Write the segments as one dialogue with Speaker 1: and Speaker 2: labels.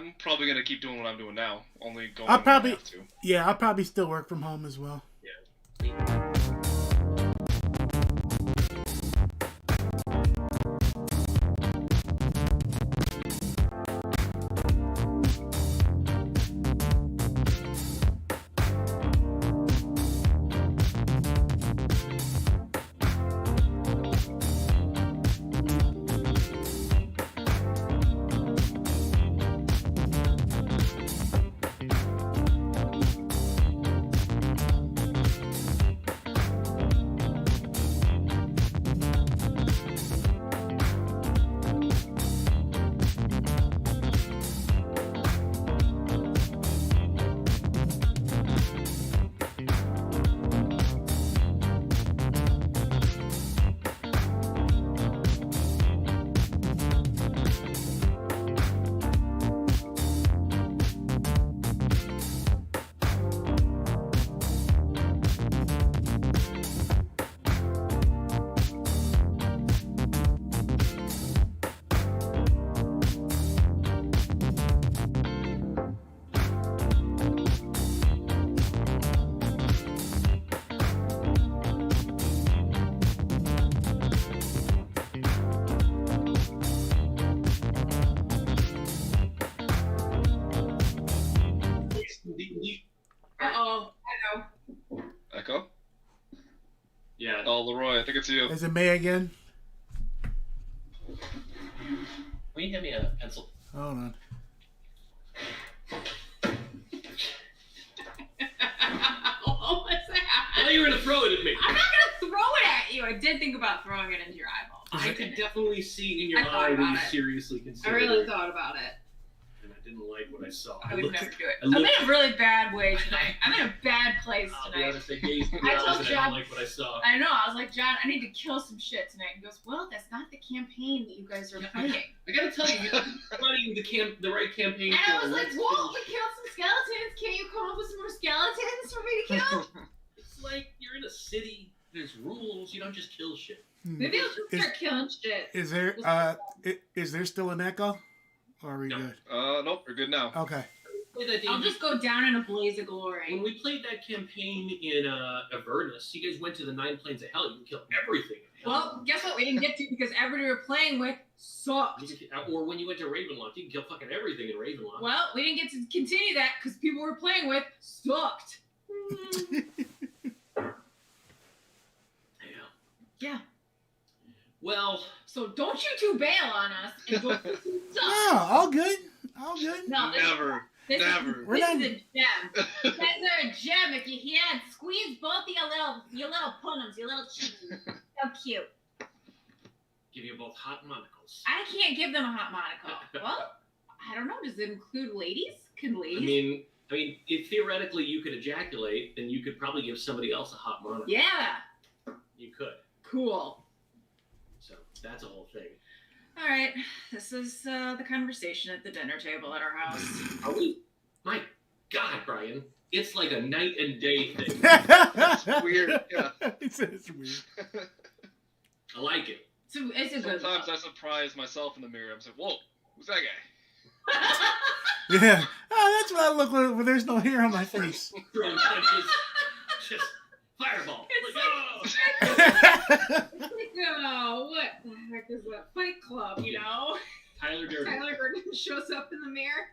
Speaker 1: I'm probably gonna keep doing what I'm doing now. Only going
Speaker 2: I'll
Speaker 1: when
Speaker 2: probably,
Speaker 1: I have to.
Speaker 2: yeah, I'll probably still work from home as well.
Speaker 3: Yeah.
Speaker 4: Uh-oh. I know.
Speaker 1: Echo?
Speaker 3: Yeah.
Speaker 1: Oh, Leroy, I think it's you.
Speaker 2: Is it May again?
Speaker 3: Will you give me a pencil?
Speaker 2: Hold on.
Speaker 4: What was that?
Speaker 3: I thought you were gonna throw it at me.
Speaker 4: I'm not gonna throw it at you. I did think about throwing it into your eyeball.
Speaker 3: I could definitely see in your
Speaker 4: I thought
Speaker 3: eye that
Speaker 4: about
Speaker 3: you
Speaker 4: it.
Speaker 3: seriously
Speaker 4: I
Speaker 3: considered
Speaker 4: really
Speaker 3: it,
Speaker 4: thought about it.
Speaker 3: and I didn't like what I saw.
Speaker 4: I would never do it.
Speaker 3: I
Speaker 4: I'm in
Speaker 3: looked-
Speaker 4: a really bad way tonight. I'm in a bad place
Speaker 3: I'll be
Speaker 4: tonight.
Speaker 3: honest, I gazed at
Speaker 4: I
Speaker 3: your
Speaker 4: told
Speaker 3: eyes and I
Speaker 4: John-
Speaker 3: don't like what I saw.
Speaker 4: I know. I was like, John, I need to kill some shit tonight. He goes, well, that's not the campaign that you guys are playing.
Speaker 3: I gotta tell you, you're running the right campaign.
Speaker 4: And I
Speaker 3: for
Speaker 4: was like,
Speaker 3: Let's
Speaker 4: whoa, we
Speaker 3: Finish.
Speaker 4: killed some skeletons. Can't you come up with some more skeletons for me to kill?
Speaker 3: It's like you're in a city. There's rules. You don't just kill shit.
Speaker 4: Maybe I'll just start killing shit.
Speaker 2: Is there is there still an echo? Or are we
Speaker 3: No.
Speaker 2: good?
Speaker 1: Nope, we're good now.
Speaker 2: Okay.
Speaker 3: Play that
Speaker 4: I'll
Speaker 3: game.
Speaker 4: just go down in a blaze of glory.
Speaker 3: When we played that campaign in Avernus, you guys went to the 9 planes of hell. You can kill everything. in hell.
Speaker 4: Well, guess what? We didn't get to because everybody we were playing with sucked.
Speaker 3: Or when you went to Ravenloft, you can kill fucking everything in Ravenloft.
Speaker 4: Well, we didn't get to continue that because people we were playing with sucked. Yeah.
Speaker 3: Well,
Speaker 4: So don't you two bail on us and go do some stuff.
Speaker 2: No, all good. All good.
Speaker 4: No,
Speaker 1: Never.
Speaker 4: this
Speaker 1: Never.
Speaker 4: Is,
Speaker 2: We're
Speaker 4: this
Speaker 2: not-
Speaker 4: is a gem. You guys are a gem. If you had squeeze both of your little punnums, your little cheekies. So cute.
Speaker 3: give you both hot monocles.
Speaker 4: I can't give them a hot monocle. Well, I don't know. Does it include ladies? Can ladies?
Speaker 3: I mean, if theoretically you could ejaculate, then you could probably give somebody else a hot monocle.
Speaker 4: Yeah.
Speaker 3: You could.
Speaker 4: Cool.
Speaker 3: So that's a whole thing.
Speaker 4: All right. This is the conversation at the dinner table at our house.
Speaker 3: Are we? My God, Brian. It's like a night and day thing.
Speaker 1: It's weird. Yeah.
Speaker 2: It's weird.
Speaker 3: I like it.
Speaker 4: It's a good
Speaker 1: Sometimes
Speaker 4: love.
Speaker 1: I surprise myself in the mirror. I'm like, whoa, who's that guy?
Speaker 2: Yeah. Oh, that's what I look like when there's no hair on my face.
Speaker 3: Throwing punches. Just fireball.
Speaker 4: It's
Speaker 3: Like, oh!
Speaker 4: Oh, what the heck is that? Fight Club, you know?
Speaker 3: Tyler Durden.
Speaker 4: Tyler Durden shows up in the mirror.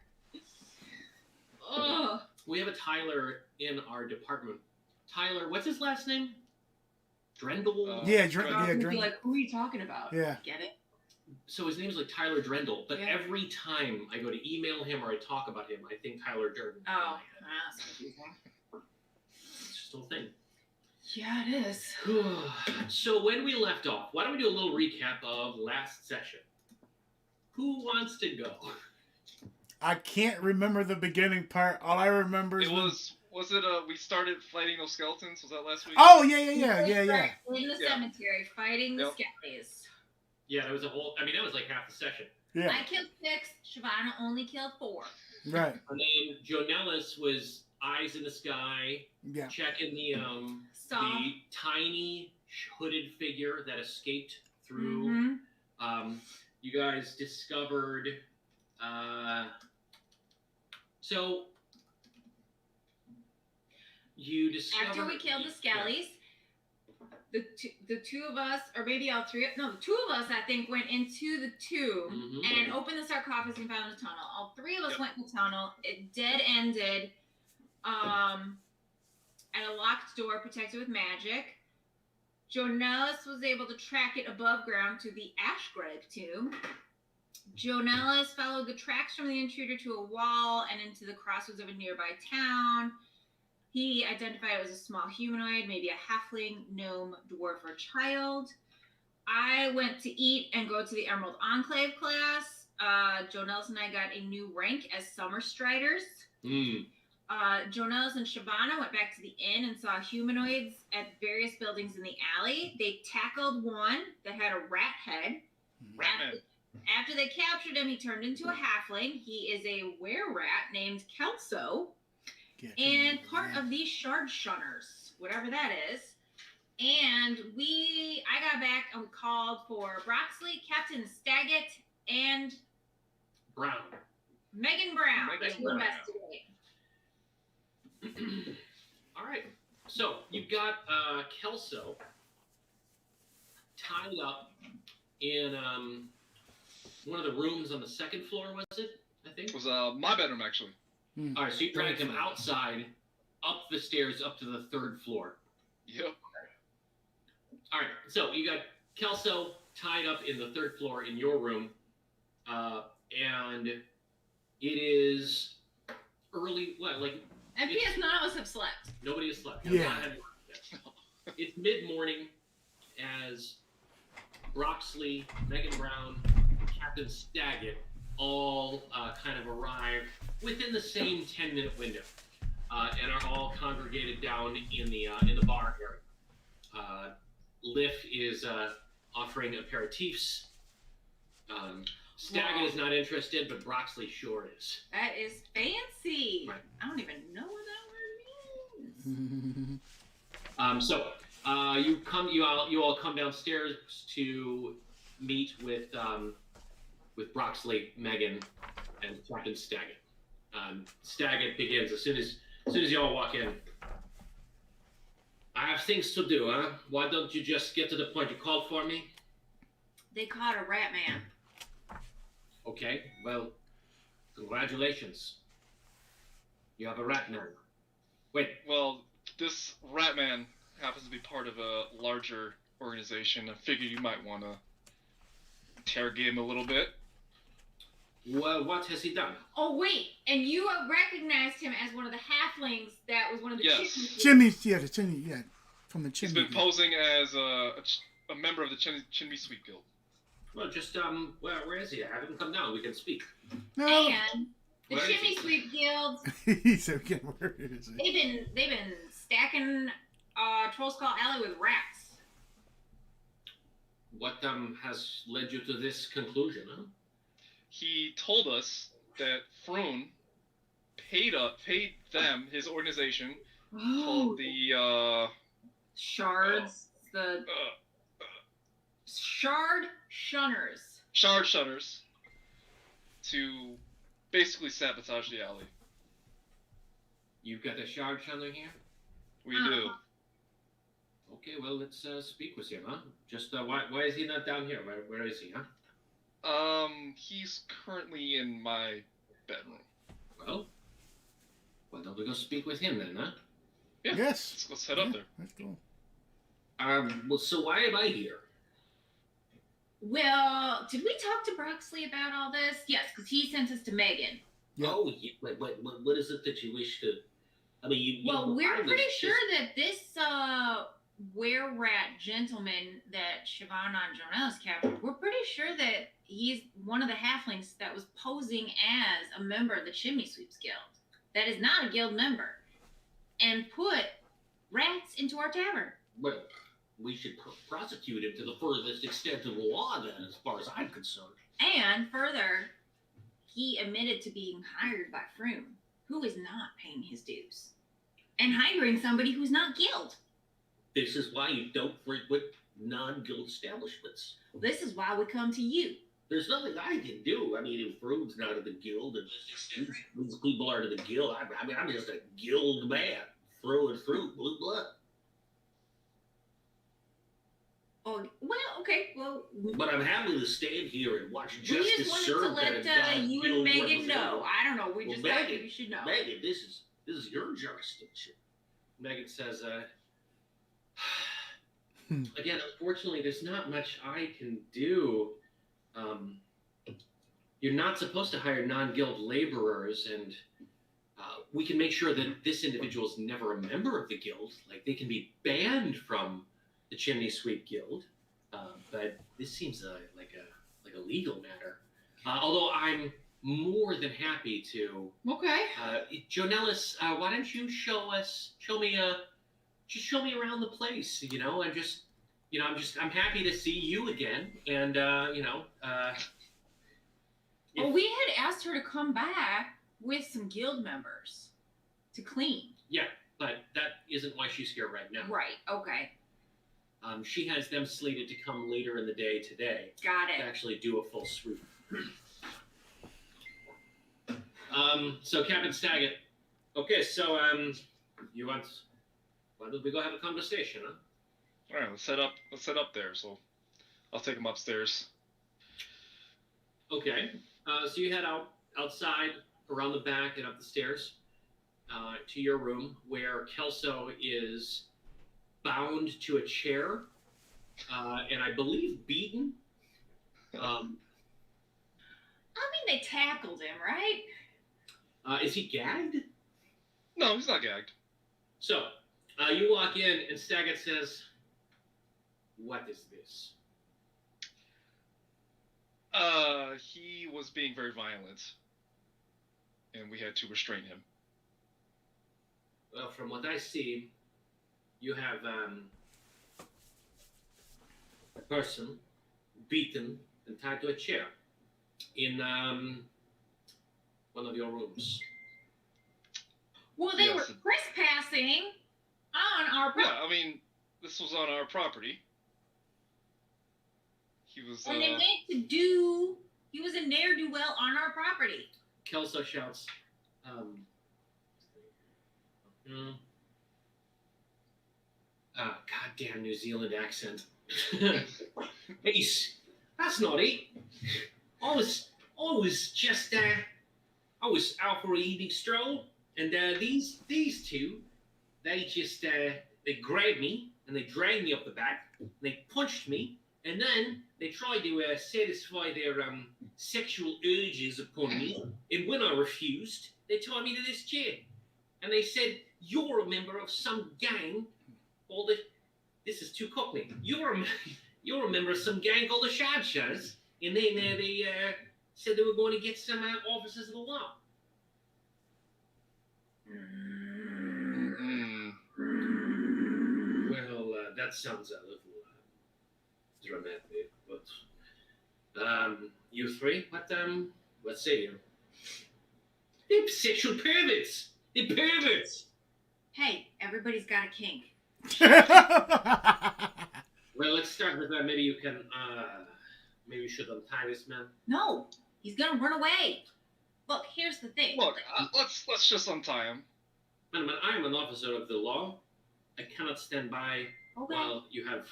Speaker 4: Ugh.
Speaker 3: We have a Tyler in our department. Tyler, what's his last name? Drendel?
Speaker 2: Yeah,
Speaker 4: I was gonna be
Speaker 2: drink.
Speaker 4: like, who are you talking about?
Speaker 2: Yeah.
Speaker 4: Get it?
Speaker 3: So his name's like Tyler Drendel, but
Speaker 4: Yeah.
Speaker 3: every time I go to email him or I talk about him, I think Tyler Durden.
Speaker 4: Oh, that's confusing.
Speaker 3: It's just a whole thing.
Speaker 4: Yeah, it is.
Speaker 3: So when we left off, why don't we do a little recap of last session? Who wants to go?
Speaker 2: I can't remember the beginning part. All I remember is
Speaker 1: It was it we started fighting those skeletons? Was that last week?
Speaker 2: Oh yeah.
Speaker 4: In the
Speaker 1: Yeah.
Speaker 4: cemetery, fighting the
Speaker 1: Yep.
Speaker 4: skellies.
Speaker 3: Yeah, that was a whole. I mean, that was like half the session.
Speaker 2: Yeah.
Speaker 4: I killed 6. Shavana only killed 4.
Speaker 2: Right.
Speaker 3: And then Jonellis was eyes in the sky,
Speaker 2: Yeah.
Speaker 3: checking the
Speaker 4: Stop.
Speaker 3: tiny hooded figure that escaped through.
Speaker 4: Mm-hmm.
Speaker 3: You guys discovered So you discover
Speaker 4: After we killed the Skellies, the two of us, or maybe all three, no, the two of us, I think, went into the tomb and opened the sarcophagus and found a tunnel. All three of us went in the tunnel. It dead-ended at a locked door protected with magic. Jonellis was able to track it above ground to the Ashgrave tomb. Jonellis followed the tracks from the intruder to a wall and into the crossroads of a nearby town. He identified it was a small humanoid, maybe a halfling, gnome, dwarf, or child. I went to eat and go to the Emerald Enclave class. Jonellis and I got a new rank as Summer Striders. Jonellis and Shabana went back to the inn and saw humanoids at various buildings in the alley. They tackled one that had a rat head. After they captured him, he turned into a halfling. He is a were-rat named Kelso. And part of the Shard Shunners, whatever that is. And I got back and we called for Broxley, Captain Staggett, and Megan Brown to investigate.
Speaker 3: All right. So you've got Kelso tied up in one of the rooms on the second floor, was it? I think
Speaker 1: It was my bedroom, actually.
Speaker 3: All right, so you dragged him outside, up the stairs, up to the third floor.
Speaker 1: Yep.
Speaker 3: All right, so you got Kelso tied up in the third floor in your room, and it is early. What, like?
Speaker 4: And P.S. none of us have slept.
Speaker 3: Nobody has slept.
Speaker 2: Yeah.
Speaker 3: It's mid-morning as Broxley, Megan Brown, Captain Staggett all kind of arrive within the same 10-minute window, and are all congregated down in the bar area. Liff is offering aperitifs. Staggett is not interested, but Broxley sure is.
Speaker 4: That is fancy.
Speaker 3: Right.
Speaker 4: I don't even know what that word means.
Speaker 3: So you all come downstairs to meet with Broxley, Megan, and Captain Staggett. Staggett begins as soon as y'all walk in. I have things to do, huh? Why don't you just get to the point? You called for me?
Speaker 4: They caught a rat man.
Speaker 3: Okay, well, congratulations. You have a rat man. Wait.
Speaker 1: Well, this rat man happens to be part of a larger organization. I figured you might want to interrogate him a little bit.
Speaker 3: Well, what has he done?
Speaker 4: Oh, wait. And you recognized him as one of the halflings that was one of the
Speaker 2: Chimneys, the chimney, from the
Speaker 1: He's
Speaker 2: chimney.
Speaker 1: been posing as a member of the Chimney Sweep Guild.
Speaker 3: Well, just, where is he? Have him come down. We can speak.
Speaker 2: No.
Speaker 4: And the
Speaker 3: Where is
Speaker 4: Chimney
Speaker 3: he?
Speaker 4: Sweep Guild,
Speaker 2: He's okay. Where is he?
Speaker 4: they've been stacking Troll Skull Alley with rats.
Speaker 3: What, has led you to this conclusion, huh?
Speaker 1: He told us that Froon paid them, his organization, called the
Speaker 4: Shards. The Shard Shunners.
Speaker 1: Shard Shunners, to basically sabotage the alley.
Speaker 3: You've got a shard shunner here?
Speaker 1: We do.
Speaker 3: Okay, well, let's speak with him, huh? Just, why is he not down here? Where is he, huh?
Speaker 1: He's currently in my bedroom.
Speaker 3: Well, why don't we go speak with him then, huh?
Speaker 1: Yeah.
Speaker 2: Yes.
Speaker 1: Let's head up there.
Speaker 2: Let's go.
Speaker 3: Well, so why am I here?
Speaker 4: Well, did we talk to Broxley about all this? Yes, because he sent us to Megan.
Speaker 2: Yep.
Speaker 3: Oh, what is it that you wish to... I mean,
Speaker 4: Well, we're
Speaker 3: I was
Speaker 4: pretty
Speaker 3: just-
Speaker 4: sure that this were-rat gentleman that Shavana and Jonellis captured, we're pretty sure that he's one of the halflings that was posing as a member of the Chimney Sweeps Guild. That is not a guild member. And put rats into our tavern.
Speaker 3: Well, we should prosecute him to the furthest extent of the law, then, as far as I'm concerned.
Speaker 4: And further, he admitted to being hired by Froon, who is not paying his dues. And hiring somebody who's not guild.
Speaker 3: This is why you don't frequent non-guild establishments.
Speaker 4: This is why we come to you.
Speaker 3: there's nothing I can do. I mean, if Frood's not of the guild, and these people aren't of the guild, I mean, I'm just a guild man, through and through, blue blood.
Speaker 4: Oh, well, okay, well.
Speaker 3: But I'm happy to stand here and watch
Speaker 4: We
Speaker 3: justice
Speaker 4: just wanted
Speaker 3: served.
Speaker 4: to let you and Megan know. I don't know. We
Speaker 3: Well,
Speaker 4: just thought
Speaker 3: Megan,
Speaker 4: you should know.
Speaker 3: Megan, this is your jurisdiction. Megan says, again, unfortunately, there's not much I can do. You're not supposed to hire non-guild laborers, and we can make sure that this individual is never a member of the guild. Like, they can be banned from the Chimney Sweep Guild. But this seems like a legal matter. Although I'm more than happy to.
Speaker 4: Okay.
Speaker 3: Jonellis, why don't you show me around the place? You know, I'm happy to see you again, and
Speaker 4: Well, we had asked her to come back with some guild members to clean.
Speaker 3: Yeah, but that isn't why she's here right now.
Speaker 4: Right. Okay.
Speaker 3: She has them slated to come later in the day today.
Speaker 4: Got
Speaker 3: To
Speaker 4: it.
Speaker 3: actually do a full sweep. So Captain Staggett. Okay, so why don't we go have a conversation, huh?
Speaker 1: All right, let's set up there. So I'll take him upstairs.
Speaker 3: Okay. So you head outside, around the back, and up the stairs to your room, where Kelso is bound to a chair, and I believe beaten.
Speaker 4: I mean, they tackled him, right?
Speaker 3: Is he gagged?
Speaker 1: No, he's not gagged.
Speaker 3: So, you walk in, and Staggett says, "What is this?"
Speaker 1: He was being very violent, and we had to restrain him.
Speaker 3: Well, from what I see, you have a person beaten and tied to a chair in one of your rooms.
Speaker 4: Well, they
Speaker 1: Yes.
Speaker 4: were trespassing on our property.
Speaker 1: Yeah, I mean, this was on our property. He was.
Speaker 4: And they meant to he was a ne'er-do-well on our property.
Speaker 3: Kelso shouts, goddamn New Zealand accent. Hey, that's not it. I was out for an evening stroll, and these two, they just they grabbed me and they dragged me up the back, and they punched me, and then they tried to satisfy their sexual urges upon me, and when I refused, they tied me to this chair, and they said, "You're a member of some gang called the..." This is too cockney. You're a member of some gang called the Shadshas, and then they said they were going to get some officers of the law. Well, that sounds a little dramatic, but you three, what say you? They're sexual perverts. They're perverts.
Speaker 4: Hey, everybody's got a kink.
Speaker 3: Well, let's start with maybe you can maybe you should untie this man.
Speaker 4: No, he's gonna run away. Look, here's the thing.
Speaker 1: Look, let's just untie him.
Speaker 3: Gentlemen, I am an officer of the law. I cannot stand by
Speaker 4: Okay.
Speaker 3: while you have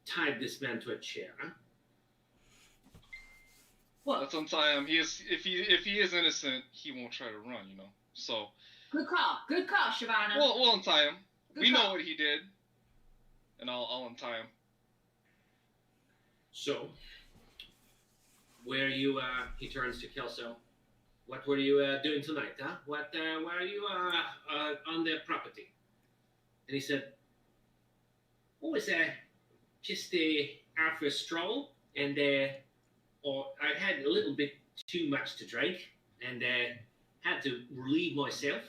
Speaker 3: tied this man to a chair. Huh?
Speaker 4: Look,
Speaker 1: Let's untie him. If he is innocent, he won't try to run. You know. So
Speaker 4: good call, Shavana.
Speaker 1: we'll untie him.
Speaker 4: Good
Speaker 1: We know
Speaker 4: call.
Speaker 1: what he did, and I'll untie him.
Speaker 3: So, where you? He turns to Kelso. What were you doing tonight, huh? Why are you on their property? And he said, "Oh, was just out for a stroll, and or I had a little bit too much to drink, and had to relieve myself.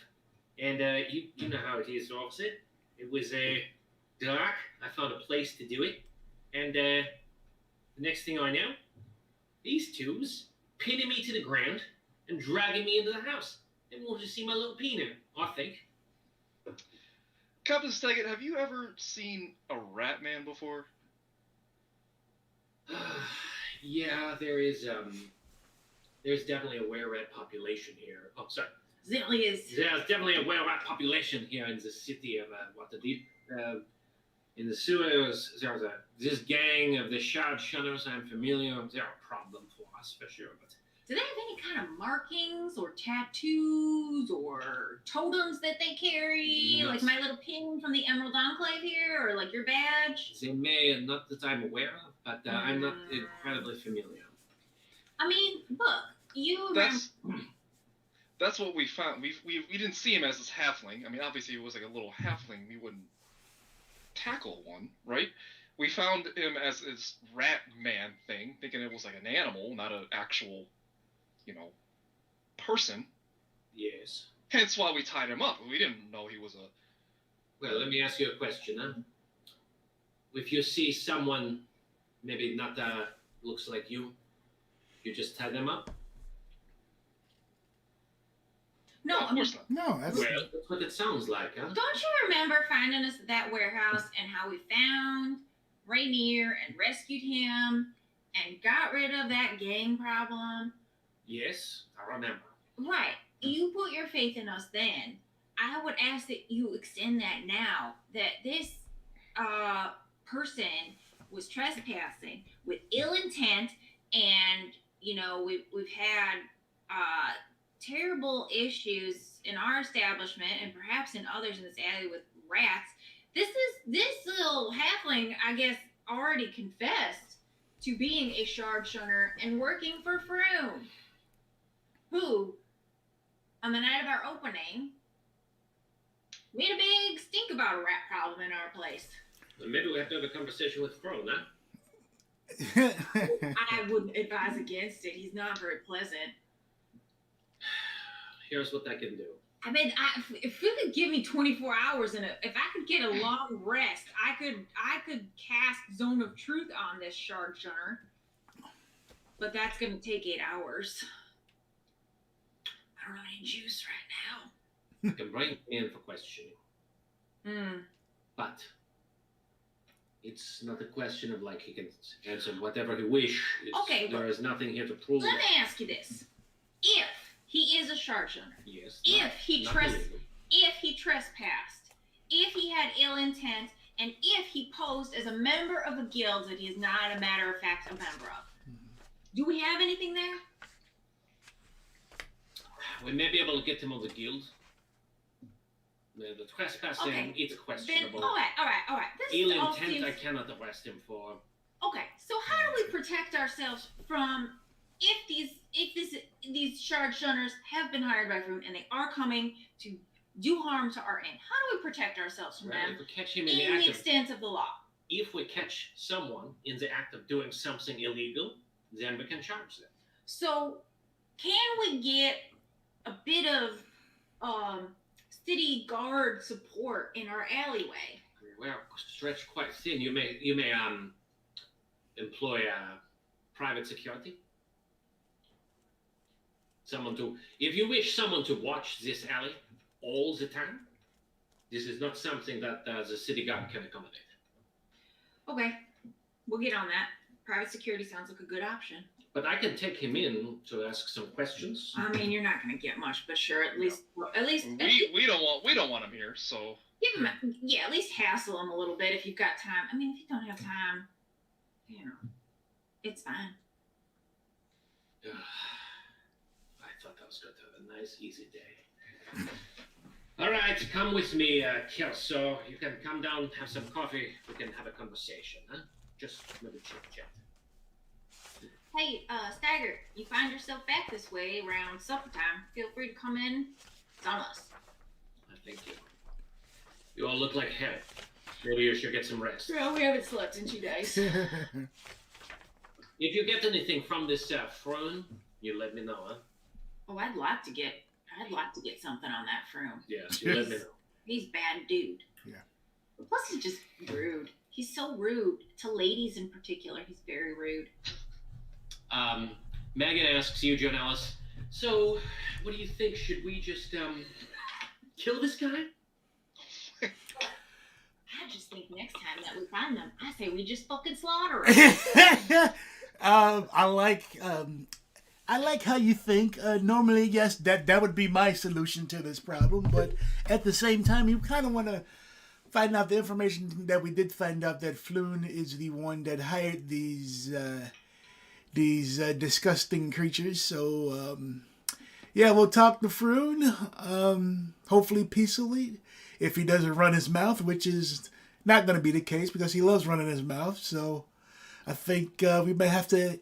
Speaker 3: And you know how it is, officer. It was dark. I found a place to do it, and the next thing I know, these twos pinning me to the ground and dragging me into the house. They wanted to see my little peanut, I think."
Speaker 1: Captain Staggett, have you ever seen a rat man before?
Speaker 3: Yeah, there's definitely a were-rat population here. Oh, sorry.
Speaker 4: Certainly is.
Speaker 3: There's definitely a were-rat population here in the city of Waterdeep. In the sewers, there's this gang of the shard shunners. I'm familiar. They're a problem for us for sure. But
Speaker 4: Do they have any kind of markings or tattoos or totems that they carry?
Speaker 3: Yes.
Speaker 4: Like my little pin from the Emerald Enclave here, or like your badge?
Speaker 3: they may, not that I'm aware of, but I'm not incredibly familiar.
Speaker 4: I mean, look, you remember.
Speaker 1: That's what we found. We didn't see him as this halfling. I mean, obviously he was like a little halfling. We wouldn't tackle one, right? We found him as this rat man thing, thinking it was like an animal, not an actual, person.
Speaker 3: Yes.
Speaker 1: Hence why we tied him up. We didn't know he was a.
Speaker 3: Well, let me ask you a question, huh? If you see someone, maybe not looks like you just tie them up?
Speaker 4: No,
Speaker 1: of course not.
Speaker 2: No, that's
Speaker 3: Well, that's what it sounds like, huh?
Speaker 4: don't you remember finding us at that warehouse and how we found Rainier and rescued him and got rid of that gang problem?
Speaker 3: Yes, I remember.
Speaker 4: Right. You put your faith in us then. I would ask that you extend that now. That this person was trespassing with ill intent, and we've had terrible issues in our establishment and perhaps in others in this alley with rats. This little halfling, I guess, already confessed to being a shard shunner and working for Froome, who, on the night of our opening, made a big stink about a rat problem in our place.
Speaker 3: Well, maybe we have to have a conversation with Fro, huh?
Speaker 4: I wouldn't advise against it. He's not very pleasant.
Speaker 3: Here's what I can do.
Speaker 4: I mean, if you could give me 24 hours and if I could get a long rest, I could cast Zone of Truth on this shard shunner. But that's gonna take 8 hours. I don't have any juice right
Speaker 3: You can bring him in for questioning.
Speaker 4: now.
Speaker 3: But it's not a question of he can answer whatever he wish.
Speaker 4: Okay,
Speaker 3: There is nothing here to prove.
Speaker 4: Let me ask you this: if he is a shard shunner,
Speaker 3: Yes.
Speaker 4: if he
Speaker 3: not
Speaker 4: trespassed,
Speaker 3: illegal.
Speaker 4: if he had ill intent, and if he posed as a member of a guild that he is not a matter of fact a member of, do we have anything there?
Speaker 3: We may be able to get him on the guild. The trespassing,
Speaker 4: Okay.
Speaker 3: it's
Speaker 4: Then,
Speaker 3: questionable.
Speaker 4: all right. This
Speaker 3: Ill
Speaker 4: all
Speaker 3: intent,
Speaker 4: seems-
Speaker 3: I cannot arrest him for.
Speaker 4: Okay, so how do we protect ourselves from if these shard shunners have been hired by Froome and they are coming to do harm to our inn? How do we protect ourselves from
Speaker 3: Well,
Speaker 4: them
Speaker 3: if we catch him in the
Speaker 4: in
Speaker 3: act
Speaker 4: the
Speaker 3: of,
Speaker 4: extent of the law?
Speaker 3: if we catch someone in the act of doing something illegal, then we can charge them.
Speaker 4: So, can we get a bit of city guard support in our alleyway?
Speaker 3: We're stretched quite thin. You may employ private security. If you wish someone to watch this alley all the time, this is not something that the city guard can accommodate.
Speaker 4: Okay, we'll get on that. Private security sounds like a good option.
Speaker 3: But I can take him in to ask some questions.
Speaker 4: I mean, you're not going to get much, but sure, at least
Speaker 1: We don't want him here, so
Speaker 4: give him, at least hassle him a little bit if you've got time. I mean, if you don't have time, it's fine.
Speaker 3: I thought I was going to have a nice, easy day. All right, come with me, Kelso. You can come down, have some coffee. We can have a conversation, huh? Just maybe chit-chat.
Speaker 4: Hey, Stagger, you find yourself back this way around supper time. Feel free to come in. It's on us.
Speaker 3: Thank you. You all look like hell. Maybe you should get some rest.
Speaker 4: Well, we haven't slept in 2 days.
Speaker 3: If you get anything from this throne, you let me know, huh?
Speaker 4: Oh, I'd like to get something on that Froome.
Speaker 3: Yes, you let me know.
Speaker 4: He's a bad dude.
Speaker 2: Yeah.
Speaker 4: Plus, he's just rude. He's so rude to ladies in particular. He's very rude.
Speaker 3: Megan asks you, John Ellis, so what do you think? Should we just kill this guy?
Speaker 4: I just think next time that we find them, I say we just fucking slaughter him.
Speaker 2: I like how you think. Normally, yes, that would be my solution to this problem. But at the same time, you kind of want to find out the information that we did find out that Floon is the one that hired these disgusting creatures. So yeah, we'll talk to Floon. Hopefully peacefully. If he doesn't run his mouth, which is not going to be the case because he loves running his mouth. So I think we may have to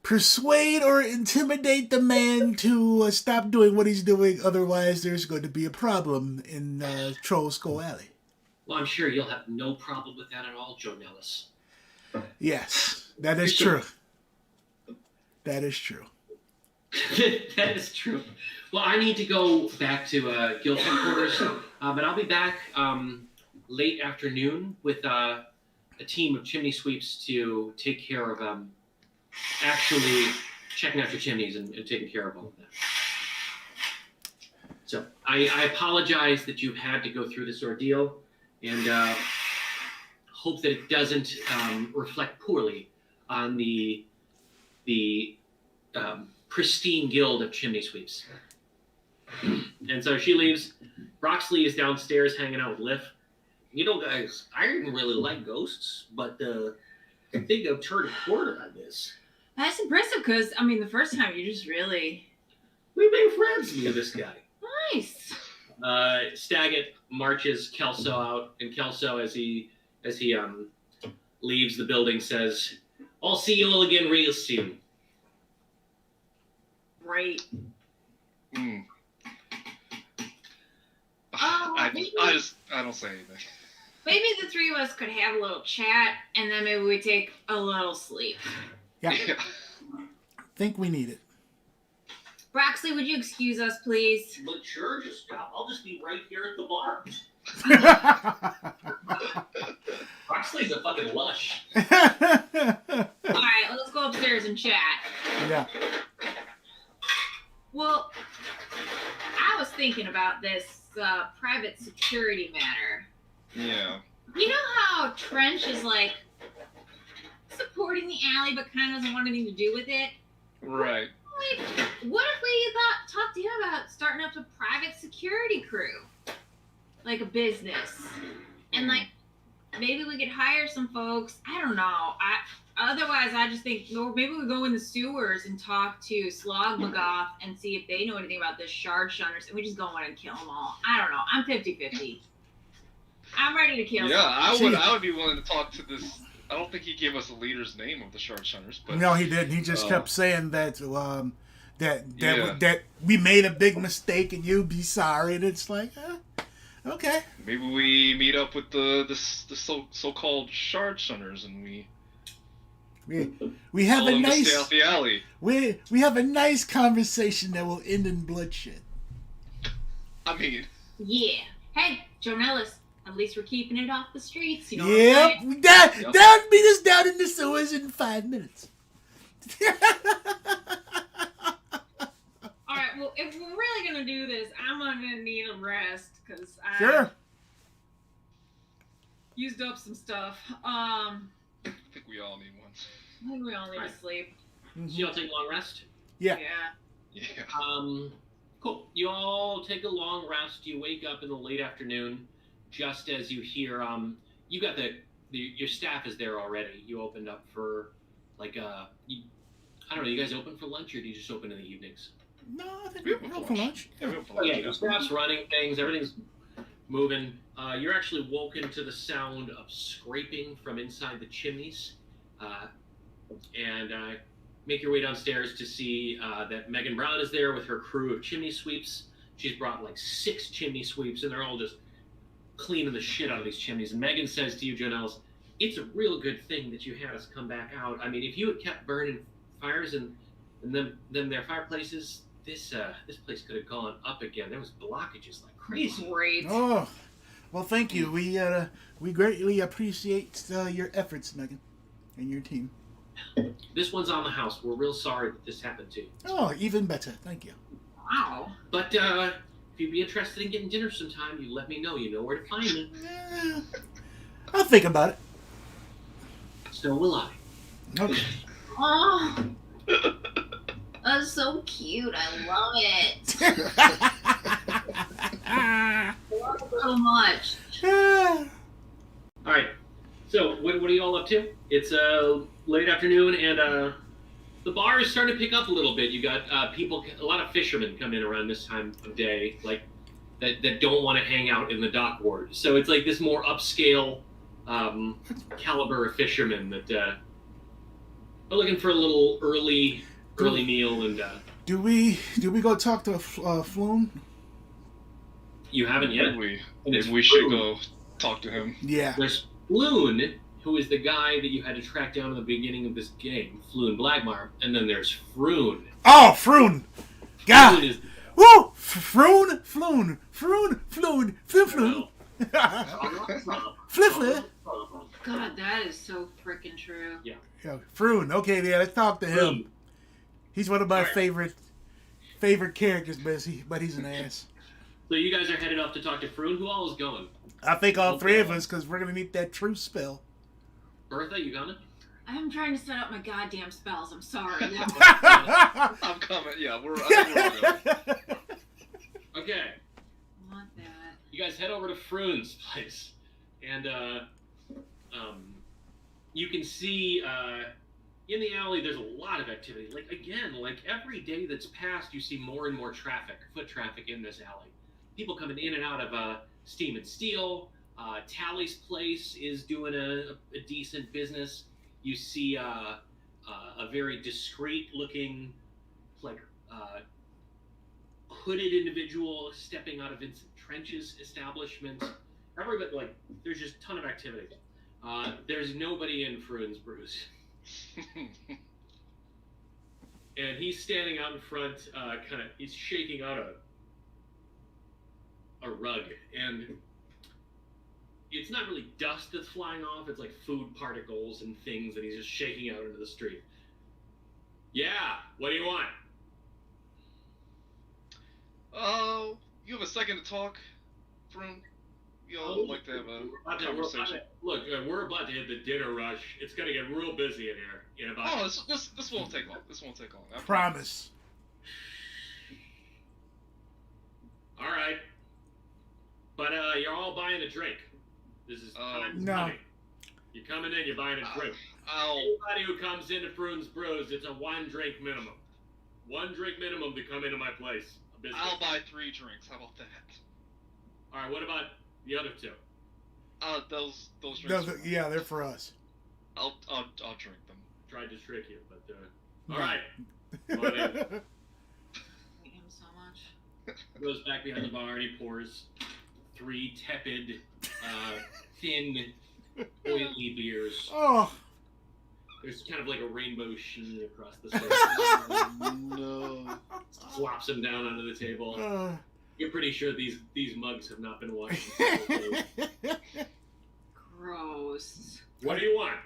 Speaker 2: persuade or intimidate the man to stop doing what he's doing. Otherwise, there's going to be a problem in Troll Skull Alley.
Speaker 3: Well, I'm sure you'll have no problem with that at all, Joe Nellis.
Speaker 2: Yes, that is true. That is true.
Speaker 3: That is true. Well, I need to go back to guild headquarters, but I'll be back late afternoon with a team of chimney sweeps to take care of actually checking out your chimneys and taking care of all of that. So I apologize that you've had to go through this ordeal, and hope that it doesn't reflect poorly on the pristine guild of chimney sweeps. And so she leaves. Broxley is downstairs hanging out with Liv.
Speaker 5: You know, guys, I didn't really like ghosts, but I think I've turned a corner on this.
Speaker 4: That's impressive because, I mean, the first time you just really...
Speaker 5: We made friends, me and this guy.
Speaker 4: Nice.
Speaker 3: Staggett marches Kelso out, and Kelso, as he leaves the building, says, "I'll see you all again real soon."
Speaker 4: Great.
Speaker 1: I don't say anything.
Speaker 4: Maybe the three of us could have a little chat, and then maybe we take a little sleep.
Speaker 2: Yeah. Think we need it.
Speaker 4: Broxley, would you excuse us, please?
Speaker 5: But sure, I'll just be right here at the bar.
Speaker 3: Broxley's a fucking lush.
Speaker 4: All right, let's go upstairs and chat.
Speaker 2: Yeah.
Speaker 4: Well, I was thinking about this private security matter.
Speaker 1: Yeah.
Speaker 4: You know how Trench is like supporting the alley but kind of doesn't want anything to do with it?
Speaker 1: Right.
Speaker 4: Like, what if we talked to him about starting up a private security crew? Like a business. And like, maybe we could hire some folks. I don't know. Otherwise, I just think maybe we go in the sewers and talk to Slogmagoth and see if they know anything about this shard shunners, and we just go in and kill them all. I don't know. I'm 50-50. I'm ready to kill.
Speaker 1: Yeah,
Speaker 4: someone.
Speaker 1: I would be willing to talk to this. I don't think he gave us the leader's name of the shard shunners, but
Speaker 2: No, he didn't. He just kept saying that
Speaker 1: Yeah.
Speaker 2: that we made a big mistake and you'd be sorry, and it's like, okay.
Speaker 1: maybe we meet up with the so-called shard shunners and we
Speaker 2: have
Speaker 1: tell
Speaker 2: a
Speaker 1: them to
Speaker 2: nice
Speaker 1: stay out the alley.
Speaker 2: we have a nice conversation that will end in bloodshed.
Speaker 1: I mean,
Speaker 4: Yeah. Hey, Joe Nellis. At least we're keeping it off the streets. You know
Speaker 2: Yep,
Speaker 4: what I'm saying?
Speaker 2: that would beat us down in the sewers in 5 minutes.
Speaker 4: All right. Well, if we're really gonna do this, I'm gonna need a rest because I
Speaker 2: Sure.
Speaker 4: used up some stuff.
Speaker 1: I think we all need one.
Speaker 4: I think we all need
Speaker 3: Right.
Speaker 4: to sleep.
Speaker 3: So you all take a long rest?
Speaker 2: Yeah.
Speaker 1: Yeah.
Speaker 3: Cool. You all take a long rest. You wake up in the late afternoon, just as you hear, you got your staff is there already. You opened up for, like, I don't know, you guys open for lunch, or do you just open in the evenings?
Speaker 2: No, I think
Speaker 1: We
Speaker 2: we're
Speaker 1: open
Speaker 2: out
Speaker 1: for
Speaker 2: for
Speaker 1: lunch.
Speaker 2: lunch.
Speaker 1: Yeah, we went for
Speaker 3: Oh, yeah,
Speaker 1: lunch,
Speaker 3: your staff's running things, everything's moving. You're actually woken to the sound of scraping from inside the chimneys, and make your way downstairs to see that Megan Brown is there with her crew of chimney sweeps. She's brought like 6 chimney sweeps, and they're all just cleaning the shit out of these chimneys. And Megan says to you, Joe Nellis, "It's a real good thing that you had us come back out. I mean, if you had kept burning fires and them their fireplaces, this place could have gone up again. There was blockages like crazy."
Speaker 4: Great.
Speaker 2: Oh, well, thank you. We greatly appreciate your efforts, Megan, and your team.
Speaker 3: This one's on the house. We're real sorry that this happened to you.
Speaker 2: Oh, even better. Thank you.
Speaker 4: Wow.
Speaker 3: But if you'd be interested in getting dinner sometime, you let me know. You know where to find me.
Speaker 2: I'll think about it.
Speaker 3: So will I.
Speaker 2: Okay.
Speaker 4: Oh, that's so cute. I love it. Love it so much.
Speaker 3: All right. So what are you all up to? It's late afternoon, and the bar is starting to pick up a little bit. You got people, a lot of fishermen come in around this time of day, like that don't want to hang out in the dock ward. So it's like this more upscale caliber of fishermen that are looking for a little early meal. And
Speaker 2: do we go talk to Floon?
Speaker 3: you haven't yet.
Speaker 1: Maybe we should go talk to him.
Speaker 2: Yeah.
Speaker 3: There's Floon, who is the guy that you had to track down in the beginning of this game, Floon Blackmar, and then there's Froon.
Speaker 2: Oh, Froon! God!
Speaker 3: Froon is
Speaker 2: Woo! Floon! Fliffler!
Speaker 4: God, that is so freaking true.
Speaker 3: Yeah.
Speaker 2: Yo, Froon. Okay, yeah, let's talk to him.
Speaker 3: Froon.
Speaker 2: He's one of my
Speaker 3: Alright.
Speaker 2: favorite characters, but he's an ass.
Speaker 3: So you guys are headed off to talk to Froon. Who all is going?
Speaker 2: I think all three of us, because we're gonna need that truth spell.
Speaker 3: Bertha, you coming?
Speaker 4: I'm trying to set up my goddamn spells. I'm sorry.
Speaker 1: I'm coming. Yeah, I think we're all going.
Speaker 3: Okay.
Speaker 4: I want that.
Speaker 3: You guys head over to Froon's place, and you can see in the alley there's a lot of activity. Like every day that's passed, you see more and more foot traffic in this alley. People coming in and out of Steam and Steel. Tally's place is doing a decent business. You see a very discreet-looking, hooded individual stepping out of Vincent Trench's establishment. Everybody, there's just a ton of activity. There's nobody in Froon's Brews. And he's standing out in front, he's shaking out a rug, and it's not really dust that's flying off, it's like food particles and things that he's just shaking out into the street. Yeah, what do you want?
Speaker 1: Oh, you have a second to talk, Froon? We all like to have a conversation.
Speaker 3: Look, we're about to hit the dinner rush. It's gonna get real busy in here in about...
Speaker 1: Oh, this won't take long. This won't take long. I
Speaker 2: Promise.
Speaker 3: All right. But you're all buying a drink. This is time's
Speaker 2: no.
Speaker 3: money. You're coming in, you're buying a drink. Anybody who comes into Froon's Brews, it's a one drink minimum. One drink minimum to come into my place.
Speaker 1: I'll buy 3 drinks. How about that?
Speaker 3: All right, what about the other 2?
Speaker 1: Those drinks.
Speaker 2: Yeah, they're for us.
Speaker 1: I'll drink them.
Speaker 3: Tried to trick you, but all right. Come on in.
Speaker 4: I hate him so much.
Speaker 3: Goes back behind the bar and he pours 3 tepid, thin, oily beers.
Speaker 2: Oh.
Speaker 3: There's kind of like a rainbow sheen across the surface.
Speaker 1: No.
Speaker 3: Flops them down onto the table. You're pretty sure these mugs have not been washed.
Speaker 4: Gross.
Speaker 3: What do you want?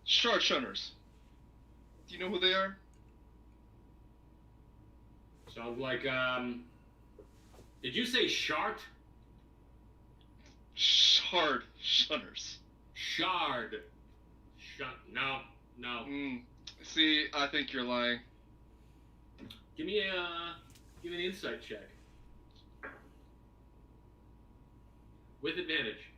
Speaker 1: Shard Shunners. Do you know who they are?
Speaker 3: Sounds like, did you say shart?
Speaker 1: Shard Shunners.
Speaker 3: Shard. No.
Speaker 1: See, I think you're lying.
Speaker 3: Give me an insight check. With advantage.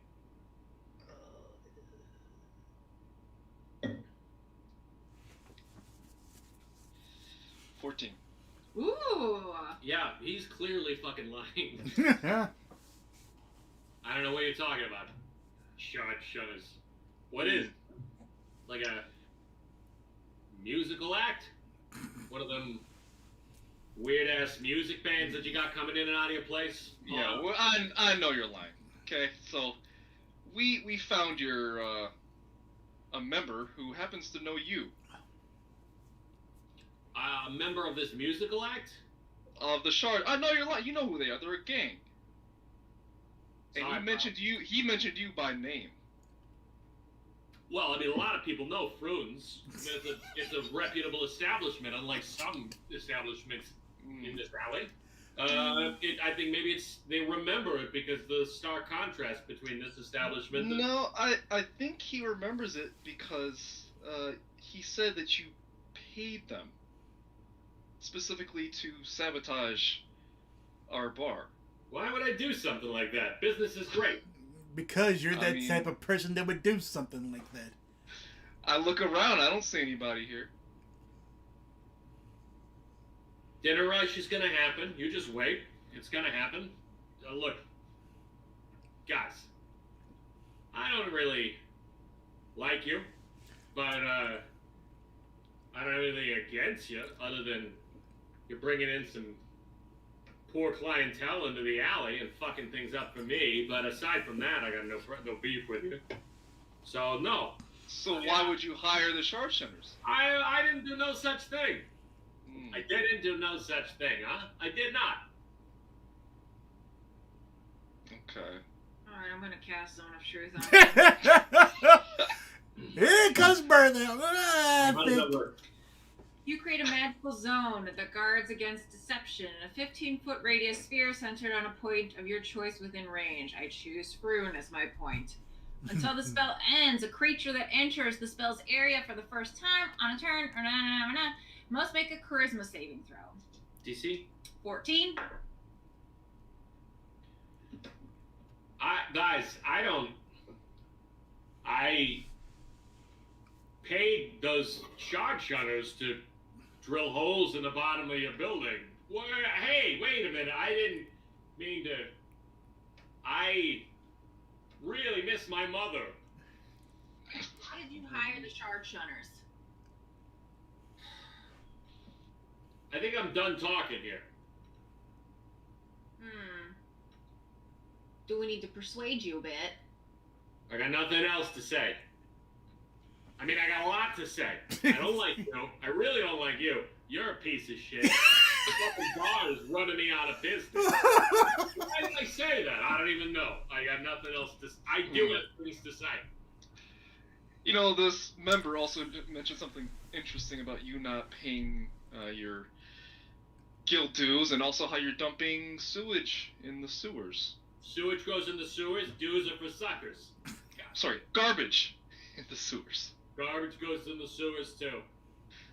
Speaker 1: 14.
Speaker 4: Ooh.
Speaker 3: Yeah, he's clearly fucking lying. I don't know what you're talking about. Shunners. What is it? Like a musical act? One of them weird ass music bands that you got coming in and out of your place?
Speaker 1: Yeah, well, I know you're lying. Okay, so we found your a member who happens to know you.
Speaker 3: A member of this musical act?
Speaker 1: Of the Shard. I know you're lying. You know who they are. They're a gang. And
Speaker 3: Sorry,
Speaker 1: he mentioned you by name.
Speaker 3: Well, I mean, a lot of people know Froon's. I mean, it's a reputable establishment, unlike some establishments in this alley. I think maybe they remember it because the stark contrast between this establishment.
Speaker 1: No, I think he remembers it because he said that you paid them specifically to sabotage our bar.
Speaker 3: Why would I do something like that? Business is great.
Speaker 2: Because you're that type of person that would do something like that.
Speaker 1: I look around, I don't see anybody here.
Speaker 3: Dinner rush is gonna happen. You just wait. It's gonna happen. Look, guys, I don't really like you, but I don't have anything against you other than you're bringing in some poor clientele into the alley and fucking things up for me. But aside from that, I got no beef with you. So no.
Speaker 1: So why would you hire the sharpshooters?
Speaker 3: I didn't do no such thing. I didn't do no such thing, huh? I did not.
Speaker 1: Okay.
Speaker 4: Alright, I'm gonna cast Zone of Truth on you.
Speaker 2: Here comes birthday.
Speaker 4: You create a magical zone that guards against deception. A 15-foot radius sphere centered on a point of your choice within range. I choose Froon as my point. Until the spell ends, a creature that enters the spell's area for the first time on a turn must make a charisma saving throw.
Speaker 3: DC?
Speaker 4: 14.
Speaker 3: I paid those sharpshooters to drill holes in the bottom of your building. Well, hey, wait a minute. I didn't mean to. I really miss my mother.
Speaker 4: How did you hire the sharpshooters?
Speaker 3: I think I'm done talking here.
Speaker 4: Do we need to persuade you a bit?
Speaker 3: I got nothing else to say. I mean, I got a lot to say. I don't like you. I really don't like you. You're a piece of shit. The fucking bar is running me out of business. Why did I say that? I don't even know. I got nothing else to say. I do have things to say.
Speaker 1: You know, this member also mentioned something interesting about you not paying your guild dues, and also how you're dumping sewage in the sewers.
Speaker 3: Sewage goes in the sewers, dues are for suckers.
Speaker 1: Sorry, garbage in the sewers.
Speaker 3: Garbage goes in the sewers too.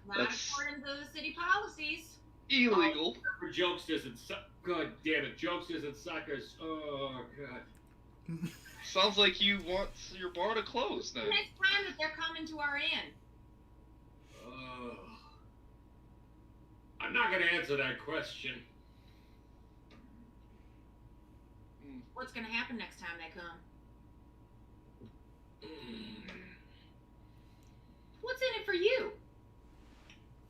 Speaker 4: Not according to the city policies.
Speaker 1: Illegal.
Speaker 3: For jokesters and God damn it, jokesters and suckers. Oh god.
Speaker 1: Sounds like you want your bar to close then.
Speaker 4: Next time that they're coming to our inn.
Speaker 3: I'm not gonna answer that question.
Speaker 4: What's gonna happen next time they come? What's in it for you?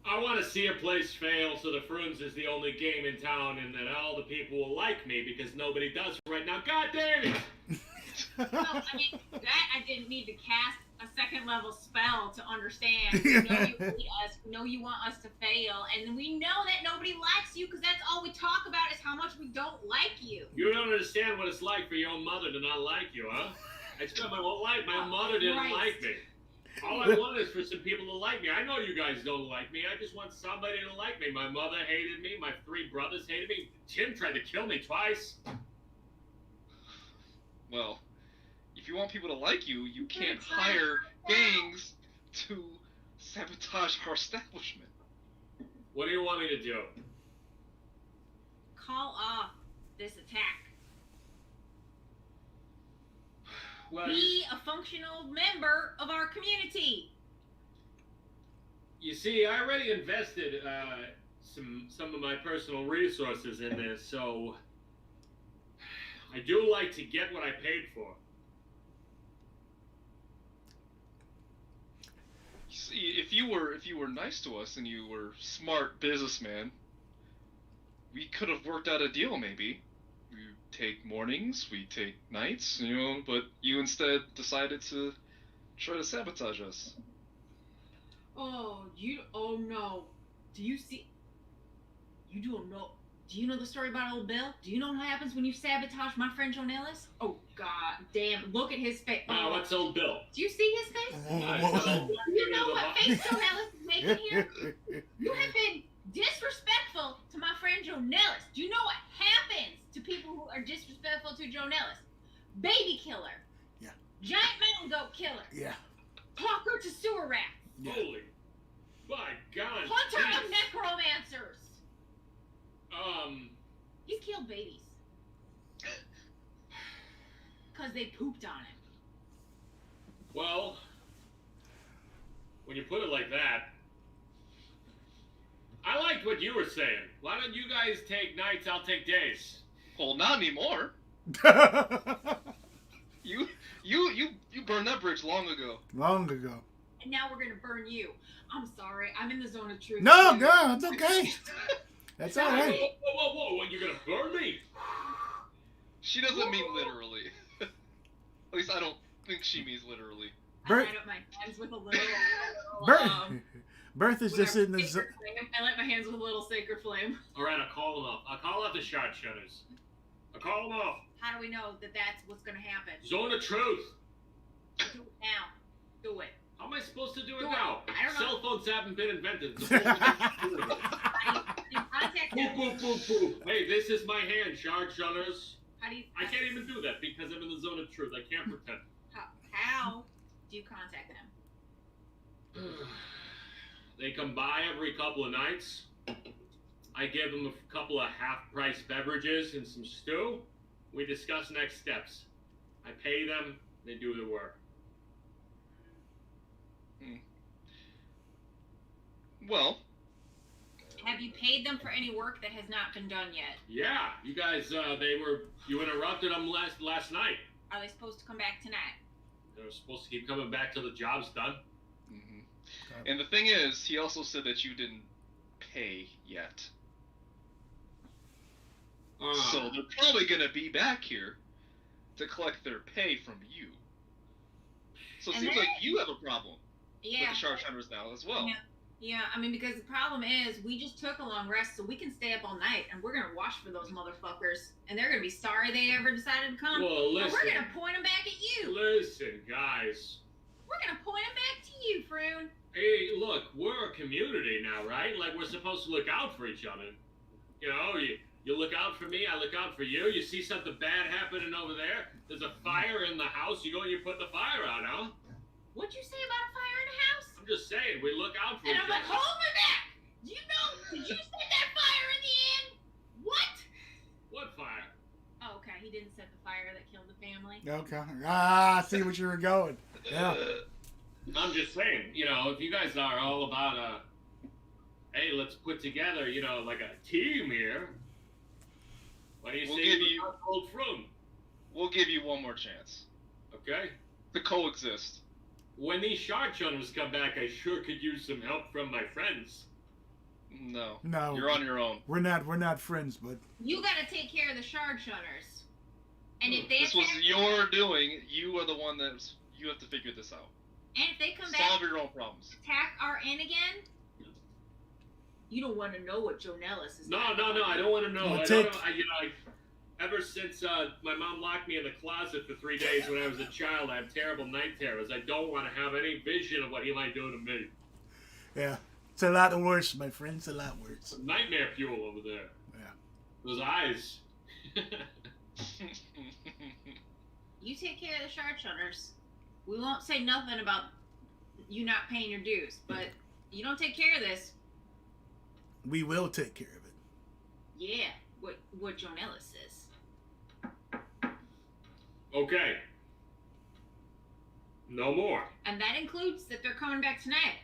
Speaker 3: I want to see a place fail so the Fruns is the only game in town and that all the people will like me because nobody does right now. God damn it!
Speaker 4: Well, I mean, that I didn't need to cast a second level spell to understand. You know you hate us, you know you want us to fail, and we know that nobody likes you because that's all we talk about is how much we don't like you.
Speaker 3: You don't understand what it's like for your own mother to not like you, huh? I spent my whole life, my mother didn't like me. All I want is for some people to like me. I know you guys don't like me. I just want somebody to like me. My mother hated me. My 3 brothers hated me. Tim tried to kill me twice.
Speaker 1: Well, if you want people to like you, you can't hire gangs to sabotage our establishment.
Speaker 3: What do you want me to do?
Speaker 4: Call off this attack.
Speaker 3: Well,
Speaker 4: Be a functional member of our community.
Speaker 3: You see, I already invested some of my personal resources in this, so I do like to get what I paid for.
Speaker 1: See, if you were nice to us and you were smart businessman, we could have worked out a deal maybe. We take mornings, we take nights, you know, but you instead decided to try to sabotage us.
Speaker 4: Oh no. Do you know the story about old Bill? Do you know what happens when you sabotage my friend John Ellis? Oh god damn, look at his face.
Speaker 3: Oh, what's old Bill?
Speaker 4: Do you see his face? Do you know what face John Ellis is making here? You have been disrespectful to my friend friend Joe Nellis. Do you know what happens to people who are disrespectful to Joe Nellis? Baby killer.
Speaker 2: Yeah.
Speaker 4: Giant mountain goat killer.
Speaker 2: Yeah.
Speaker 4: Talker to sewer rats.
Speaker 2: Yeah.
Speaker 3: Holy, my God.
Speaker 4: Hunter of
Speaker 3: jeez.
Speaker 4: necromancers. He's killed babies. Because they pooped on him.
Speaker 3: Well, when you put it like that, I liked what you were saying. Why don't you guys take nights? I'll take days.
Speaker 1: Well, not anymore. You burned that bridge long ago.
Speaker 2: Long ago.
Speaker 4: And now we're gonna burn you. I'm sorry. I'm in the zone of truth.
Speaker 2: No,
Speaker 4: too.
Speaker 2: girl, it's okay. That's all
Speaker 3: Whoa,
Speaker 2: right.
Speaker 3: whoa, whoa, whoa, you're gonna burn me?
Speaker 1: She doesn't mean literally. At least I don't think she means literally.
Speaker 4: I
Speaker 2: Bert-
Speaker 4: light up my hands with a little.
Speaker 2: Birth is just in the
Speaker 4: sacred flame. I light my hands with a little sacred flame.
Speaker 3: Alright, I'll call them off. I'll call off the sharpshooters. I'll call them off.
Speaker 4: How do we know that that's what's gonna happen?
Speaker 3: Zone of truth.
Speaker 4: Do it now. Do it.
Speaker 3: How am I supposed to do it
Speaker 4: Do it.
Speaker 3: now?
Speaker 4: I don't know.
Speaker 3: Cell phones haven't been invented. It's a whole different story.
Speaker 4: You contact
Speaker 3: Boop,
Speaker 4: them.
Speaker 3: boop, boop, boop. Hey, this is my hand, sharpshooters.
Speaker 4: How do you?
Speaker 3: I can't even do that because I'm in the zone of truth. I can't pretend.
Speaker 4: How do you contact them?
Speaker 3: They come by every couple of nights. I give them a couple of half-price beverages and some stew. We discuss next steps. I pay them. They do the work.
Speaker 1: Well,
Speaker 4: Have you paid them for any work that has not been done yet?
Speaker 3: Yeah, you guys. You interrupted them last night.
Speaker 4: Are they supposed to come back tonight?
Speaker 3: They were supposed to keep coming back till the job's done.
Speaker 1: and the thing is, he also said that you didn't pay yet. So they're probably gonna be back here to collect their pay from you. So it
Speaker 4: And
Speaker 1: seems
Speaker 4: then-
Speaker 1: like you have a problem
Speaker 4: Yeah.
Speaker 1: with the Sharpshutters now as well.
Speaker 4: Yeah, I mean, because the problem is we just took a long rest so we can stay up all night and we're going to watch for those motherfuckers. And they're going to be sorry they ever decided to come.
Speaker 3: Well,
Speaker 4: And
Speaker 3: listen.
Speaker 4: we're going to point them back at you.
Speaker 3: Listen, guys.
Speaker 4: We're going to point them back to you, Froon.
Speaker 3: Hey, look, we're a community now, right? Like, we're supposed to look out for each other. You know, you look out for me, I look out for you. You see something bad happening over there, there's a fire in the house, you go and you put the fire out, huh?
Speaker 4: What'd you say about a fire in the house?
Speaker 3: I'm just saying, we look out for
Speaker 4: And
Speaker 3: each
Speaker 4: I'm like,
Speaker 3: other.
Speaker 4: hold me back. Do you know, did you set that fire in the end? What?
Speaker 3: What fire?
Speaker 4: Oh, okay, he didn't set the fire that killed the family.
Speaker 2: Okay. I see what you were going. Yeah.
Speaker 3: I'm just saying, you know, if you guys are all about, hey, let's put together, you know, like a team here. Why do you
Speaker 1: We'll
Speaker 3: say
Speaker 1: give
Speaker 3: we're
Speaker 1: you-
Speaker 3: not old from?
Speaker 1: We'll give you one more chance
Speaker 3: Okay?
Speaker 1: to coexist.
Speaker 3: When these sharpshooters come back, I sure could use some help from my friends.
Speaker 1: No,
Speaker 2: No.
Speaker 1: you're on your own.
Speaker 2: We're not friends, but
Speaker 4: You gotta take care of the shard shutters. And if they
Speaker 1: This was
Speaker 4: attack,
Speaker 1: your doing. You are the one you have to figure this out.
Speaker 4: and if they come back
Speaker 1: Solve your own problems.
Speaker 4: attack our inn again, you don't want to know what Joe Nellis is.
Speaker 3: No,
Speaker 4: like.
Speaker 3: I don't want to know.
Speaker 2: Well,
Speaker 3: I
Speaker 2: take-
Speaker 3: don't, ever since my mom locked me in the closet for 3 days when I was a child, I have terrible night terrors. I don't want to have any vision of what he might do to me.
Speaker 2: yeah. It's a lot worse, my friend. It's a lot worse.
Speaker 3: Nightmare fuel over there.
Speaker 2: Yeah.
Speaker 3: Those eyes.
Speaker 4: You take care of the shard shutters. We won't say nothing about you not paying your dues, but you don't take care of this.
Speaker 2: We will take care of it.
Speaker 4: Yeah, what Joe Nellis says.
Speaker 3: Okay. No more.
Speaker 4: And that includes that they're coming back tonight.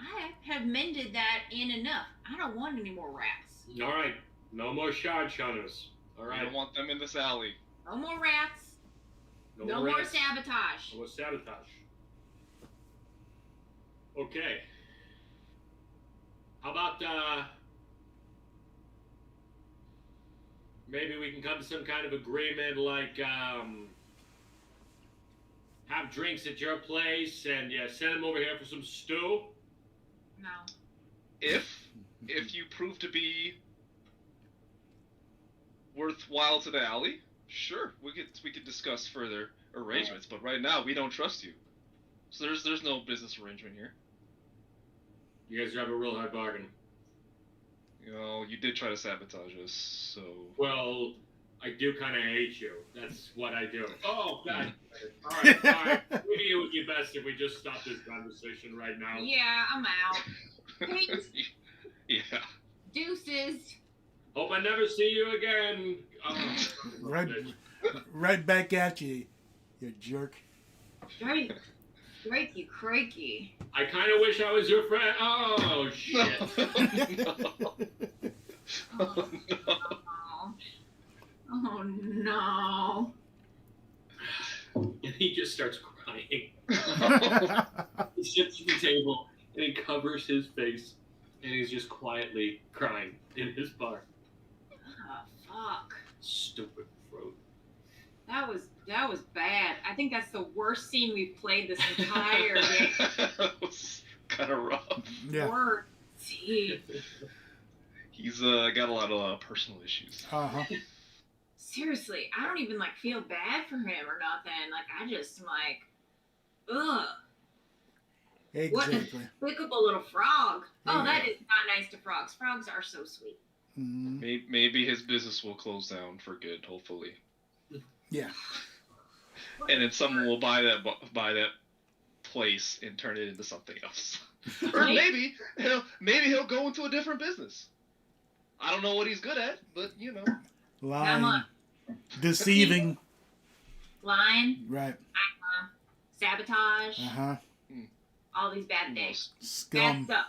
Speaker 4: I have mended that in enough. I don't want any more rats.
Speaker 3: All right. No more sharpshooters. All
Speaker 1: I
Speaker 3: right.
Speaker 1: don't want them in this alley.
Speaker 4: No more rats. No more
Speaker 3: rats.
Speaker 4: sabotage.
Speaker 3: No more sabotage. Okay. How about maybe we can come to some kind of agreement, like have drinks at your place and send them over here for some stew.
Speaker 4: No.
Speaker 1: If you prove to be worthwhile to the alley, sure, we could discuss further arrangements. But right now, we don't trust you, so there's no business arrangement here.
Speaker 3: You guys have a real hard bargain.
Speaker 1: You know, you did try to sabotage us, so.
Speaker 3: Well, I do kind of hate you. That's what I do. Oh, God. All right. Maybe it would be best if we just stop this conversation right now.
Speaker 4: Yeah, I'm out. Thanks.
Speaker 1: Yeah.
Speaker 4: Deuces.
Speaker 3: Hope I never see you again. Oh,
Speaker 2: right back at you, you jerk.
Speaker 4: Right. Crikey, crikey.
Speaker 3: I kind of wish I was your friend. Oh, shit.
Speaker 4: Oh, no. Oh, no.
Speaker 3: And he just starts crying. He sits at the table and he covers his face and he's just quietly crying in his bar.
Speaker 4: Oh, fuck.
Speaker 3: Stupid throat.
Speaker 4: That was bad. I think that's the worst scene we've played this entire game.
Speaker 1: That was kind of rough.
Speaker 2: Yeah.
Speaker 4: Worst scene.
Speaker 1: He's got a lot of personal issues.
Speaker 2: Uh-huh.
Speaker 4: Seriously, I don't even like feel bad for him or nothing. Like I just like, ugh. What a
Speaker 2: Exactly.
Speaker 4: despicable little frog. Oh,
Speaker 2: Yeah.
Speaker 4: that is not nice to frogs. Frogs are so sweet.
Speaker 2: Mhm.
Speaker 1: Maybe his business will close down for good, hopefully.
Speaker 2: Yeah.
Speaker 1: And then someone will buy that place and turn it into something else. Or maybe he'll go into a different business. I don't know what he's good at, but you know.
Speaker 2: Lying. Deceiving.
Speaker 4: Lying,
Speaker 2: Right.
Speaker 4: sabotage,
Speaker 2: Uh-huh.
Speaker 4: all these bad things. Bad
Speaker 2: Scum.
Speaker 4: stuff.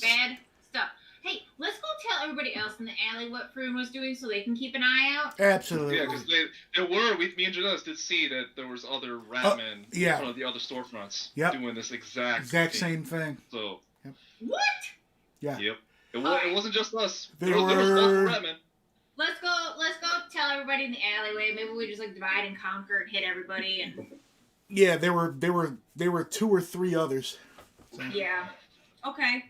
Speaker 4: Bad stuff. Hey, let's go tell everybody else in the alley what Froon was doing so they can keep an eye out.
Speaker 2: Absolutely.
Speaker 1: Yeah, because me and Janus did see that there was other rat men in front of the other storefronts doing this exact
Speaker 2: same thing.
Speaker 1: So.
Speaker 4: What?
Speaker 2: Yeah.
Speaker 1: Yep. It wasn't just us.
Speaker 2: There
Speaker 1: was multiple rat men.
Speaker 4: Let's go tell everybody in the alleyway. Maybe we just like divide and conquer and hit everybody and
Speaker 2: Yeah, there were 2 or 3 others. So.
Speaker 4: yeah. Okay.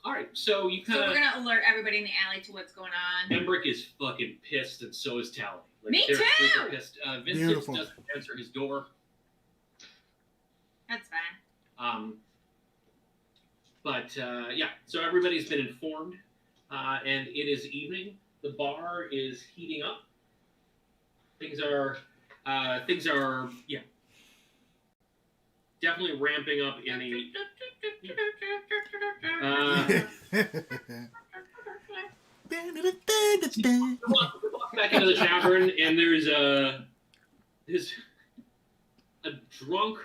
Speaker 3: All right, so you kind of.
Speaker 4: So we're gonna alert everybody in the alley to what's going on.
Speaker 3: Embrick is fucking pissed, and so is Tally. Like,
Speaker 4: Me
Speaker 3: they're
Speaker 4: too!
Speaker 3: super pissed. Vincent
Speaker 2: Beautiful.
Speaker 3: doesn't answer his door.
Speaker 4: That's fine.
Speaker 3: But yeah, so everybody's been informed, and it is evening. The bar is heating up. Things are definitely ramping up in a. Walk back into the tavern, and there's a drunk,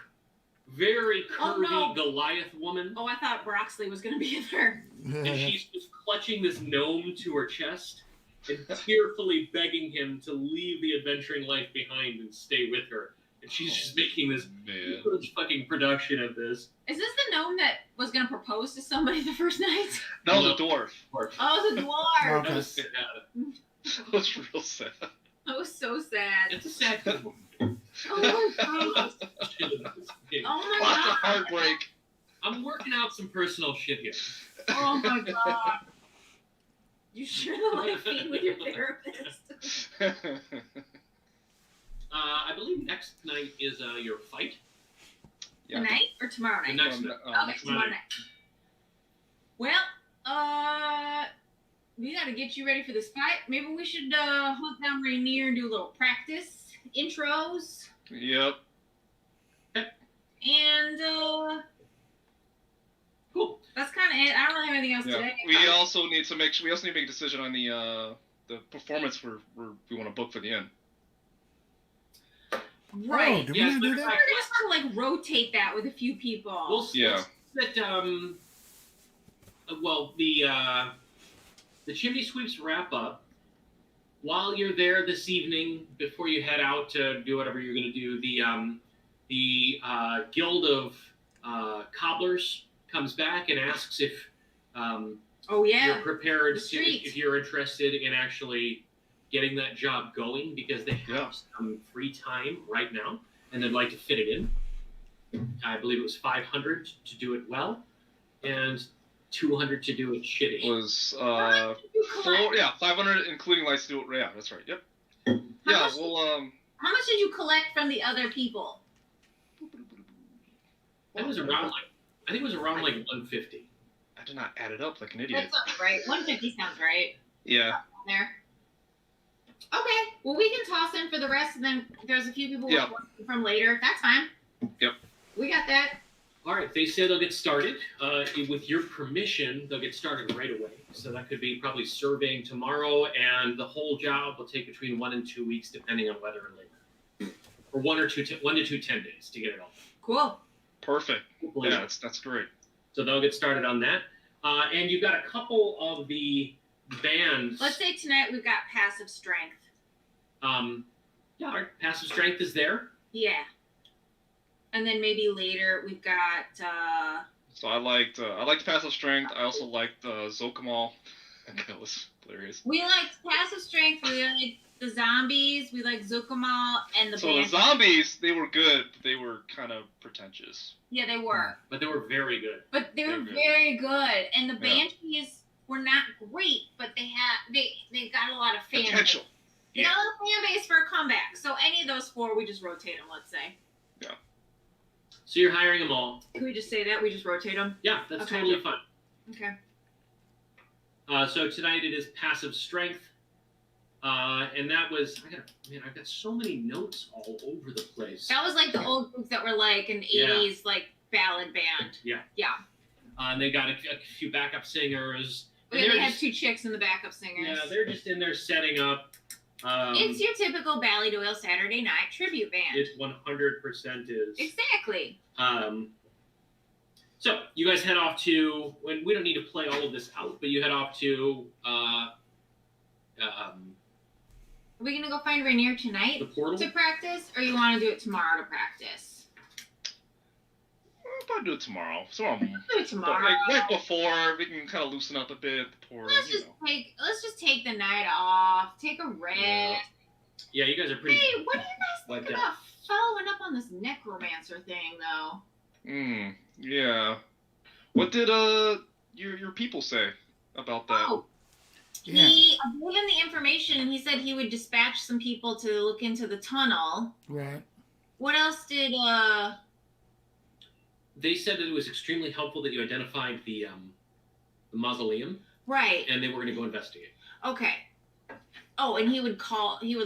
Speaker 3: very curvy Goliath woman.
Speaker 4: Oh, I thought Broxley was gonna be there.
Speaker 3: And she's just clutching this gnome to her chest and tearfully begging him to leave the adventuring life behind and stay with her. And she's just making this huge fucking production of this.
Speaker 4: Is this the gnome that was gonna propose to somebody the first night?
Speaker 1: No, the dwarf.
Speaker 4: Oh, the dwarf.
Speaker 3: That was sad.
Speaker 1: That was real sad.
Speaker 4: That was so sad.
Speaker 3: It's a sad film.
Speaker 4: Oh my god. Oh my
Speaker 1: Lots of
Speaker 4: god.
Speaker 1: heartbreak.
Speaker 3: I'm working out some personal shit here.
Speaker 4: Oh my god. You share the life feed with your therapist.
Speaker 3: I believe next night is your fight.
Speaker 1: Yeah.
Speaker 4: Tonight or tomorrow night?
Speaker 3: Next
Speaker 4: Okay, tomorrow night. Well, we gotta get you ready for this fight. Maybe we should hunt down Rainier and do a little practice, intros,
Speaker 1: Yep.
Speaker 4: and
Speaker 3: Cool.
Speaker 4: that's kind of it. I don't really have anything else today.
Speaker 1: We also need to make a decision on the performance we want to book for the end.
Speaker 4: Right.
Speaker 2: Oh, do
Speaker 3: Yes,
Speaker 2: we do
Speaker 4: We're
Speaker 2: that?
Speaker 4: just gonna like rotate that with a few people.
Speaker 3: We'll
Speaker 1: Yeah.
Speaker 3: that the chimney sweeps wrap up. While you're there this evening, before you head out to do whatever you're going to do, the guild of cobblers comes back and asks if
Speaker 4: Oh yeah.
Speaker 3: you're prepared
Speaker 4: The
Speaker 3: to,
Speaker 4: street.
Speaker 3: if you're interested in actually getting that job going, because they have some free time right now and they'd like to fit it in. I believe it was 500 to do it well and 200 to do it shitty.
Speaker 1: Was
Speaker 4: How much did you collect?
Speaker 1: 500 including lights to do it. Yeah, that's right. Yep.
Speaker 4: How
Speaker 1: Yeah,
Speaker 4: much-
Speaker 1: well
Speaker 4: How much did you collect from the other people?
Speaker 3: I think it was around like 150.
Speaker 1: I did not add it up like an idiot.
Speaker 4: That sounds right. 150 sounds right.
Speaker 1: Yeah.
Speaker 4: There. Okay. Well, we can toss in for the rest, and then there's a few people
Speaker 1: Yeah.
Speaker 4: from later. That's fine.
Speaker 1: Yep.
Speaker 4: We got that.
Speaker 3: All right, they say they'll get started. With your permission, they'll get started right away. So that could be probably surveying tomorrow, and the whole job will take between 1 and 2 weeks, depending on weather and labor, or 1 to 2 10 days to get it all done.
Speaker 4: Cool.
Speaker 1: Perfect.
Speaker 3: Hopefully.
Speaker 1: Yeah, that's great.
Speaker 3: So they'll get started on that. And you've got a couple of the bands.
Speaker 4: Let's say tonight we've got passive strength.
Speaker 3: Yeah, our passive strength is there.
Speaker 4: Yeah. And then maybe later we've got.
Speaker 1: So I liked passive strength. I also liked Zokamal. That was hilarious.
Speaker 4: We liked passive strength. We liked the zombies. We liked Zukamal and the
Speaker 1: So
Speaker 4: band.
Speaker 1: the zombies, they were good, but they were kind of pretentious.
Speaker 4: Yeah, they were.
Speaker 3: But they were very good.
Speaker 4: But they were
Speaker 1: They're good.
Speaker 4: very good. And the
Speaker 1: Yeah.
Speaker 4: banshees were not great, but they got a lot of fan
Speaker 1: Potential.
Speaker 4: base. They got a little fan base for a comeback. So any of those four, we just rotate them, let's say.
Speaker 3: So you're hiring them all.
Speaker 4: Can we just say that? We just rotate them?
Speaker 3: Yeah, that's
Speaker 4: Okay.
Speaker 3: totally fine.
Speaker 4: Okay.
Speaker 3: So tonight it is passive strength. And that was, I've got so many notes all over the place.
Speaker 4: That was like the old groups that were like an 80s like ballad band.
Speaker 3: Yeah.
Speaker 4: Yeah.
Speaker 3: And they got a few backup singers. And
Speaker 4: Yeah,
Speaker 3: they're
Speaker 4: they had
Speaker 3: just-
Speaker 4: 2 chicks in the backup singers.
Speaker 3: Yeah, they're just in there setting up.
Speaker 4: It's your typical Ballydoyle Saturday night tribute band.
Speaker 3: It 100% is.
Speaker 4: Exactly.
Speaker 3: So you guys head off to, when we don't need to play all of this out, but you head off to
Speaker 4: Are we going to go find Rainier tonight
Speaker 3: the portal.
Speaker 4: to practice, or you want to do it tomorrow to practice?
Speaker 1: I'll probably do it tomorrow. Tomorrow.
Speaker 4: Do it
Speaker 1: But
Speaker 4: tomorrow.
Speaker 1: like right before, we can kind of loosen up a bit. Before,
Speaker 4: Let's just take the night off. Take a rest.
Speaker 1: Yeah.
Speaker 3: Yeah, you guys are pretty.
Speaker 4: Hey, what do you guys think
Speaker 3: Wiped out.
Speaker 4: about following up on this necromancer thing, though?
Speaker 1: Yeah. What did your people say about that?
Speaker 4: Oh,
Speaker 2: Yeah.
Speaker 4: he I gave him the information, and he said he would dispatch some people to look into the tunnel.
Speaker 2: Right.
Speaker 4: What else did
Speaker 3: They said that it was extremely helpful that you identified the mausoleum,
Speaker 4: Right.
Speaker 3: and they were going to go investigate.
Speaker 4: Okay. Oh, and he would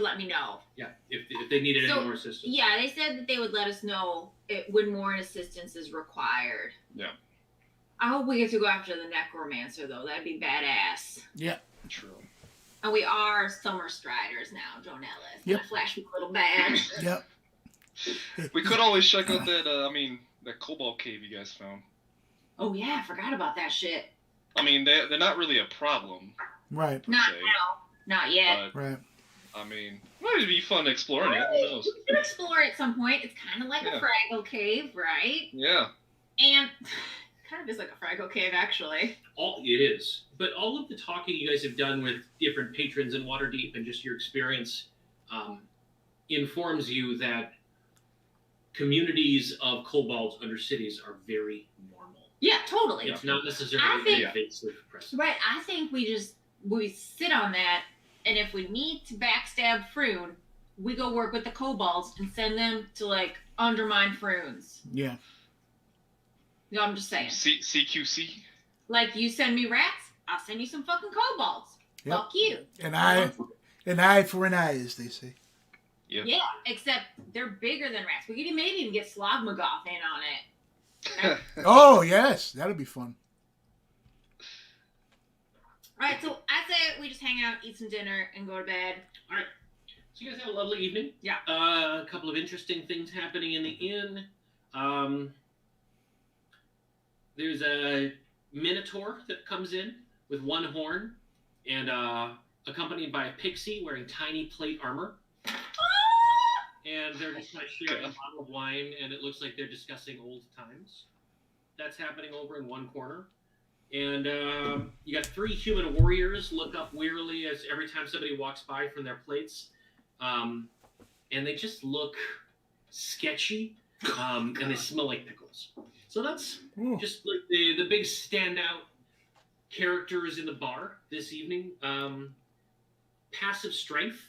Speaker 4: let me know.
Speaker 3: Yeah, if they needed
Speaker 4: So,
Speaker 3: any more assistance.
Speaker 4: Yeah, they said that they would let us know when more assistance is required.
Speaker 1: Yeah.
Speaker 4: I hope we get to go after the necromancer, though. That'd be badass.
Speaker 2: Yeah.
Speaker 1: True.
Speaker 4: And we are summer striders now, Joan Ellis.
Speaker 2: Yep.
Speaker 4: Gonna flash my little badge.
Speaker 2: Yep.
Speaker 1: We could always check out that. That cobalt cave you guys found.
Speaker 4: Oh yeah, I forgot about that shit.
Speaker 1: I mean, they're not really a problem.
Speaker 2: Right.
Speaker 4: Not
Speaker 1: say,
Speaker 4: now. Not yet.
Speaker 1: But
Speaker 2: Right.
Speaker 1: I mean, it'd be fun exploring it. Who knows?
Speaker 4: We could explore it at some point. It's kind of like
Speaker 1: Yeah.
Speaker 4: a Fraggle cave, right?
Speaker 1: Yeah.
Speaker 4: And kind of is like a Fraggle cave, actually.
Speaker 3: It is. But all of the talking you guys have done with different patrons in Waterdeep and just your experience informs you that communities of kobolds under cities are very normal.
Speaker 4: Yeah, totally.
Speaker 3: It's not necessarily
Speaker 4: I think-
Speaker 3: an invasive presence.
Speaker 4: Right, I think we sit on that, and if we need to backstab Froon, we go work with the kobolds and send them to, like, undermine Froons.
Speaker 2: Yeah.
Speaker 4: You know, I'm just saying.
Speaker 1: CQC.
Speaker 4: Like, you send me rats, I'll send you some fucking kobolds.
Speaker 2: Yep.
Speaker 4: Fuck you.
Speaker 2: An eye for an eye, as they say.
Speaker 1: Yeah.
Speaker 4: Yeah, except they're bigger than rats. We could maybe even get Slogmagoth in on it.
Speaker 2: Oh yes, that'd be fun.
Speaker 4: Alright, so I say we just hang out, eat some dinner, and go to bed.
Speaker 3: So you guys have a lovely evening.
Speaker 4: Yeah.
Speaker 3: A couple of interesting things happening in the inn. There's a minotaur that comes in with one horn and accompanied by a pixie wearing tiny plate armor. And they're just kind of sharing a bottle of wine, and it looks like they're discussing old times. That's happening over in one corner. And you got 3 human warriors look up wearily as every time somebody walks by from their plates. And they just look sketchy, and they smell like pickles. So that's
Speaker 2: Ooh.
Speaker 3: just like the big standout characters in the bar this evening. Passive strength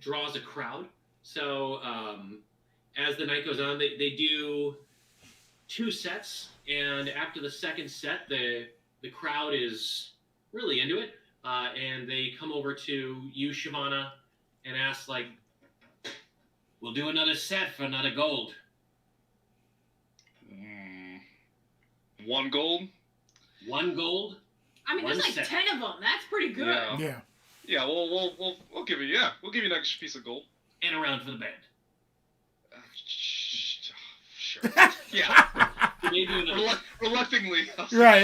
Speaker 3: draws a crowd. So as the night goes on, they do 2 sets, and after the second set, the the crowd is really into it, and they come over to you, Shivana, and ask like, "We'll do another set for another gold."
Speaker 1: 1 gold.
Speaker 3: 1 gold.
Speaker 4: I mean, there's
Speaker 3: One
Speaker 4: like
Speaker 3: set.
Speaker 4: 10 of them. That's pretty good.
Speaker 1: Yeah.
Speaker 2: Yeah.
Speaker 1: Yeah, we'll give you. Yeah, we'll give you an extra piece of gold.
Speaker 3: And a round for the band.
Speaker 1: Sure. Yeah.
Speaker 3: Maybe another.
Speaker 1: Reluctantly.
Speaker 2: Right.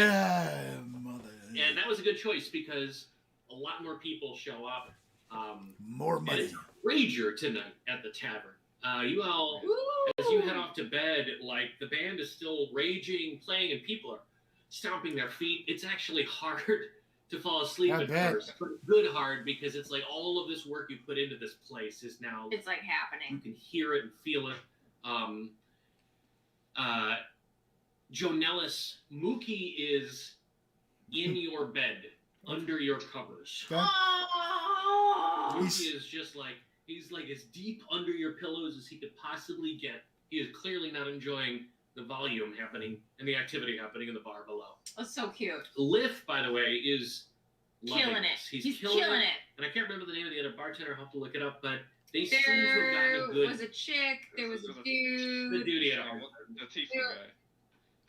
Speaker 2: Mother.
Speaker 3: And that was a good choice because a lot more people show up.
Speaker 2: More
Speaker 3: And
Speaker 2: money.
Speaker 3: it's a rager tonight at the tavern. You all,
Speaker 4: Ooh.
Speaker 3: as you head off to bed, like the band is still raging, playing, and people are stomping their feet. It's actually hard to fall asleep
Speaker 2: I
Speaker 3: at
Speaker 2: bet.
Speaker 3: first, but good hard because it's like all of this work you put into this place is now
Speaker 4: It's like
Speaker 3: you
Speaker 4: happening.
Speaker 3: can hear it and feel it. Jonellis, Mookie is in your bed, under your covers.
Speaker 2: Okay.
Speaker 4: Oh!
Speaker 3: Mookie is just like, he's like as deep under your pillows as he could possibly get. He is clearly not enjoying the volume happening and the activity happening in the bar below.
Speaker 4: That's so cute.
Speaker 3: Liff, by the way, is loving
Speaker 4: Killing it.
Speaker 3: this. He's
Speaker 4: He's
Speaker 3: killing
Speaker 4: killing
Speaker 3: it.
Speaker 4: it.
Speaker 3: And I can't remember the name of the other bartender. I'll have to look it up, but they seem to have
Speaker 4: There
Speaker 3: gotten a good...
Speaker 4: was a chick. There was a
Speaker 3: the
Speaker 4: dude.
Speaker 3: dude he had a
Speaker 1: The tiefling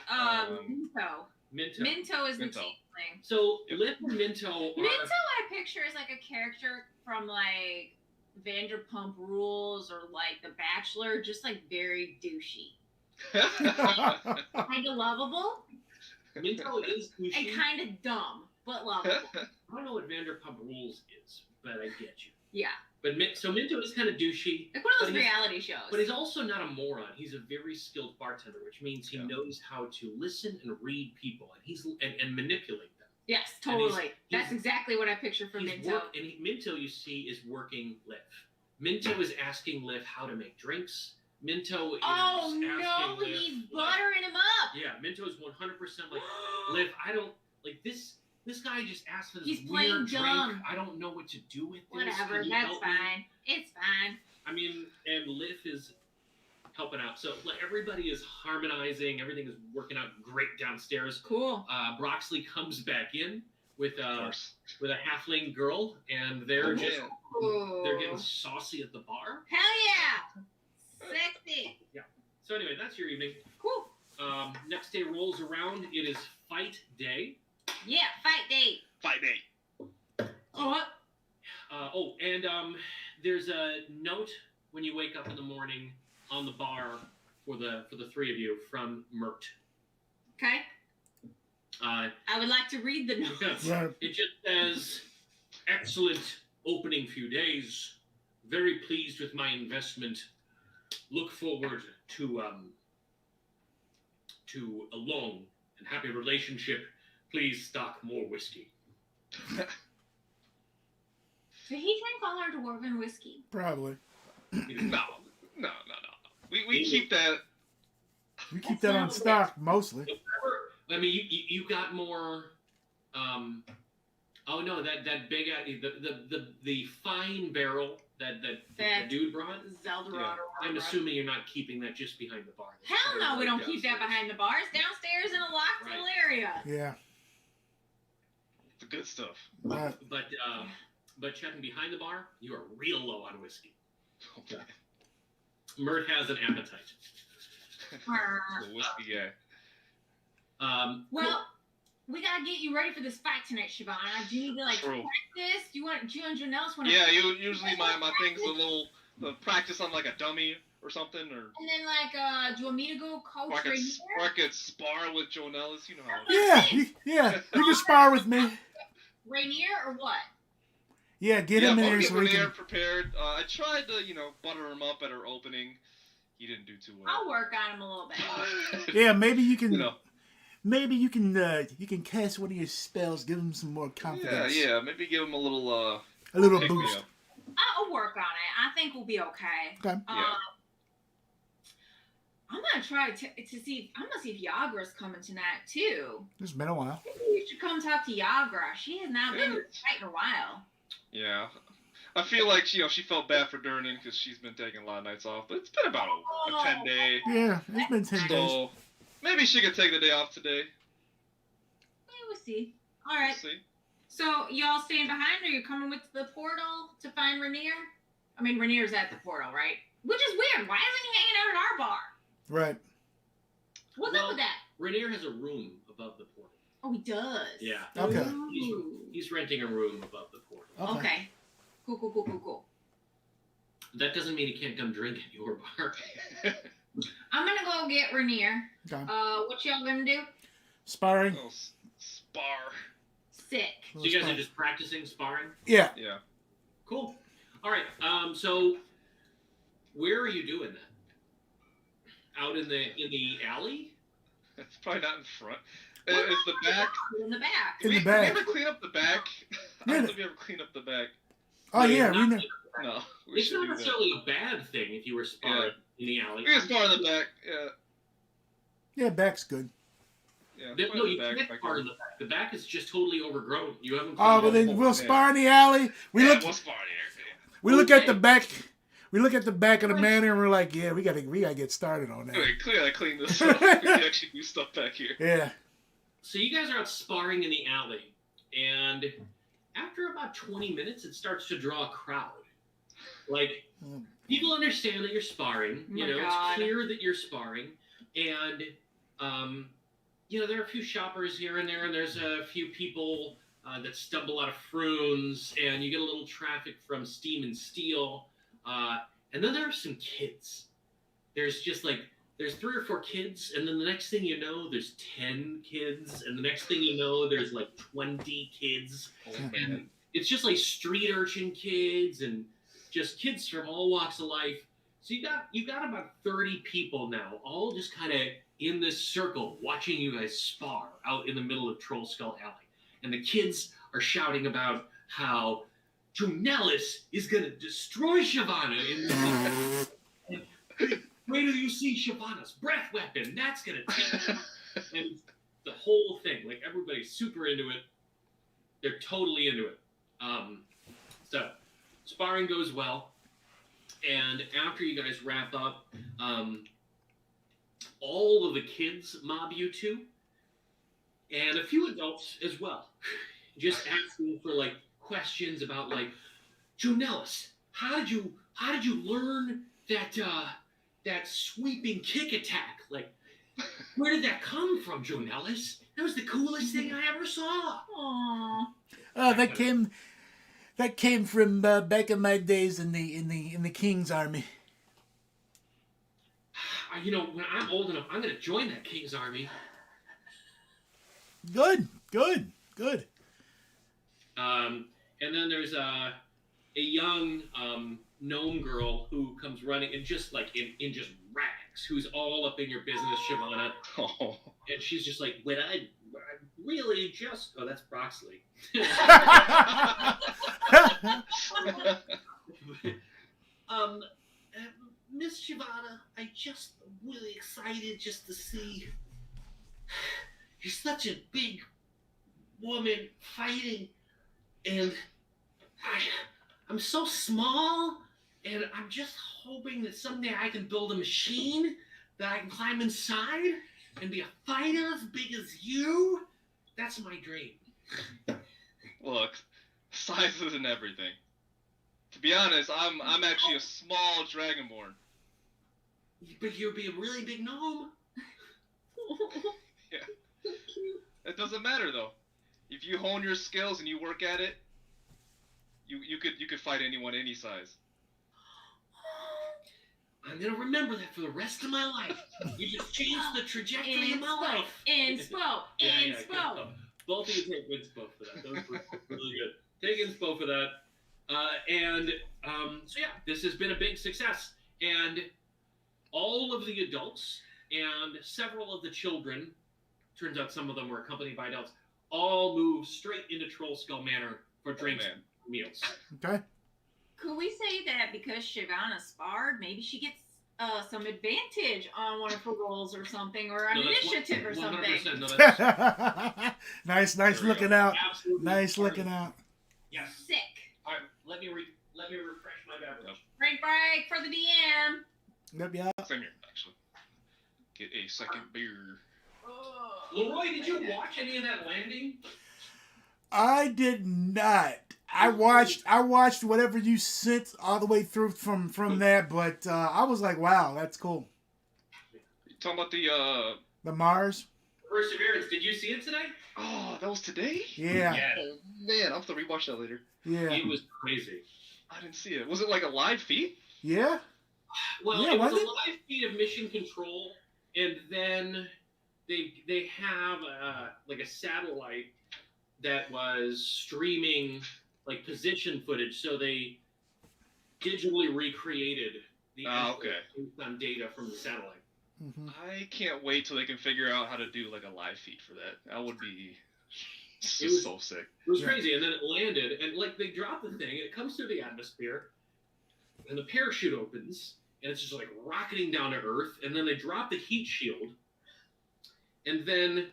Speaker 1: guy.
Speaker 4: Minto.
Speaker 3: Minto.
Speaker 4: Minto is
Speaker 1: Minto.
Speaker 4: the tiefling.
Speaker 3: So
Speaker 1: Yep.
Speaker 3: Liff and Minto are...
Speaker 4: Minto, I picture as like a character from like Vanderpump Rules or like The Bachelor, just like very douchey, kind of lovable
Speaker 3: Minto is
Speaker 4: and
Speaker 3: douchey.
Speaker 4: kind of dumb, but lovable.
Speaker 3: I don't know what Vanderpump Rules is, but I get you.
Speaker 4: Yeah,
Speaker 3: But so Minto is kind of douchey,
Speaker 4: like one of
Speaker 3: But
Speaker 4: those
Speaker 3: he's-
Speaker 4: reality shows.
Speaker 3: but he's also not a moron. He's a very skilled bartender, which means he
Speaker 1: Yeah.
Speaker 3: knows how to listen and read people, and manipulate them.
Speaker 4: Yes,
Speaker 3: And he's-
Speaker 4: totally. That's exactly what I picture for Minto.
Speaker 3: Minto, you see, is working Liv. Minto is asking Liv how to make drinks. Minto is
Speaker 4: Oh
Speaker 3: asking
Speaker 4: no,
Speaker 3: Liv,
Speaker 4: he's
Speaker 3: like-
Speaker 4: buttering him up.
Speaker 3: Yeah, Minto is 100% like, Liv, I don't like this. This guy just asked for this
Speaker 4: He's
Speaker 3: weird
Speaker 4: playing
Speaker 3: drink.
Speaker 4: dumb.
Speaker 3: I don't know what to do with this.
Speaker 4: Whatever,
Speaker 3: Can you
Speaker 4: that's
Speaker 3: help me?"
Speaker 4: fine. It's fine.
Speaker 3: I mean, and Liv is helping out. So like, everybody is harmonizing. Everything is working out great downstairs.
Speaker 4: Cool.
Speaker 3: Broxley comes back in with
Speaker 1: Of
Speaker 3: a
Speaker 1: course.
Speaker 3: halfling girl, and they're
Speaker 1: Oh,
Speaker 3: just
Speaker 1: man.
Speaker 4: Ooh.
Speaker 3: they're getting saucy at the bar.
Speaker 4: Hell yeah! Sexy.
Speaker 3: So anyway, that's your evening.
Speaker 4: Cool.
Speaker 3: Next day rolls around. It is fight day.
Speaker 4: Yeah, fight date.
Speaker 1: Fight day.
Speaker 4: Oh,
Speaker 3: There's a note when you wake up in the morning on the bar for the 3 of you from Mert.
Speaker 4: okay.
Speaker 3: Uh,
Speaker 4: I would like to read the note.
Speaker 2: Right.
Speaker 3: it just says, "Excellent opening few days. Very pleased with my investment. Look forward to a long and happy relationship. Please stock more whiskey."
Speaker 4: Did he drink all our dwarven whiskey?
Speaker 2: Probably.
Speaker 1: No. We keep that.
Speaker 2: We keep that on stock mostly.
Speaker 3: I mean, you got more. Oh no, that big the fine barrel that the dude brought.
Speaker 4: Zeldorado.
Speaker 1: Yeah.
Speaker 3: I'm assuming you're not keeping that just behind the bar.
Speaker 4: Hell no, we don't keep that behind the bars. Downstairs in a locked
Speaker 3: Right.
Speaker 4: little area.
Speaker 2: Yeah.
Speaker 1: The good stuff.
Speaker 2: Right.
Speaker 3: But checking behind the bar, you are real low on whiskey.
Speaker 1: Okay.
Speaker 3: Mert has an appetite.
Speaker 1: The whiskey guy.
Speaker 4: Well, we gotta get you ready for this fight tonight, Shivana. Do you need to like
Speaker 1: True.
Speaker 4: practice? Do you and Janelle want to?
Speaker 1: Yeah, usually my thing's a little practice on like a dummy or something, or
Speaker 4: And then like, do you want me to go coach
Speaker 1: or I
Speaker 4: Rainier?
Speaker 1: could spar with Joe Nellis. You know how.
Speaker 2: Yeah. You can spar with me.
Speaker 4: Rainier or what?
Speaker 2: Yeah, get
Speaker 1: Yeah,
Speaker 2: him in
Speaker 1: I'll
Speaker 2: here
Speaker 1: get
Speaker 2: so we
Speaker 1: Rainier
Speaker 2: can.
Speaker 1: prepared. I tried to butter him up at her opening. He didn't do too well.
Speaker 4: I'll work on him a little bit.
Speaker 2: Yeah, maybe you can.
Speaker 1: You know.
Speaker 2: Maybe you can cast one of your spells, give him some more confidence.
Speaker 1: Yeah. Maybe give him a little
Speaker 2: A little
Speaker 1: pick me
Speaker 2: boost.
Speaker 1: up.
Speaker 4: I'll work on it. I think we'll be okay.
Speaker 2: Okay.
Speaker 1: Yeah.
Speaker 4: I'm gonna try to see. I'm gonna see if Yagra's coming tonight too.
Speaker 2: It's been a while.
Speaker 4: Maybe you should come talk to Yagra. She has not been to
Speaker 1: Yeah.
Speaker 4: a fight in a while.
Speaker 1: Yeah. I feel like she felt bad for Durnan because she's been taking a lot of nights off, but it's been about a 10-day.
Speaker 2: Yeah, it's been 10 days.
Speaker 1: So maybe she could take the day off today.
Speaker 4: We'll see. All right.
Speaker 1: See?
Speaker 4: So y'all staying behind, or you coming with the portal to find Rainier? I mean, Rainier's at the portal, right? Which is weird. Why isn't he hanging out at our bar?
Speaker 2: Right.
Speaker 4: What's up with that?
Speaker 3: Rainier has a room above the portal.
Speaker 4: Oh, he does.
Speaker 3: Yeah.
Speaker 2: Okay.
Speaker 3: He's renting a room above the portal.
Speaker 4: Okay. Cool.
Speaker 3: That doesn't mean he can't come drink at your bar.
Speaker 4: I'm gonna go get Rainier.
Speaker 2: Okay.
Speaker 4: What y'all gonna do?
Speaker 2: Sparring.
Speaker 1: Oh, spar.
Speaker 4: Sick.
Speaker 3: So you guys are just practicing sparring?
Speaker 2: Yeah.
Speaker 1: Yeah.
Speaker 3: Cool. All right. So where are you doing that? Out in the alley?
Speaker 1: It's probably not in front. Is the back?
Speaker 4: In the back.
Speaker 2: In the
Speaker 1: Did
Speaker 2: back.
Speaker 1: we ever clean up the back? I don't think we ever cleaned up the back.
Speaker 2: Oh yeah, we know.
Speaker 1: No. We
Speaker 3: It's
Speaker 1: should
Speaker 3: not
Speaker 1: do that.
Speaker 3: necessarily a bad thing if you were sparring in the alley.
Speaker 1: We can spar in the back. Yeah.
Speaker 2: Yeah, back's good.
Speaker 1: Yeah.
Speaker 3: No, you
Speaker 1: back,
Speaker 3: can't spar in the back. The back is just totally overgrown. You haven't.
Speaker 2: Oh, well
Speaker 3: cleaned
Speaker 2: then
Speaker 3: up-
Speaker 2: we'll spar in the alley. We
Speaker 1: Yeah,
Speaker 2: look.
Speaker 1: we'll spar here.
Speaker 2: We look at the
Speaker 3: Okay.
Speaker 2: back. We look at the back of the manor and we're like, yeah, we gotta get started on that.
Speaker 1: Okay, clearly I cleaned this up. We can actually do stuff back here.
Speaker 2: Yeah.
Speaker 3: So you guys are out sparring in the alley, and after about 20 minutes, it starts to draw a crowd. Like, people understand that you're sparring.
Speaker 4: Oh
Speaker 3: You
Speaker 4: my
Speaker 3: know,
Speaker 4: God.
Speaker 3: it's clear that you're sparring, and you know, there are a few shoppers here and there, and there's a few people that stumble out of Fruins, and you get a little traffic from Steam and Steel, and then there are some kids. There's just like, there's 3 or 4 kids, and then the next thing you know, there's 10 kids, and the next thing you know, there's like 20 kids, and it's just like street urchin kids, and just kids from all walks of life. So you got about 30 people now, all just kind of in this circle, watching you guys spar out in the middle of Troll Skull Alley, and the kids are shouting about how Junellis is gonna destroy Shyvana in the wait till you see Shyvana's breath weapon. That's gonna take and the whole thing. Like, everybody's super into it. They're totally into it. So sparring goes well, and after you guys wrap up, all of the kids mob you two, and a few adults as well, just asking for like questions about like, Junellis, how did you learn that sweeping kick attack? Like, where did that come from, Junellis? That was the coolest thing I ever saw.
Speaker 4: Aww.
Speaker 2: Oh, that came from back in my days in the King's army.
Speaker 3: You know, when I'm old enough, I'm gonna join that King's army.
Speaker 2: Good.
Speaker 3: And then there's a young gnome girl who comes running and just like in just rags, who's all up in your business, Shyvana.
Speaker 1: Oh.
Speaker 3: And she's just like, when I really just... Oh, that's Broxley. Miss Shyvana, I just really excited just to see... You're such a big woman fighting, and I'm so small, and I'm just hoping that someday I can build a machine that I can climb inside and be a fighter as big as you. That's my dream.
Speaker 1: Look, size isn't everything. To be honest, I'm actually a small dragonborn.
Speaker 3: But you'll be a really big gnome.
Speaker 1: Yeah. It doesn't matter though. If you hone your skills and you work at it, you could fight anyone any size.
Speaker 3: I'm gonna remember that for the rest of my life. You just changed the trajectory of my life.
Speaker 4: Inspo.
Speaker 3: Good. Both of you take inspo for that. Those were really good. Take inspo for that. So yeah, this has been a big success. And all of the adults and several of the children, turns out some of them were accompanied by adults, all moved straight into Troll Skull Manor for drinks and meals.
Speaker 2: Okay.
Speaker 4: Could we say that because Shyvana sparred, maybe she gets some advantage on one of her rolls or something, or an initiative or something?
Speaker 3: 100%. No, that's
Speaker 2: nice looking out.
Speaker 3: absolutely
Speaker 2: Nice
Speaker 3: part of
Speaker 2: looking
Speaker 3: it.
Speaker 2: out.
Speaker 3: Yes.
Speaker 4: Sick.
Speaker 3: All right, let me refresh my beverage.
Speaker 4: Break for the DM.
Speaker 2: Yep, yeah.
Speaker 1: Same here, actually. Get a second beer.
Speaker 3: Leroy, did you watch any of that landing?
Speaker 2: I did not. I watched whatever you sent all the way through from that, but I was like, wow, that's cool.
Speaker 1: You talking about
Speaker 2: The Mars?
Speaker 3: Perseverance, did you see it today?
Speaker 1: Oh, that was today?
Speaker 2: Yeah.
Speaker 1: Oh, man, I'll have to rewatch that later.
Speaker 2: Yeah.
Speaker 3: It was crazy.
Speaker 1: I didn't see it. Was it like a live feed?
Speaker 2: Yeah.
Speaker 3: Well,
Speaker 2: Yeah,
Speaker 3: it was
Speaker 2: was
Speaker 3: a
Speaker 2: it?
Speaker 3: live feed of Mission Control, and then they have like a satellite that was streaming like position footage, so they digitally recreated the
Speaker 1: Okay.
Speaker 3: based on data from the satellite.
Speaker 2: Mm-hmm.
Speaker 1: I can't wait till they can figure out how to do like a live feed for that. That would be just
Speaker 3: It was-
Speaker 1: so sick.
Speaker 3: It was
Speaker 2: Yeah.
Speaker 3: crazy, and then it landed, and like they dropped the thing, and it comes through the atmosphere, and the parachute opens, and it's just like rocketing down to Earth, and then they drop the heat shield, and then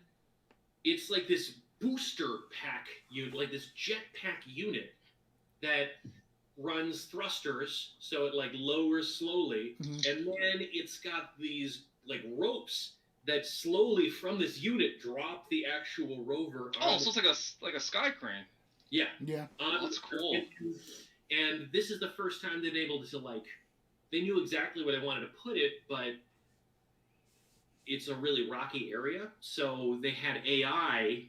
Speaker 3: it's like this booster pack unit, like this jetpack unit that runs thrusters, so it like lowers slowly,
Speaker 2: Mhm.
Speaker 3: and then it's got these like ropes that slowly from this unit drop the actual rover.
Speaker 1: Oh, so it's like a sky crane.
Speaker 3: Yeah.
Speaker 2: Yeah.
Speaker 3: On
Speaker 1: That's cool.
Speaker 3: And this is the first time they've been able to like, they knew exactly where they wanted to put it, but it's a really rocky area. So they had AI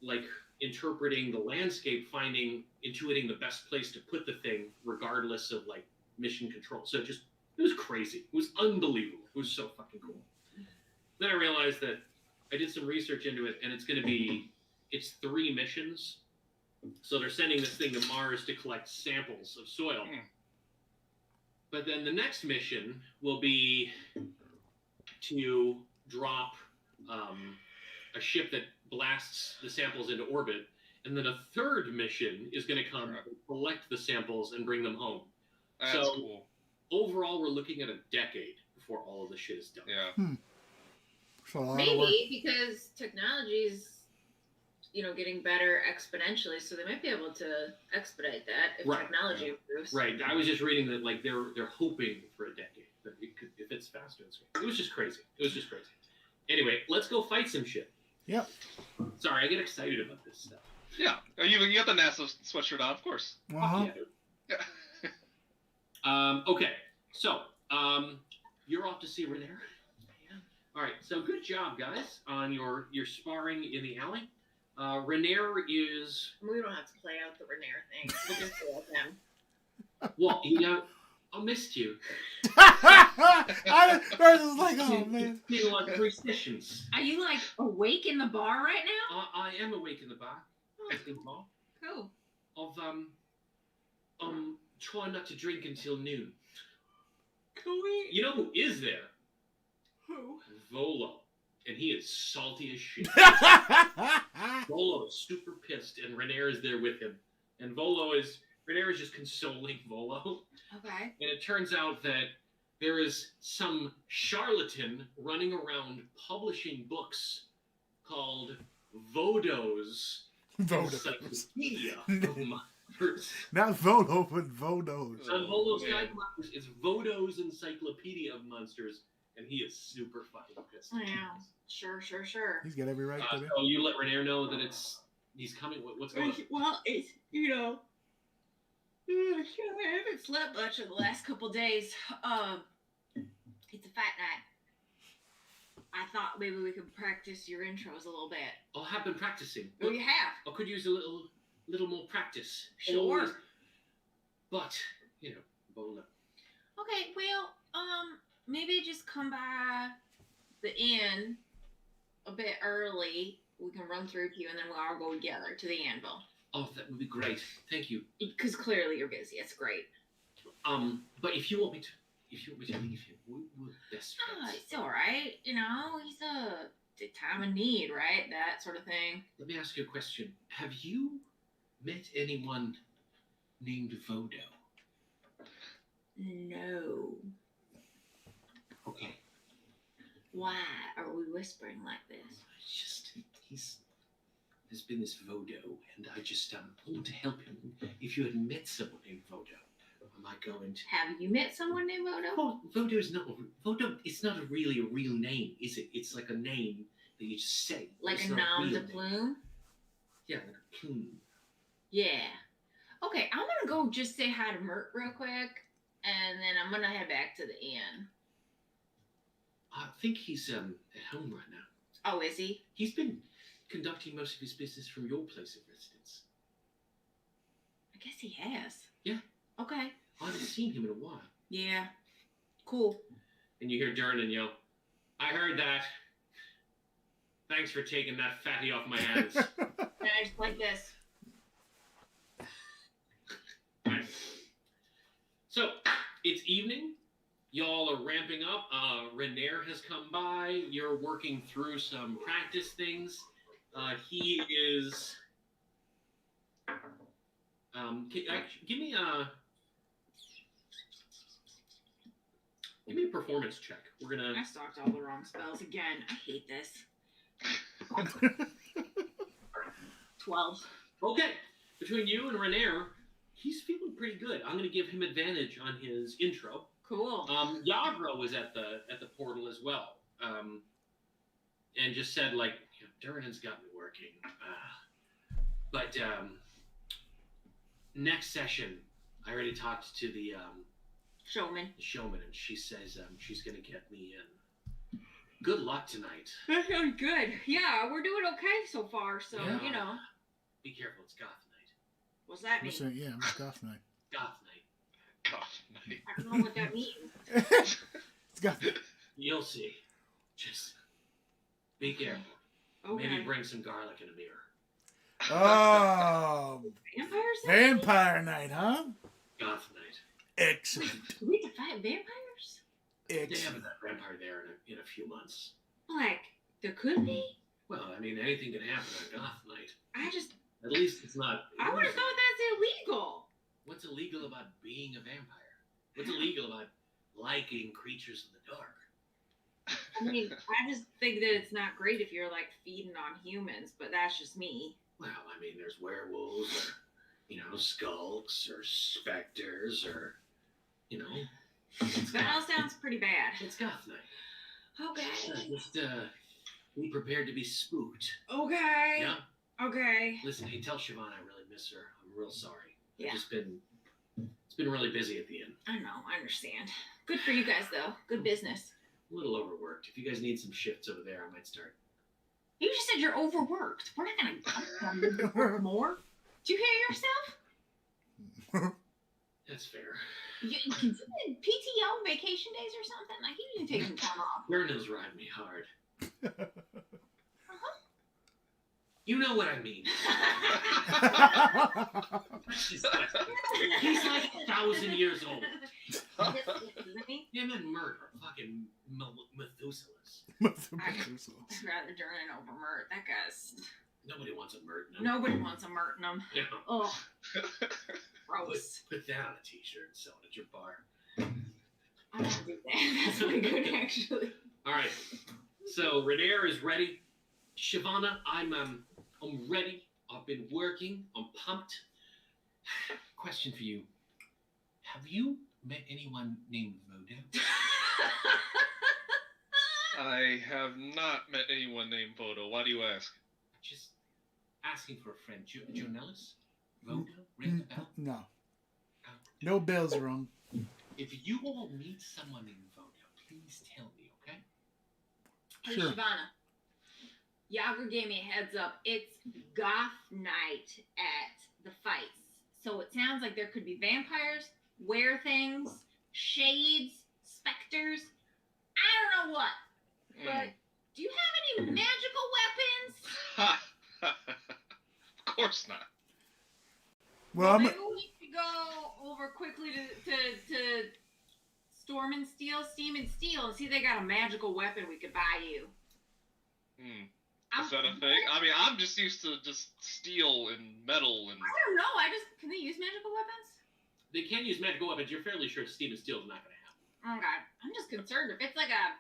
Speaker 3: like interpreting the landscape, intuiting the best place to put the thing, regardless of like mission control. So it was crazy. It was unbelievable. It was so fucking cool. Then I realized that I did some research into it, and it's 3 missions. So they're sending this thing to Mars to collect samples of soil.
Speaker 1: Hmm.
Speaker 3: But then the next mission will be to drop a ship that blasts the samples into orbit. And then a 3rd mission is going to come
Speaker 1: Right.
Speaker 3: and collect the samples and bring them home.
Speaker 1: That's
Speaker 3: So-
Speaker 1: cool.
Speaker 3: Overall, we're looking at a decade before all of this shit is done.
Speaker 1: Yeah.
Speaker 2: So a lot of work.
Speaker 4: Maybe because technology's, getting better exponentially, so they might be able to expedite that if
Speaker 3: Right.
Speaker 4: technology improves.
Speaker 3: Right. I was just reading that like they're hoping for a decade. But it could, if it's faster, it's great. It was just crazy. Anyway, let's go fight some shit.
Speaker 2: Yep.
Speaker 3: Sorry, I get excited about this stuff.
Speaker 1: Yeah. Oh, you got the NASA sweatshirt on, of course.
Speaker 2: Uh-huh.
Speaker 3: Yeah, dude.
Speaker 1: Yeah.
Speaker 3: Okay. So, you're off to see Renair.
Speaker 4: Yeah.
Speaker 3: All right. So good job, guys, on your sparring in the alley. Renair is
Speaker 4: We don't have to play out the Renair thing. We'll just play out them.
Speaker 3: well. I missed you.
Speaker 2: I was like, oh man.
Speaker 3: It's been like 3 sessions.
Speaker 4: Are you like awake in the bar right now?
Speaker 3: I am awake in the bar. Acting bar.
Speaker 4: Cool.
Speaker 3: Of try not to drink until noon.
Speaker 4: Cool.
Speaker 3: You know who is there?
Speaker 4: Who?
Speaker 3: Volo. And he is salty as shit. Volo is super pissed, and Renair is there with him. And Renair is just consoling Volo.
Speaker 4: Okay.
Speaker 3: And it turns out that there is some charlatan running around publishing books called Vodo's
Speaker 2: Vodos.
Speaker 3: Encyclopedia of Monsters.
Speaker 2: Not Vodo, but Vodos.
Speaker 3: On Volo's
Speaker 1: man.
Speaker 3: Guide to Monsters, it's Vodo's Encyclopedia of Monsters, and he is super fucking pissed.
Speaker 4: Yeah. Sure.
Speaker 2: He's got every right to be.
Speaker 3: So you let Renair know that he's coming. What's going on?
Speaker 4: Well, it's, I haven't slept much in the last couple days. It's a fight night. I thought maybe we could practice your intros a little bit.
Speaker 3: Oh, I have been practicing.
Speaker 4: Oh, you have?
Speaker 3: I could use a little more practice.
Speaker 4: Sure.
Speaker 3: Always. But, Volo.
Speaker 4: Okay, well, maybe just come by the inn a bit early. We can run through with you, and then we'll all go together to the anvil.
Speaker 3: Oh, that would be great. Thank you.
Speaker 4: Because clearly you're busy. It's great.
Speaker 3: But if you want me to leave you, we're best
Speaker 4: Oh,
Speaker 3: friends.
Speaker 4: it's all right. He's a time of need, right? That sort of thing.
Speaker 3: Let me ask you a question. Have you met anyone named Vodo?
Speaker 4: No.
Speaker 3: Okay.
Speaker 4: Why are we whispering like this?
Speaker 3: It's just there's been this Vodo, and I just want to help him. If you had met someone named Vodo, am I going to?
Speaker 4: Have you met someone named Odo?
Speaker 3: Well, Vodo. It's not really a real name, is it? It's like a name
Speaker 5: that you just say.
Speaker 4: Like
Speaker 5: It's
Speaker 4: a
Speaker 5: not
Speaker 4: nom de
Speaker 5: real name.
Speaker 4: plume?
Speaker 5: Yeah, like a plume.
Speaker 4: Yeah. Okay, I'm gonna go just say hi to Mert real quick, and then I'm gonna head back to the inn.
Speaker 5: I think he's at home right now.
Speaker 4: Oh, is he?
Speaker 5: He's been conducting most of his business from your place of residence.
Speaker 4: I guess he has.
Speaker 5: Yeah.
Speaker 4: Okay.
Speaker 5: I haven't seen him in a while.
Speaker 4: Yeah. Cool.
Speaker 3: And you hear Durnan yell, I heard that. Thanks for taking that fatty off my hands.
Speaker 4: And I just like this.
Speaker 3: Right. So, it's evening. Y'all are ramping up. Renair has come by. You're working through some practice things. He is... give me a performance check. We're gonna...
Speaker 4: I stocked all the wrong spells again. I hate this. 12.
Speaker 3: Okay. Between you and Renair, he's feeling pretty good. I'm gonna give him advantage on his intro.
Speaker 4: Cool.
Speaker 3: Yagro was at the portal as well, and just said like, Duran's got me working, but next session, I already talked to the
Speaker 4: Showman.
Speaker 3: showman, and she says she's gonna get me in. Good luck tonight.
Speaker 4: That sounds good. Yeah, we're doing okay so far. So
Speaker 3: Yeah.
Speaker 4: you know,
Speaker 3: Be careful, it's goth night.
Speaker 4: what's that mean?
Speaker 2: Yeah, I'm Goth Night.
Speaker 3: Goth night.
Speaker 1: Goth night.
Speaker 4: I don't know what that means.
Speaker 2: It's Goth.
Speaker 3: You'll see. Just be careful.
Speaker 4: Okay.
Speaker 3: Maybe bring some garlic in a mirror.
Speaker 2: Oh,
Speaker 4: Vampires?
Speaker 2: Vampire Night, huh?
Speaker 3: Goth night.
Speaker 2: Excellent.
Speaker 4: Do we have to fight vampires?
Speaker 3: They have
Speaker 2: Excellent.
Speaker 3: that vampire there in a few months.
Speaker 4: Like, there could be?
Speaker 3: Well, I mean, anything can happen on Goth night. At least it's not.
Speaker 4: I would have thought that's illegal.
Speaker 3: What's illegal about being a vampire? What's illegal about liking creatures in the dark?
Speaker 4: I mean, I just think that it's not great if you're like feeding on humans, but that's just me.
Speaker 3: Well, I mean, there's werewolves, or skulks, or specters, or
Speaker 4: That all sounds pretty bad.
Speaker 3: it's Goth night.
Speaker 4: Okay.
Speaker 3: Just be prepared to be spooked.
Speaker 4: Okay.
Speaker 3: Yeah.
Speaker 4: Okay.
Speaker 3: Listen, hey, tell Siobhan I really miss her. I'm real sorry.
Speaker 4: Yeah.
Speaker 3: It's been really busy at the inn.
Speaker 4: I know. I understand. Good for you guys, though. Good business.
Speaker 3: A little overworked. If you guys need some shifts over there, I might start.
Speaker 4: You just said you're overworked. We're not gonna work more. Do you hear yourself?
Speaker 3: That's fair.
Speaker 4: You PTO vacation days or something? Like you need to take some time off.
Speaker 3: Vernon's riding me hard. You know what I mean. He's like 1,000 years old. Him and Mert are fucking Methuselahs.
Speaker 4: I'd rather Durnan over Mert. That guy's...
Speaker 3: Nobody wants a Mert.
Speaker 4: Nobody wants a Mert in them.
Speaker 3: Yeah.
Speaker 4: Oh, gross.
Speaker 3: Put that on a t-shirt and sell it at your bar.
Speaker 4: I don't do that. That's really good, actually.
Speaker 3: All right. So Renair is ready. Shavana, I'm ready. I've been working. I'm pumped. Question for you. Have you met anyone named Vodo?
Speaker 1: I have not met anyone named Vodo. Why do you ask?
Speaker 3: Just asking for a friend. Jonellis? Vodo? Ring the bell?
Speaker 2: No. No bells wrong.
Speaker 3: If you all meet someone named Vodo, please tell me, okay?
Speaker 4: Hey,
Speaker 2: Sure.
Speaker 4: Shavana. Yager gave me a heads up. It's goth night at the fights. So it sounds like there could be vampires, were-things, shades, specters. I don't know what. But do you have any magical weapons?
Speaker 1: Ha! Of course not.
Speaker 2: Well,
Speaker 4: Maybe we could go over quickly to Storm and Steel, Steam and Steel, and see if they got a magical weapon we could buy you.
Speaker 1: Is that a thing? I mean, I'm just used to just steel and metal and...
Speaker 4: I don't know. Can they use magical weapons?
Speaker 3: They can use magical weapons. You're fairly sure Steam and Steel is not going to happen.
Speaker 4: Okay. I'm just concerned if it's like a...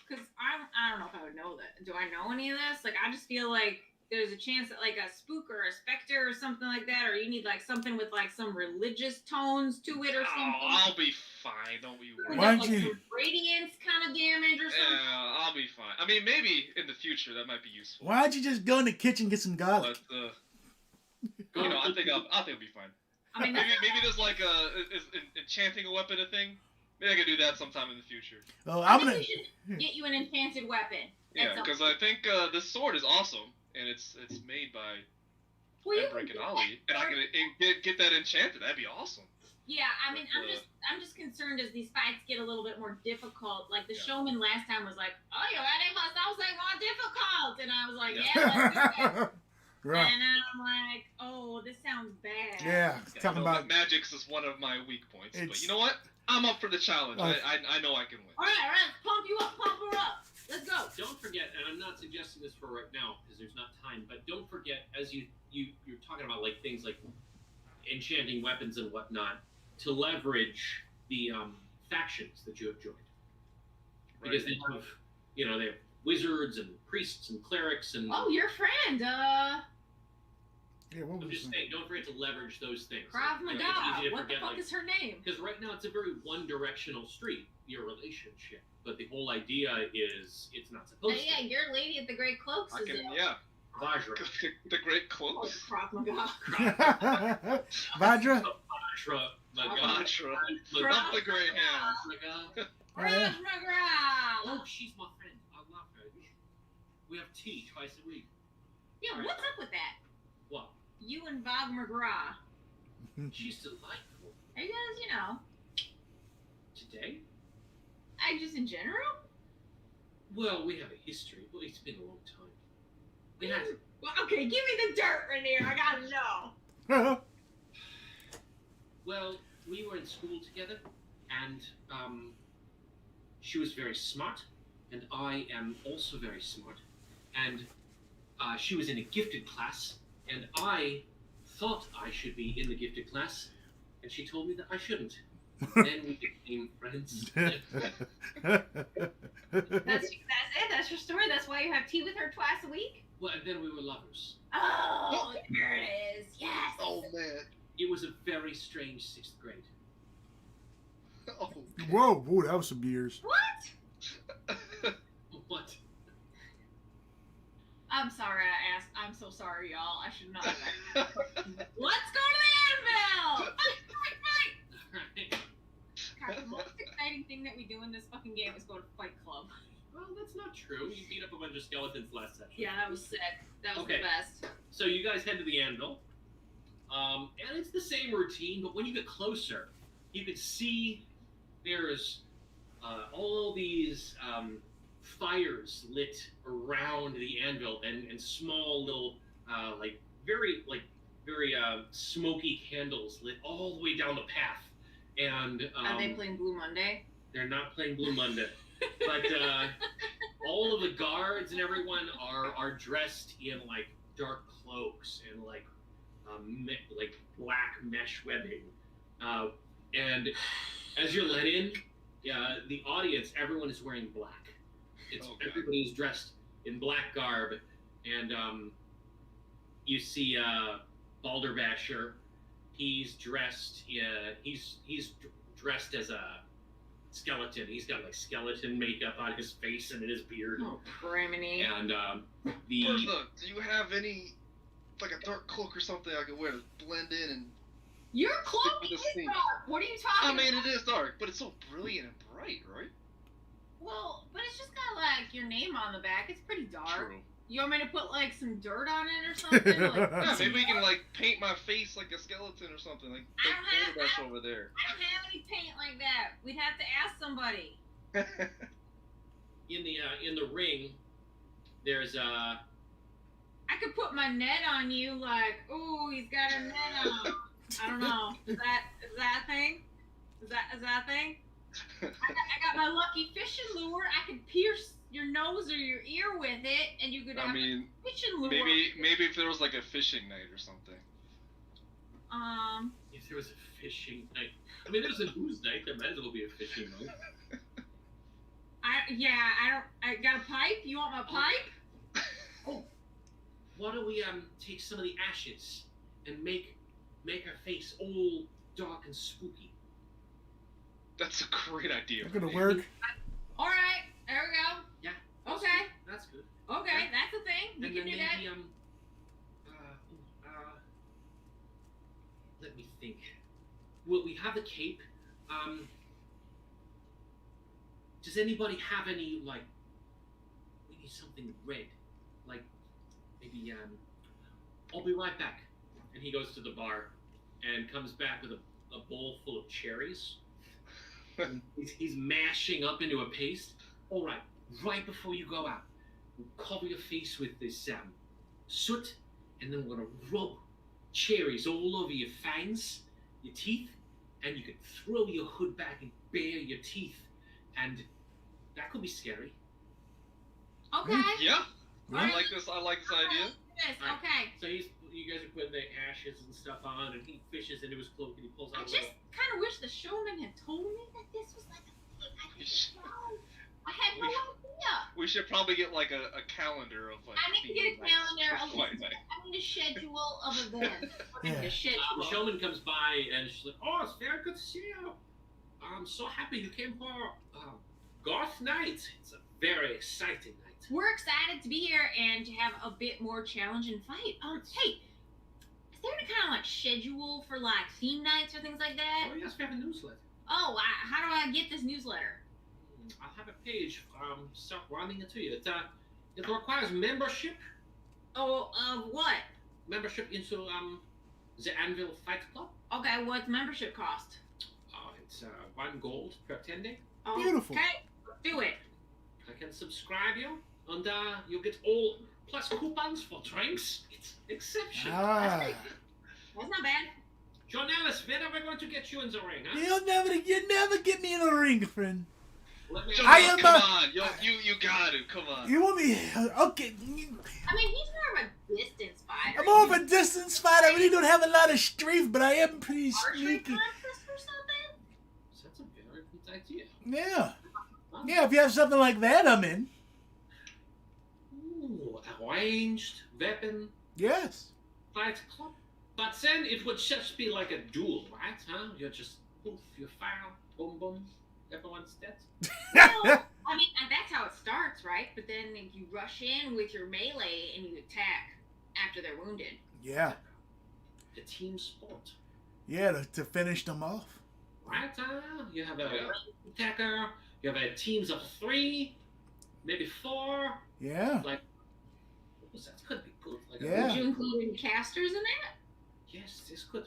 Speaker 4: Because I don't know if I would know that. Do I know any of this? Like, I just feel like there's a chance that like a spook or a specter or something like that, or you need like something with like some religious tones to it or something.
Speaker 1: Oh, I'll be fine. Don't be worried.
Speaker 2: Why
Speaker 4: Like
Speaker 2: don't you-
Speaker 4: some radiance kind of damage or something.
Speaker 1: Yeah, I'll be fine. I mean, maybe in the future that might be useful.
Speaker 2: Why don't you just go in the kitchen and get some garlic?
Speaker 1: But you know, I think I'll be fine.
Speaker 4: I mean,
Speaker 1: Maybe there's like is enchanting a weapon a thing? Maybe I could do that sometime in the future.
Speaker 2: Oh,
Speaker 4: I
Speaker 2: I'm
Speaker 4: think
Speaker 2: gonna.
Speaker 4: we should get you an enchanted weapon.
Speaker 1: Yeah,
Speaker 4: That's all.
Speaker 1: because I think this sword is awesome, and it's made by
Speaker 4: Well, you
Speaker 1: Embrick
Speaker 4: can
Speaker 1: and
Speaker 4: do
Speaker 1: Ollie,
Speaker 4: that.
Speaker 1: and I can get that enchanted. That'd be awesome.
Speaker 4: Yeah, I mean,
Speaker 1: But,
Speaker 4: I'm just concerned as these fights get a little bit more difficult. Like the
Speaker 1: Yeah.
Speaker 4: showman last time was like, "Oh, you ready for something more difficult?" And I was like,
Speaker 1: Yeah.
Speaker 4: "Yeah, let's do it."
Speaker 2: Right.
Speaker 4: And I'm like, "Oh, this sounds bad."
Speaker 2: Yeah,
Speaker 1: Yeah,
Speaker 2: talking
Speaker 1: no,
Speaker 2: about.
Speaker 1: magic's is one of my weak points, but
Speaker 2: It's-
Speaker 1: you know what? I'm up for the challenge.
Speaker 2: Oh.
Speaker 1: I know I can win.
Speaker 4: All right, pump you up, pump her up. Let's go.
Speaker 3: Don't forget, and I'm not suggesting this for right now because there's not time, but don't forget as you're talking about like things like enchanting weapons and whatnot to leverage the factions that you have joined because they have they have wizards and priests and clerics and
Speaker 4: Oh, your friend,
Speaker 2: Yeah, what
Speaker 3: I'm
Speaker 2: was
Speaker 3: just
Speaker 2: it?
Speaker 3: saying, don't forget to leverage those things.
Speaker 4: Krav
Speaker 3: You know,
Speaker 4: Maga.
Speaker 3: it's easy to
Speaker 4: What the
Speaker 3: forget,
Speaker 4: fuck
Speaker 3: like,
Speaker 4: is her name?
Speaker 3: because right now it's a very one-directional street, your relationship. But the whole idea is it's not supposed
Speaker 4: Yeah, your lady at the Great Cloaks
Speaker 1: I
Speaker 4: is
Speaker 1: can,
Speaker 4: it.
Speaker 1: yeah.
Speaker 3: to. Vajra.
Speaker 1: The great
Speaker 4: Oh,
Speaker 1: cloaks.
Speaker 4: Krav Maga.
Speaker 2: Vajra?
Speaker 3: Vajra.
Speaker 1: Gotcha.
Speaker 4: Krav
Speaker 1: Up the great hands.
Speaker 3: Maga.
Speaker 2: Oh, yeah.
Speaker 4: Krav Maga.
Speaker 3: Oh, she's my friend. I love her. We have tea twice a week.
Speaker 4: Yeah, what's up with that?
Speaker 3: What?
Speaker 4: You and Bob McGraw.
Speaker 3: She's delightful.
Speaker 4: Are you guys, you know,
Speaker 3: Today?
Speaker 4: I just in general?
Speaker 3: Well, we have a history, but it's been a long time. We had
Speaker 4: Well, okay, give me the dirt, Rainier. I gotta know.
Speaker 3: Well, we were in school together, and she was very smart, and I am also very smart. And she was in a gifted class, and I thought I should be in the gifted class, and she told me that I shouldn't. Then we became friends.
Speaker 4: That's it. That's your story. That's why you have tea with her twice a week.
Speaker 3: Well, and then we were lovers.
Speaker 4: Oh, there it is. Yes.
Speaker 1: Oh man.
Speaker 3: It was a very strange 6th grade.
Speaker 1: Oh.
Speaker 2: Whoa, whoa, that was some years.
Speaker 4: What?
Speaker 3: What?
Speaker 4: I'm sorry I asked. I'm so sorry, y'all. I should not have asked. Let's go to the anvil! Fight! God, the most exciting thing that we do in this fucking game is go to Fight Club.
Speaker 3: Well, that's not true. You beat up a bunch of skeletons last session.
Speaker 4: Yeah, that was sick. That was
Speaker 3: Okay.
Speaker 4: the best.
Speaker 3: So you guys head to the anvil, and it's the same routine, but when you get closer, you can see there's all these fires lit around the anvil, and small little very smoky candles lit all the way down the path. And
Speaker 4: Are they playing Blue Monday?
Speaker 3: they're not playing Blue Monday, but all of the guards and everyone are dressed in like dark cloaks and like black mesh webbing, and as you're let in, the audience, everyone is wearing black. It's
Speaker 1: Okay.
Speaker 3: everybody's dressed in black garb, and you see Balderbasher. He's dressed. He's dressed as a skeleton. He's got like skeleton makeup on his face and in his beard.
Speaker 4: Oh, criminy.
Speaker 3: And
Speaker 1: Bertha, do you have any like a dark cloak or something I could wear to blend in and
Speaker 4: Your cloak
Speaker 1: with
Speaker 4: is
Speaker 1: the scene.
Speaker 4: dark. What are you talking
Speaker 1: I mean
Speaker 4: about?
Speaker 1: it is dark, but it's so brilliant and bright, right?
Speaker 4: Well, but it's just got like your name on the back. It's pretty dark.
Speaker 1: True.
Speaker 4: You want me to put like some dirt on it or something? Like,
Speaker 1: Yeah, maybe we can like paint my face like a skeleton or something, like
Speaker 4: I don't have-
Speaker 1: Balderdash over there.
Speaker 4: I don't have any paint like that. We'd have to ask somebody.
Speaker 3: in the ring, there's
Speaker 4: I could put my net on you, like, ooh, he's got a net on. I don't know. Is that a thing? Is that a thing? I got my lucky fishing lure. I could pierce your nose or your ear with it, and you could
Speaker 1: I
Speaker 4: have
Speaker 1: mean,
Speaker 4: a fishing lure.
Speaker 1: maybe if there was like a fishing night or something.
Speaker 3: if there was a fishing night. I mean, there's a booze night. There might as well be a fishing night.
Speaker 4: I got a pipe. You want my pipe?
Speaker 3: why don't we take some of the ashes and make her face all dark and spooky?
Speaker 1: That's a great idea.
Speaker 2: It's gonna work.
Speaker 4: All right, there we go.
Speaker 3: Yeah.
Speaker 4: Okay.
Speaker 3: That's good.
Speaker 4: Okay,
Speaker 3: Yeah.
Speaker 4: that's a thing. We
Speaker 3: And
Speaker 4: can
Speaker 3: then
Speaker 4: do that.
Speaker 3: maybe let me think. Well, we have the cape. Does anybody have any like? We need something red, like maybe I'll be right back. And he goes to the bar, and comes back with a bowl full of cherries. And he's mashing up into a paste. All right, right before you go out, we'll cover your face with this soot, and then we're gonna rub cherries all over your fangs, your teeth, and you can throw your hood back and bare your teeth, and that could be scary.
Speaker 4: Okay.
Speaker 1: Yeah, I
Speaker 4: Alright.
Speaker 1: like this. I like this idea.
Speaker 4: Yes,
Speaker 3: Alright.
Speaker 4: okay.
Speaker 3: So you guys are putting the ashes and stuff on, and he fishes into his cloak and he pulls
Speaker 4: I
Speaker 3: out a
Speaker 4: just kind of wish the showman had told me that this was like a thing. I didn't know. I had no idea.
Speaker 1: We should probably get like a calendar of like.
Speaker 4: I need to get a
Speaker 1: theme nights
Speaker 4: calendar
Speaker 1: for
Speaker 4: of
Speaker 1: White Night.
Speaker 4: I need a schedule of events. I need
Speaker 2: Yeah.
Speaker 4: a schedule.
Speaker 3: The showman comes by and she's like, "Oh, it's very good to see you. I'm so happy you came for Goth Night. It's a very exciting night."
Speaker 4: We're excited to be here and to have a bit more challenging fight. Hey, is there any kind of like schedule for like theme nights or things like that?
Speaker 3: Oh yes, we have a newsletter.
Speaker 4: Oh, how do I get this newsletter?
Speaker 3: I'll have a page. Start running it to you. It requires membership.
Speaker 4: Oh, what?
Speaker 3: Membership into the Anvil Fight Club.
Speaker 4: Okay, what's membership cost?
Speaker 3: It's 1 gold per attendee.
Speaker 4: Oh,
Speaker 2: Beautiful.
Speaker 4: Okay, do it.
Speaker 3: I can subscribe you, and you'll get all plus coupons for drinks. It's exceptional.
Speaker 2: Ah.
Speaker 4: That's not bad.
Speaker 3: John Ellis, when are we going to get you in the ring, huh?
Speaker 2: You never get me in a ring, friend.
Speaker 3: Let me
Speaker 1: Jonas,
Speaker 2: I am
Speaker 1: come
Speaker 2: a-
Speaker 1: on, you got it. Come on.
Speaker 2: You want me? Okay.
Speaker 4: I mean, he's more of a distance fighter.
Speaker 2: I'm more of a distance fighter. I really don't have a lot of strength, but I am pretty
Speaker 4: Archery
Speaker 2: sneaky.
Speaker 4: contest or something?
Speaker 3: That's a very good idea.
Speaker 2: Yeah. Yeah, if you have something like that, I'm in.
Speaker 3: Ooh, a ranged weapon
Speaker 2: Yes.
Speaker 3: fight club. But then it would just be like a duel, right? Huh? You just poof, you fire, boom, boom, everyone's dead.
Speaker 4: Well, I mean, and that's how it starts, right? But then you rush in with your melee and you attack after they're wounded.
Speaker 2: Yeah.
Speaker 3: The team sport,
Speaker 2: Yeah, to finish them off.
Speaker 3: right? You have a
Speaker 1: Yeah.
Speaker 3: attacker. You have teams of 3, maybe 4.
Speaker 2: Yeah.
Speaker 3: That could be good. Like
Speaker 2: Yeah.
Speaker 4: Would you include any casters in that?
Speaker 3: Yes, this could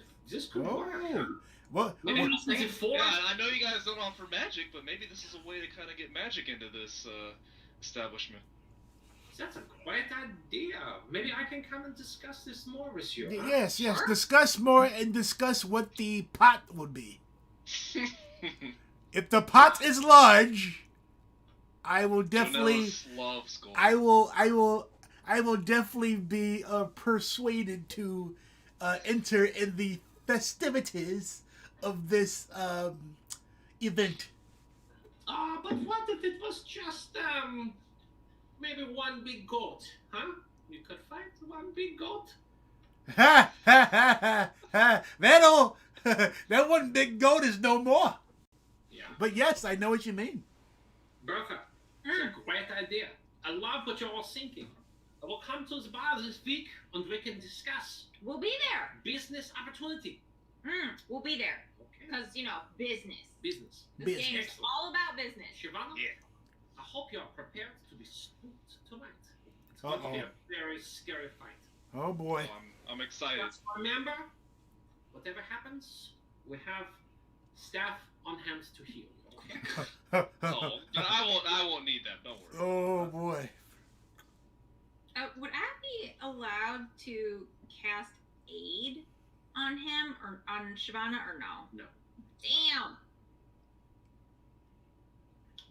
Speaker 3: work.
Speaker 2: Oh. What?
Speaker 3: Maybe
Speaker 2: what-
Speaker 3: it's a 4.
Speaker 1: Yeah, I know you guys don't offer magic, but maybe this is a way to kind of get magic into this establishment.
Speaker 3: That's a great idea. Maybe I can come and discuss this more with you. huh?
Speaker 2: Yes.
Speaker 4: Sure.
Speaker 2: Discuss more and discuss what the pot would be. If the pot is large, I will definitely.
Speaker 1: Jonas loves gold.
Speaker 2: I will definitely be persuaded to enter in the festivities of this event.
Speaker 3: But what if it was just maybe one big goat, huh? You could fight one big goat.
Speaker 2: Ha ha ha ha! That one big goat is no more.
Speaker 3: Yeah.
Speaker 2: But yes, I know what you mean.
Speaker 3: Bertha, it's a great idea. I love what you're all thinking. I will come to the bar this week and we can discuss
Speaker 4: We'll be there.
Speaker 3: business opportunity.
Speaker 4: We'll be there.
Speaker 3: Okay.
Speaker 4: Because, business.
Speaker 3: Business.
Speaker 4: This
Speaker 2: Business.
Speaker 4: game is
Speaker 3: Excellent.
Speaker 4: all about business.
Speaker 3: Shivana,
Speaker 1: Yeah.
Speaker 3: I hope you're prepared to be spooked tonight. It's going to be a very scary fight.
Speaker 2: Oh boy.
Speaker 1: I'm excited.
Speaker 3: Just remember, whatever happens, we have staff on hand to heal. Okay?
Speaker 1: Oh, I won't need that. Don't worry.
Speaker 2: Oh boy.
Speaker 4: Would I be allowed to cast aid on him or on Shavana or no?
Speaker 3: No.
Speaker 4: Damn.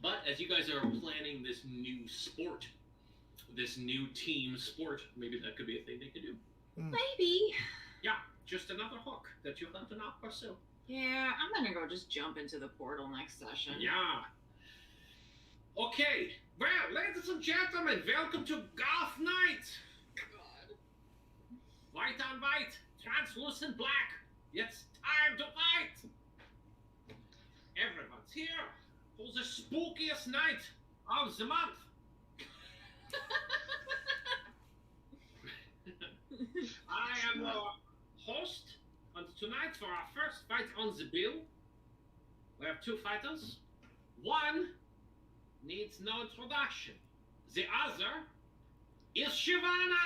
Speaker 3: But as you guys are planning this new sport, this new team sport, maybe that could be a thing they could do.
Speaker 4: Maybe.
Speaker 3: Yeah, just another hook that you'll have to not pursue.
Speaker 4: Yeah, I'm gonna go just jump into the portal next session.
Speaker 3: Yeah. Okay. Well, ladies and gentlemen, welcome to Goth Night.
Speaker 4: God.
Speaker 3: White on white, translucent black. It's time to fight. Everyone's here for the spookiest night of the month. I am your host, and tonight for our first fight on the bill, we have two fighters. One needs no introduction. The other is Shivana.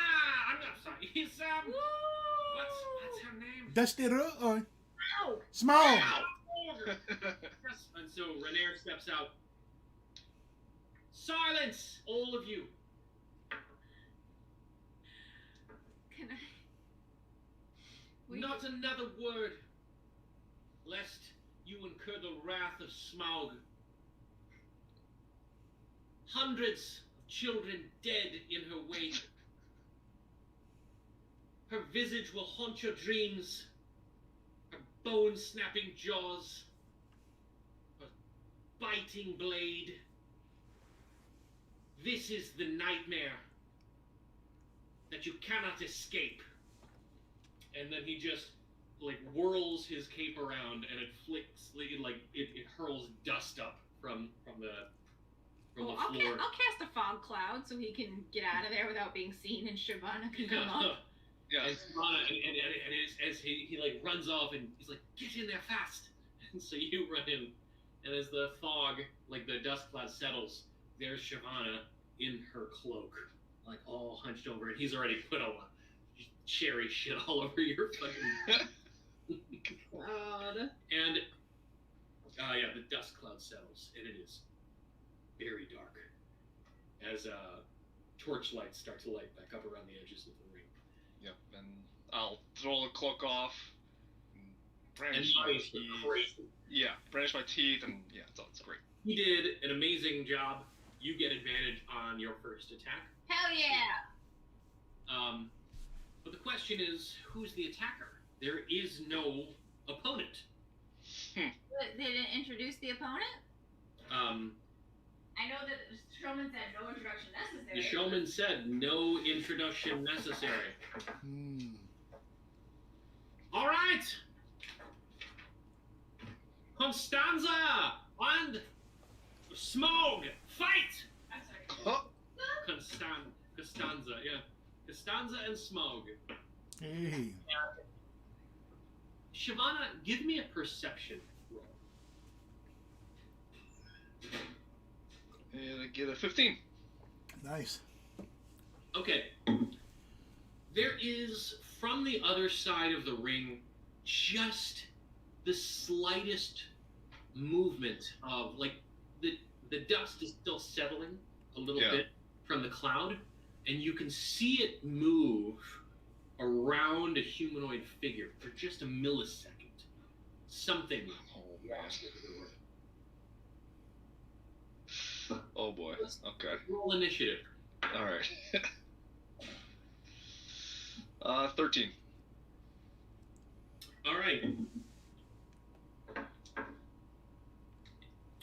Speaker 3: I'm not sorry. He's what's her name?
Speaker 2: Dusty or
Speaker 4: Ow!
Speaker 2: Small?
Speaker 3: Yes. And so Renair steps out. Silence, all of you.
Speaker 4: Can I? Wait.
Speaker 3: Not another word, lest you incur the wrath of Smaug. Hundreds of children dead in her wake. Her visage will haunt your dreams. Her bone-snapping jaws. Her biting blade. This is the nightmare that you cannot escape. And then he just like whirls his cape around, and it flicks, like it hurls dust up from the
Speaker 4: Well,
Speaker 3: floor.
Speaker 4: I'll cast a fog cloud so he can get out of there without being seen, and Shivana can come up.
Speaker 1: Yeah.
Speaker 3: And Savannah, and as he like runs off, and he's like, "Get in there fast!" And so you run in, and as the fog, like the dust cloud settles, there's Shivana in her cloak, like all hunched over, and he's already put a cherry shit all over your fucking.
Speaker 4: God.
Speaker 3: And yeah, the dust cloud settles, and it is very dark as torchlights start to light back up around the edges of the ring.
Speaker 1: Yep. And I'll throw the cloak off. And brandish
Speaker 3: And
Speaker 1: my
Speaker 3: eyes
Speaker 1: teeth.
Speaker 3: are crazy.
Speaker 1: Yeah. Brandish my teeth, and yeah, it's great.
Speaker 3: He did an amazing job. You get advantage on your first attack.
Speaker 4: Hell yeah!
Speaker 3: But the question is, who's the attacker? There is no opponent.
Speaker 4: They didn't introduce the opponent? I know that the showman said no introduction necessary.
Speaker 3: The showman said no introduction necessary. All right, Constanza and Smaug, fight!
Speaker 4: I'm sorry.
Speaker 1: Oh.
Speaker 3: Costanza, yeah. Costanza and Smaug.
Speaker 2: Hey.
Speaker 3: Shivana, give me a perception roll.
Speaker 1: And I get a 15.
Speaker 2: Nice.
Speaker 3: Okay. There is, from the other side of the ring, just the slightest movement of, like, the dust is still settling a little bit from the cloud, and you can see it move around a humanoid figure for just a millisecond. Something.
Speaker 1: Oh, man. Oh, boy. Okay.
Speaker 3: Roll initiative.
Speaker 1: All right. 13.
Speaker 3: All right.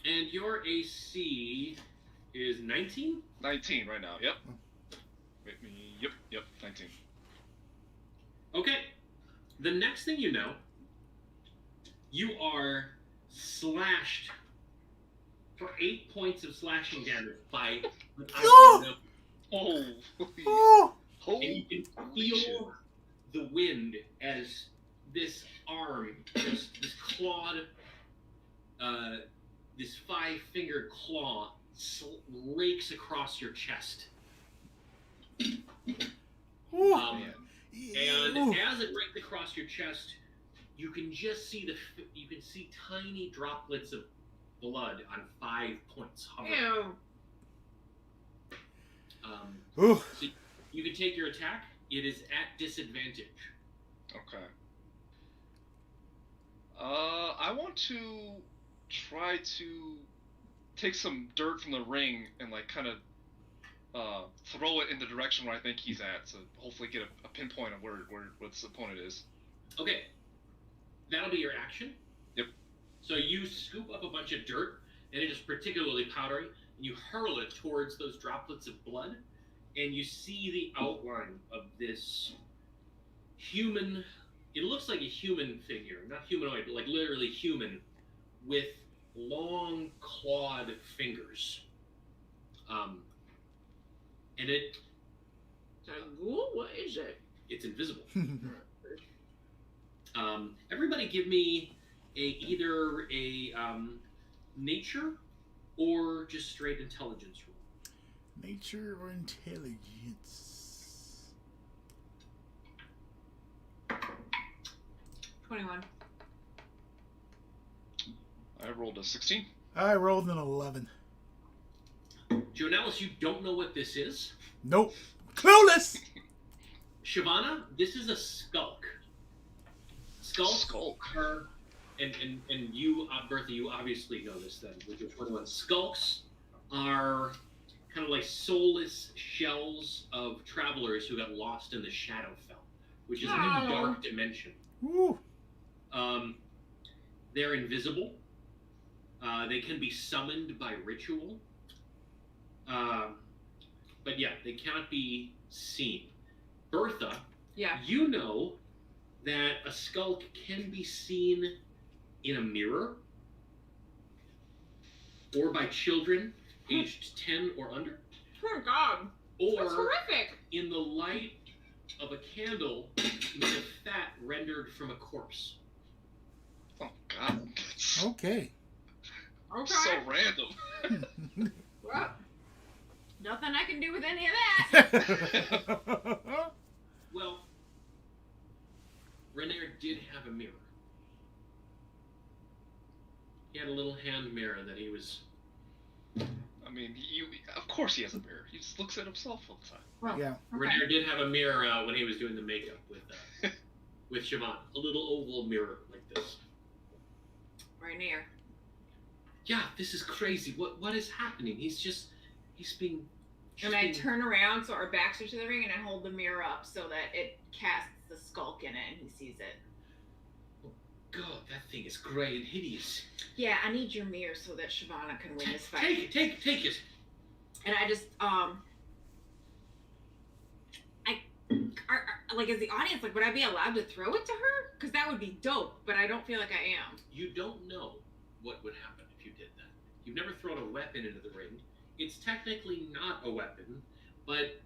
Speaker 3: And your AC is 19?
Speaker 1: 19 right now. Yep. Yep. 19.
Speaker 3: Okay. The next thing you know, you are slashed for 8 points of slashing damage by
Speaker 2: Oh!
Speaker 1: Oh.
Speaker 2: Oh!
Speaker 3: and you can feel the wind as this arm, this clawed, this 5-fingered claw rakes across your chest.
Speaker 2: Oh!
Speaker 3: And as it raked across your chest, you can just see you can see tiny droplets of blood on 5 points hovering.
Speaker 4: Ew.
Speaker 3: So you can take your attack. It is at disadvantage.
Speaker 1: Okay. I want to try to take some dirt from the ring and like kind of throw it in the direction where I think he's at, so hopefully get a pinpoint of where this opponent is.
Speaker 3: Okay, that'll be your action.
Speaker 1: Yep.
Speaker 3: So you scoop up a bunch of dirt, and it is particularly powdery, and you hurl it towards those droplets of blood, and you see the outline of this human. It looks like a human figure, not humanoid, but like literally human, with long clawed fingers. And it.
Speaker 6: Is that a ghoul? What is it?
Speaker 3: It's invisible. Everybody, give me either a nature or just straight intelligence roll.
Speaker 2: Nature or intelligence?
Speaker 4: 21.
Speaker 1: I rolled a 16.
Speaker 2: I rolled an 11.
Speaker 3: Jonelis, you don't know what this is.
Speaker 2: Nope. Clueless!
Speaker 3: Shyvana, this is a skulk. Skulk. Are, and you, Bertha, you obviously know this then with your 21. Skulks are kind of like soulless shells of travelers who got lost in the Shadowfell, which is a new dark dimension.
Speaker 2: Woo.
Speaker 3: They're invisible. They can be summoned by ritual. But yeah, they cannot be seen. Bertha,
Speaker 4: Yeah.
Speaker 3: you know that a skulk can be seen in a mirror or by children aged 10 or under,
Speaker 4: Oh God. That's
Speaker 3: or
Speaker 4: horrific.
Speaker 3: in the light of a candle made of fat rendered from a corpse.
Speaker 1: Oh God.
Speaker 2: Okay.
Speaker 4: Okay.
Speaker 1: So random.
Speaker 4: Well, nothing I can do with any of that.
Speaker 3: Well, Renair did have a mirror. He had a little hand mirror that he was...
Speaker 1: I mean, of course he has a mirror. He just looks at himself all the time.
Speaker 4: Well,
Speaker 2: Yeah.
Speaker 4: okay.
Speaker 3: Renair did have a mirror when he was doing the makeup with Siobhan. A little oval mirror like this.
Speaker 4: Right near.
Speaker 3: Yeah, this is crazy. What is happening? He's being...
Speaker 4: And I turn around so our backs are to the ring, and I hold the mirror up so that it casts the skulk in it, and he sees it.
Speaker 3: God, that thing is gray and hideous.
Speaker 4: Yeah, I need your mirror so that Shyvana can win this fight.
Speaker 3: Take it.
Speaker 4: And I just like, as the audience, like, would I be allowed to throw it to her? Because that would be dope, but I don't feel like I am.
Speaker 3: You don't know what would happen if you did that. You've never thrown a weapon into the ring. It's technically not a weapon, but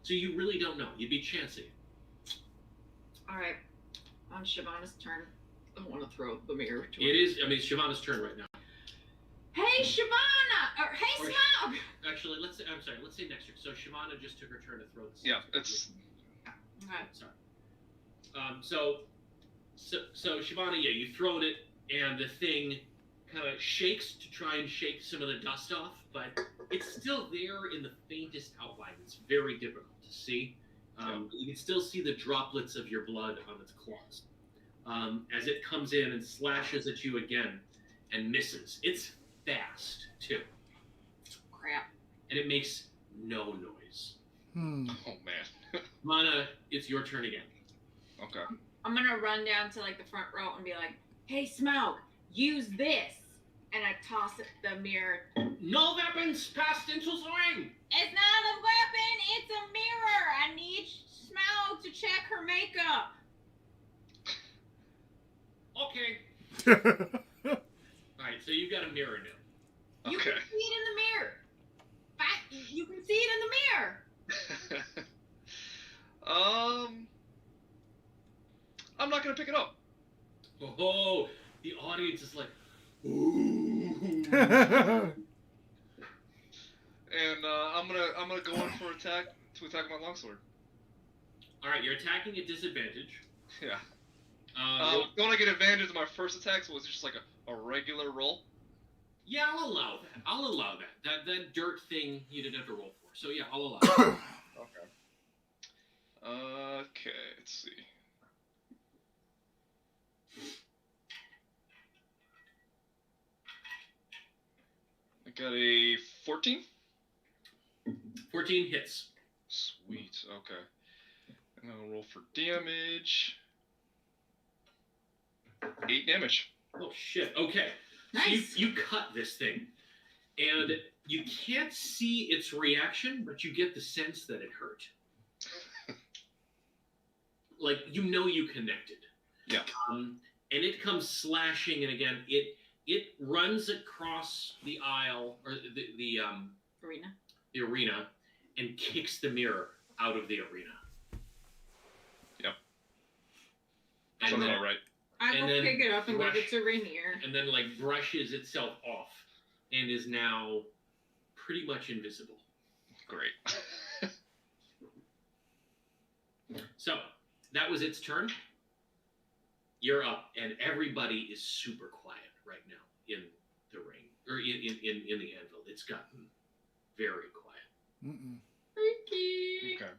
Speaker 3: so you really don't know. You'd be chancing it.
Speaker 4: All right, on Shyvana's turn.
Speaker 6: I want to throw the mirror to
Speaker 3: It is. I mean, it's Shyvana's turn right now.
Speaker 4: Hey, Shyvana! Or hey,
Speaker 3: Or-
Speaker 4: Smaug!
Speaker 3: Actually, let's say next turn. So Shyvana just took her turn to throw this.
Speaker 1: Yeah, it's
Speaker 4: Okay.
Speaker 3: Sorry. So Shyvana, yeah, you throw it, and the thing kind of shakes to try and shake some of the dust off, but it's still there in the faintest outline. It's very difficult to see. You can still see the droplets of your blood on its claws. As it comes in and slashes at you again and misses. It's fast, too.
Speaker 4: Crap.
Speaker 3: And it makes no noise.
Speaker 1: oh man.
Speaker 3: Mana, it's your turn again.
Speaker 1: Okay.
Speaker 4: I'm gonna run down to like the front row and be like, "Hey, Smaug, use this," and I toss it the mirror.
Speaker 3: No weapons passed into the ring!
Speaker 4: It's not a weapon, it's a mirror. I need Smaug to check her makeup.
Speaker 3: Okay. Alright, so you've got a mirror now.
Speaker 4: You
Speaker 1: Okay.
Speaker 4: can see it in the mirror. You can see it in the mirror.
Speaker 1: I'm not gonna pick it up.
Speaker 3: Oh, the audience is like, ooh.
Speaker 1: And I'm gonna go in for attack my longsword.
Speaker 3: Alright, you're attacking at disadvantage.
Speaker 1: Yeah.
Speaker 3: Roll-
Speaker 1: Don't I get advantage of my first attack? So it's just like a regular roll.
Speaker 3: Yeah, I'll allow that. That dirt thing you didn't have to roll for. So yeah, I'll allow it.
Speaker 1: Okay. Okay. Let's see. I got a 14.
Speaker 3: 14 hits.
Speaker 1: Sweet. Okay. And I'll roll for damage. 8 damage.
Speaker 3: Oh shit. Okay.
Speaker 4: Nice.
Speaker 3: So you cut this thing, and you can't see its reaction, but you get the sense that it hurt. like you connected.
Speaker 1: Yeah.
Speaker 3: And it comes slashing, and again it runs across the aisle or the arena and kicks the mirror out of the arena.
Speaker 1: Yep.
Speaker 3: And
Speaker 1: Sounds
Speaker 3: then,
Speaker 1: about right.
Speaker 4: I will
Speaker 3: then
Speaker 4: pick it up and give
Speaker 3: brush-
Speaker 4: it to Rainier.
Speaker 3: and then like brushes itself off and is now pretty much invisible.
Speaker 1: Great.
Speaker 3: So that was its turn. You're up, and everybody is super quiet right now in the ring or in the anvil. It's gotten very quiet.
Speaker 2: Mm-mm.
Speaker 4: Freaky.
Speaker 1: Okay.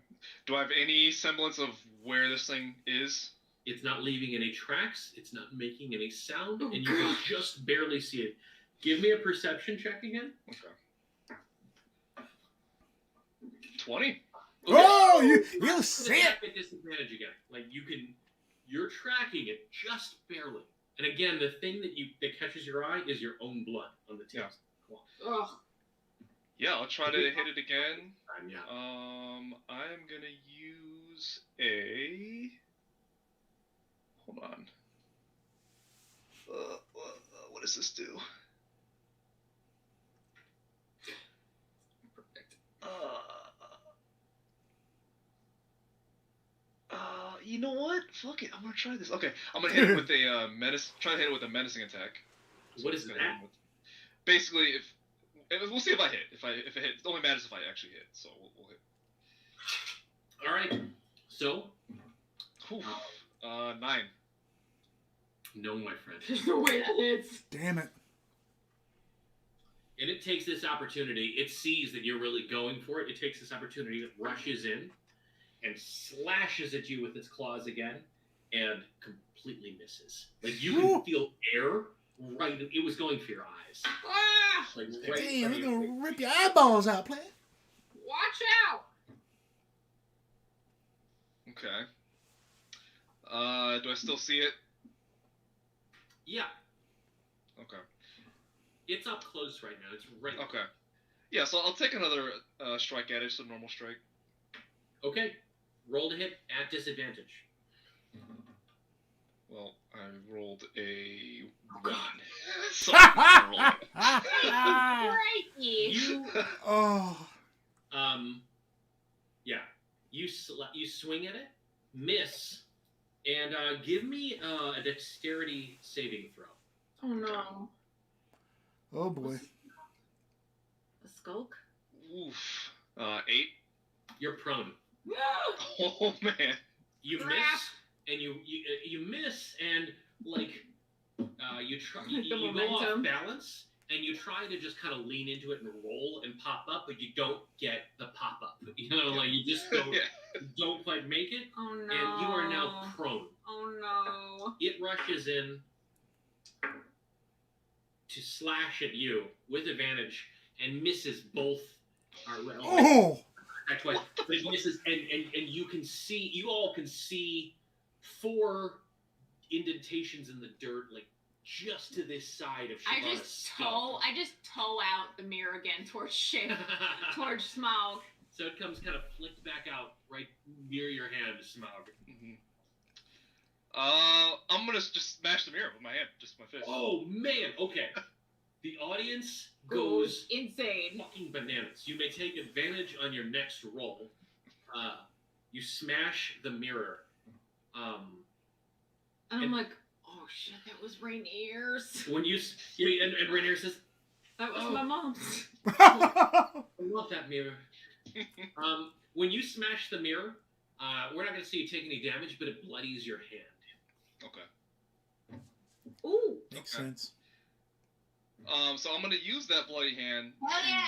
Speaker 1: Do I have any semblance of where this thing is?
Speaker 3: It's not leaving any tracks. It's not making any sound,
Speaker 4: Oh,
Speaker 3: and you can just barely see it. Give me a perception check again.
Speaker 1: Okay. 20.
Speaker 2: Oh, you see it.
Speaker 3: Attack at disadvantage again. Like you're tracking it just barely. And again, the thing that catches your eye is your own blood on the tips.
Speaker 4: Ugh.
Speaker 1: Yeah, I'll try to hit it again.
Speaker 3: Yeah.
Speaker 1: I'm gonna use a. Hold on. What does this do? You know what? Fuck it. I'm gonna try this. Okay, I'm gonna hit it with a menace. Try to hit it with a menacing attack.
Speaker 3: What is
Speaker 1: it's
Speaker 3: that?
Speaker 1: gonna- Basically, we'll see if I hit. If it hits, it only matters if I actually hit. So we'll hit.
Speaker 3: All right. So,
Speaker 1: Oof. 9.
Speaker 3: no, my friend.
Speaker 4: There's no way that hits.
Speaker 2: Damn it.
Speaker 3: And it takes this opportunity. It sees that you're really going for it. It takes this opportunity. It rushes in and slashes at you with its claws again, and completely misses. Like you can feel air right. It was going for your eyes.
Speaker 4: Ah!
Speaker 3: Like right
Speaker 2: Damn,
Speaker 3: in
Speaker 2: it's
Speaker 3: front of your
Speaker 2: gonna
Speaker 3: face.
Speaker 2: rip your eyeballs out, player.
Speaker 4: Watch out!
Speaker 1: Okay. Do I still see it?
Speaker 3: Yeah,
Speaker 1: Okay.
Speaker 3: it's up close right now. It's right.
Speaker 1: Okay. Yeah, so I'll take another strike at it, just a normal strike.
Speaker 3: Okay. Roll to hit at disadvantage.
Speaker 1: Well, I rolled a 1. So I rolled it.
Speaker 4: Crikey.
Speaker 3: You
Speaker 2: Oh.
Speaker 3: yeah. You swing at it, miss, and give me a dexterity saving throw.
Speaker 4: Oh no.
Speaker 2: Oh boy.
Speaker 4: A skulk?
Speaker 1: Oof. 8.
Speaker 3: You're prone.
Speaker 1: Oh man.
Speaker 3: You
Speaker 4: Crap.
Speaker 3: miss, and you miss, and like you try you
Speaker 4: The
Speaker 3: go off
Speaker 4: momentum.
Speaker 3: balance, and you try to just kind of lean into it and roll and pop up, but you don't get the pop up. You know, like you just don't quite make it,
Speaker 4: Oh no.
Speaker 3: and you are now prone.
Speaker 4: Oh no.
Speaker 3: It rushes in to slash at you with advantage and misses both.
Speaker 2: Oh.
Speaker 3: Twice, but it misses, and you all can see 4 indentations in the dirt, like just to this side of
Speaker 4: I
Speaker 3: Shavana's
Speaker 4: just
Speaker 3: skull.
Speaker 4: toe out the mirror again towards towards Smaug.
Speaker 3: So it comes kind of flicked back out right near your hand, Smaug.
Speaker 1: Mm-hmm. I'm gonna just smash the mirror with my hand, just my fist.
Speaker 3: Oh man, okay. The audience goes
Speaker 4: insane.
Speaker 3: fucking bananas. You may take advantage on your next roll. You smash the mirror.
Speaker 4: And I'm like, oh shit, that was Rainier's.
Speaker 3: When you and Rainier says,
Speaker 4: That was
Speaker 3: Oh.
Speaker 4: my mom's.
Speaker 3: "I love that mirror." When you smash the mirror, we're not gonna see you take any damage, but it bloodies your hand.
Speaker 1: Okay.
Speaker 4: Ooh.
Speaker 2: Makes
Speaker 1: Okay.
Speaker 2: sense.
Speaker 1: So I'm gonna use that bloody hand
Speaker 4: Hell yeah.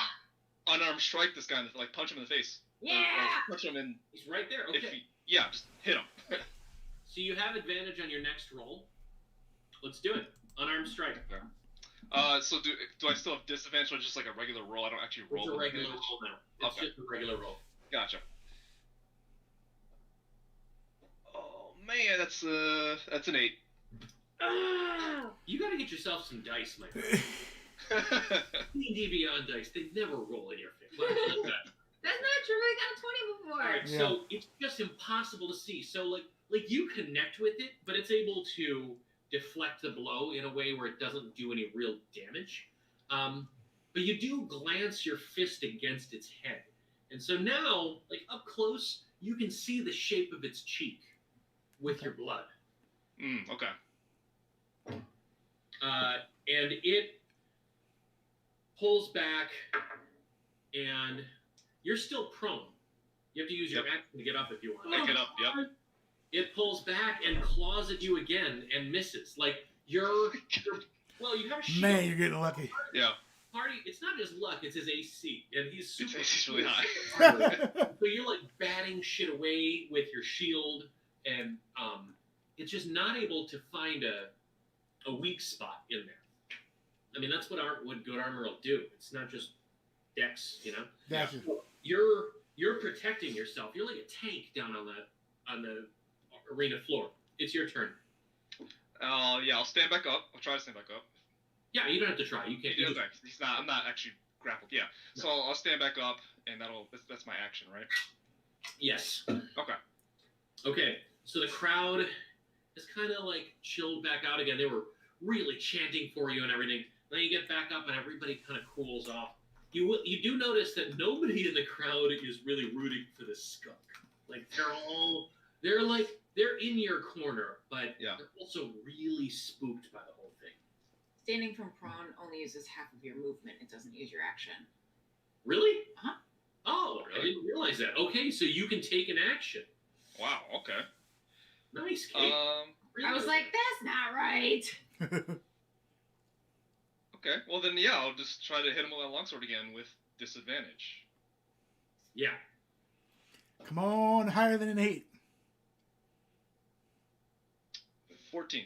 Speaker 1: to unarmed strike this guy, like punch him in the face. Or
Speaker 4: Yeah.
Speaker 1: punch him in.
Speaker 3: He's right there.
Speaker 1: If
Speaker 3: Okay.
Speaker 1: just hit him.
Speaker 3: So you have advantage on your next roll. Let's do it. Unarmed strike.
Speaker 1: So do I still have disadvantage or just like a regular roll? I don't actually roll
Speaker 3: It's a
Speaker 1: with
Speaker 3: regular
Speaker 1: advantage?
Speaker 3: roll now. It's
Speaker 1: Okay.
Speaker 3: just a regular roll.
Speaker 1: Gotcha. Oh man, that's an 8.
Speaker 3: You gotta get yourself some dice, my friend. D&D Beyond dice, they never roll in your face. Let's look at that.
Speaker 4: That's not true. I got a 20 before.
Speaker 3: Alright,
Speaker 2: Yeah.
Speaker 3: so it's just impossible to see. So, like, like you connect with it, but it's able to deflect the blow in a way where it doesn't do any real damage. But you do glance your fist against its head. And so now, like up close, you can see the shape of its cheek with your blood.
Speaker 1: Okay.
Speaker 3: And it pulls back, and you're still prone. You have to use your action to get up if you want.
Speaker 1: I get up, yep.
Speaker 3: It pulls back and claws at you again and misses. Like, you're well, you have a shield.
Speaker 2: Man, you're getting lucky.
Speaker 1: Yeah.
Speaker 3: Party, it's not his luck, it's his AC. And he's super.
Speaker 1: His AC's really high.
Speaker 3: So you're like batting shit away with your shield, and it's just not able to find a weak spot in there. I mean, that's what good armor will do. It's not just dex, you know.
Speaker 2: Gotcha.
Speaker 3: You're protecting yourself. You're like a tank down on the arena floor. It's your turn.
Speaker 1: Yeah, I'll stand back up. I'll try to stand back up.
Speaker 3: Yeah, you don't have to try. You can't.
Speaker 1: He's not. I'm not actually grappled. Yeah.
Speaker 3: No.
Speaker 1: So I'll stand back up, and that's my action, right?
Speaker 3: Yes.
Speaker 1: Okay.
Speaker 3: Okay. So the crowd is kind of like chilled back out again. They were really chanting for you and everything. Then you get back up, and everybody kind of cools off. You do notice that nobody in the crowd is really rooting for the skunk. Like they're in your corner, but they're also really spooked by the whole thing.
Speaker 4: Standing from prone only uses half of your movement. It doesn't use your action.
Speaker 3: Really?
Speaker 4: Uh-huh.
Speaker 3: Oh, I didn't realize that. Okay, so you can take an action.
Speaker 1: Wow. Okay.
Speaker 3: Nice, Kate.
Speaker 4: I was like, that's not right.
Speaker 1: Okay. Well then, I'll just try to hit him with my longsword again with disadvantage.
Speaker 3: Yeah.
Speaker 2: Come on, higher than an 8.
Speaker 1: 14.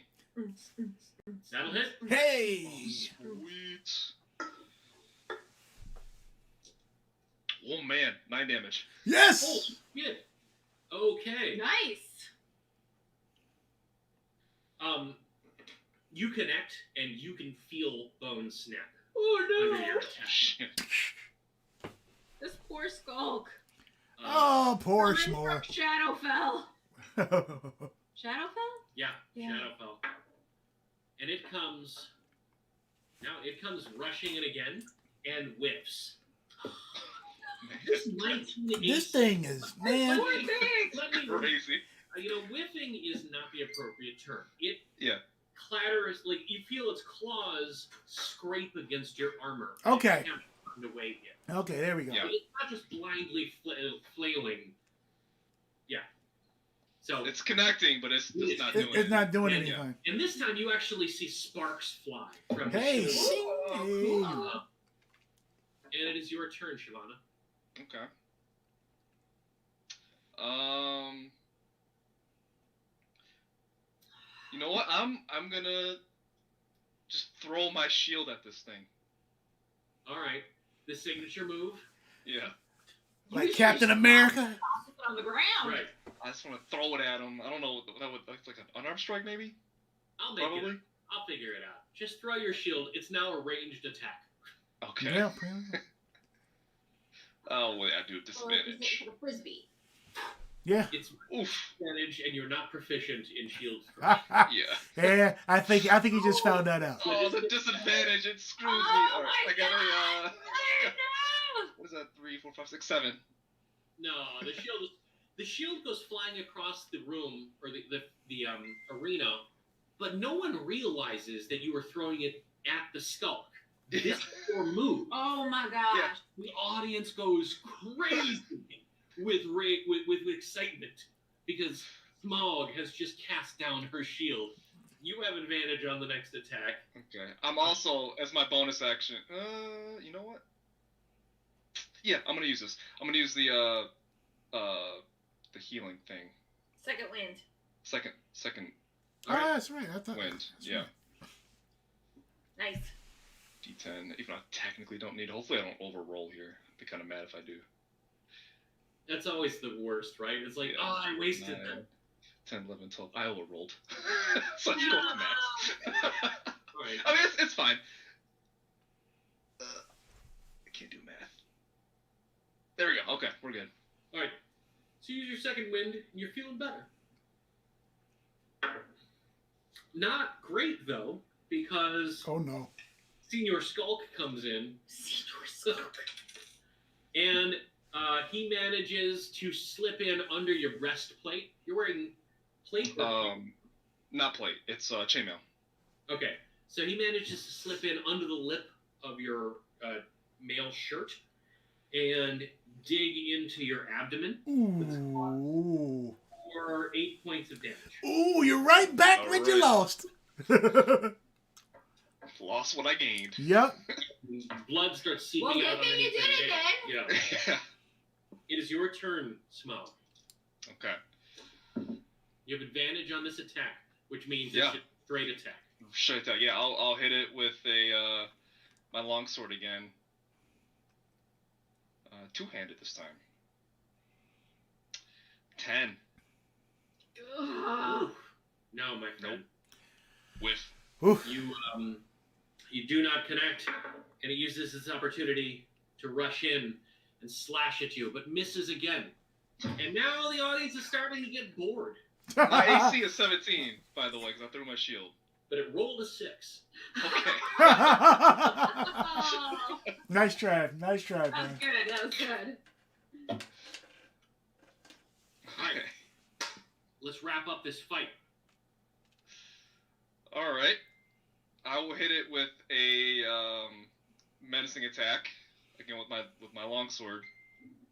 Speaker 3: That'll hit.
Speaker 2: Hey!
Speaker 1: Sweet. Oh man, 9 damage.
Speaker 2: Yes!
Speaker 3: Oh, good. Okay.
Speaker 4: Nice.
Speaker 3: You connect and you can feel bones snap.
Speaker 4: Oh
Speaker 3: Under your
Speaker 4: no.
Speaker 3: attack.
Speaker 1: Shit.
Speaker 4: This poor Skulk.
Speaker 2: Oh, poor
Speaker 4: Coming
Speaker 2: Schmore.
Speaker 4: from Shadowfell. Shadowfell?
Speaker 3: Yeah,
Speaker 4: Yeah.
Speaker 3: Shadowfell. And it comes rushing in again and whiffs. This 1980.
Speaker 2: This thing is, man.
Speaker 3: Let me
Speaker 1: Crazy.
Speaker 3: Whiffing is not the appropriate term. It clatters, like you feel its claws scrape against your armor.
Speaker 2: Okay.
Speaker 3: It can't find a way in.
Speaker 2: Okay, there we go.
Speaker 1: Yeah.
Speaker 3: It's not just blindly flailing. Yeah. So
Speaker 1: It's connecting, but it's just not doing
Speaker 2: It's not doing
Speaker 3: Yeah,
Speaker 2: anything.
Speaker 3: and this time you actually see sparks fly from the
Speaker 2: Hey,
Speaker 3: shield.
Speaker 2: see?
Speaker 1: cool.
Speaker 3: And it is your turn, Shavana.
Speaker 1: Okay. You know what? I'm gonna just throw my shield at this thing.
Speaker 3: All right. The signature move.
Speaker 1: Yeah.
Speaker 2: Like Captain America.
Speaker 4: Toss it on the ground.
Speaker 3: Right.
Speaker 1: I just want to throw it at him. I don't know. That would like an unarmed strike, maybe.
Speaker 3: I'll make
Speaker 1: Probably.
Speaker 3: it. I'll figure it out. Just throw your shield. It's now a ranged attack.
Speaker 1: Okay.
Speaker 2: Yeah.
Speaker 1: Oh, well, I do
Speaker 4: Or is it
Speaker 1: disadvantage.
Speaker 4: for the frisbee?
Speaker 2: Yeah.
Speaker 3: It's
Speaker 1: Oof.
Speaker 3: advantage, and you're not proficient in shield.
Speaker 1: Yeah.
Speaker 2: Yeah, I think he just found that out.
Speaker 1: Oh, the disadvantage! It screws me.
Speaker 4: Oh
Speaker 1: All right,
Speaker 4: my
Speaker 1: I got
Speaker 4: God.
Speaker 1: a.
Speaker 4: No!
Speaker 1: What is that? 3, 4, 5, 6, 7.
Speaker 3: No, the shield goes flying across the room or the arena, but no one realizes that you were throwing it at the skull. This is your move.
Speaker 4: Oh my gosh.
Speaker 1: Yeah.
Speaker 3: The audience goes crazy with excitement because Smog has just cast down her shield. You have advantage on the next attack.
Speaker 1: Okay. I'm also, as my bonus action. You know what? Yeah, I'm gonna use this. I'm gonna use the healing thing.
Speaker 4: Second wind.
Speaker 1: Second
Speaker 2: Oh, that's right. I thought.
Speaker 1: wind.
Speaker 2: that's
Speaker 1: Yeah.
Speaker 2: right.
Speaker 4: Nice.
Speaker 1: D10. Even though I technically don't need it. Hopefully I don't overroll here. I'd be kind of mad if I do.
Speaker 3: That's always the worst, right? It's like,
Speaker 1: Yeah.
Speaker 3: oh, I wasted
Speaker 1: 9,
Speaker 3: that.
Speaker 1: 10, 11, 12. I overrolled. So you don't math.
Speaker 3: All right.
Speaker 1: I mean, it's fine. I can't do math. There we go. Okay, we're good.
Speaker 3: All right. So you use your second wind, and you're feeling better. Not great, though, because
Speaker 2: Oh no.
Speaker 3: Senior Skulk comes in,
Speaker 4: Senior Skulk.
Speaker 3: and he manages to slip in under your breastplate. You're wearing plate? Or
Speaker 1: Not plate. It's chainmail.
Speaker 3: Okay, so he manages to slip in under the lip of your male shirt and dig into your abdomen
Speaker 2: Ooh.
Speaker 3: for 8 points of damage.
Speaker 2: Ooh, you're right back when you lost.
Speaker 1: Lost what I gained.
Speaker 2: Yep.
Speaker 3: Blood starts seeping
Speaker 4: Well,
Speaker 3: out.
Speaker 4: good thing you
Speaker 3: underneath
Speaker 4: did
Speaker 3: your
Speaker 4: it
Speaker 3: neck.
Speaker 4: then.
Speaker 3: Yeah.
Speaker 1: Yeah.
Speaker 3: It is your turn, Smoke.
Speaker 1: Okay.
Speaker 3: You have advantage on this attack, which means
Speaker 1: Yeah.
Speaker 3: it's a straight attack.
Speaker 1: Straight out. Yeah, I'll hit it with a my longsword again. Two-handed this time. 10.
Speaker 4: Ugh.
Speaker 3: Oof. No, my friend.
Speaker 1: Whiff.
Speaker 2: Oof.
Speaker 3: You do not connect, and it uses this opportunity to rush in and slash at you, but misses again. And now the audience is starting to get bored.
Speaker 1: My AC is 17, by the way, because I threw my shield.
Speaker 3: But it rolled a 6.
Speaker 1: Okay.
Speaker 4: Oh,
Speaker 2: Nice try,
Speaker 4: that
Speaker 2: man.
Speaker 4: was good. That was good.
Speaker 3: Alright, let's wrap up this fight.
Speaker 1: All right. I will hit it with a menacing attack again with my longsword.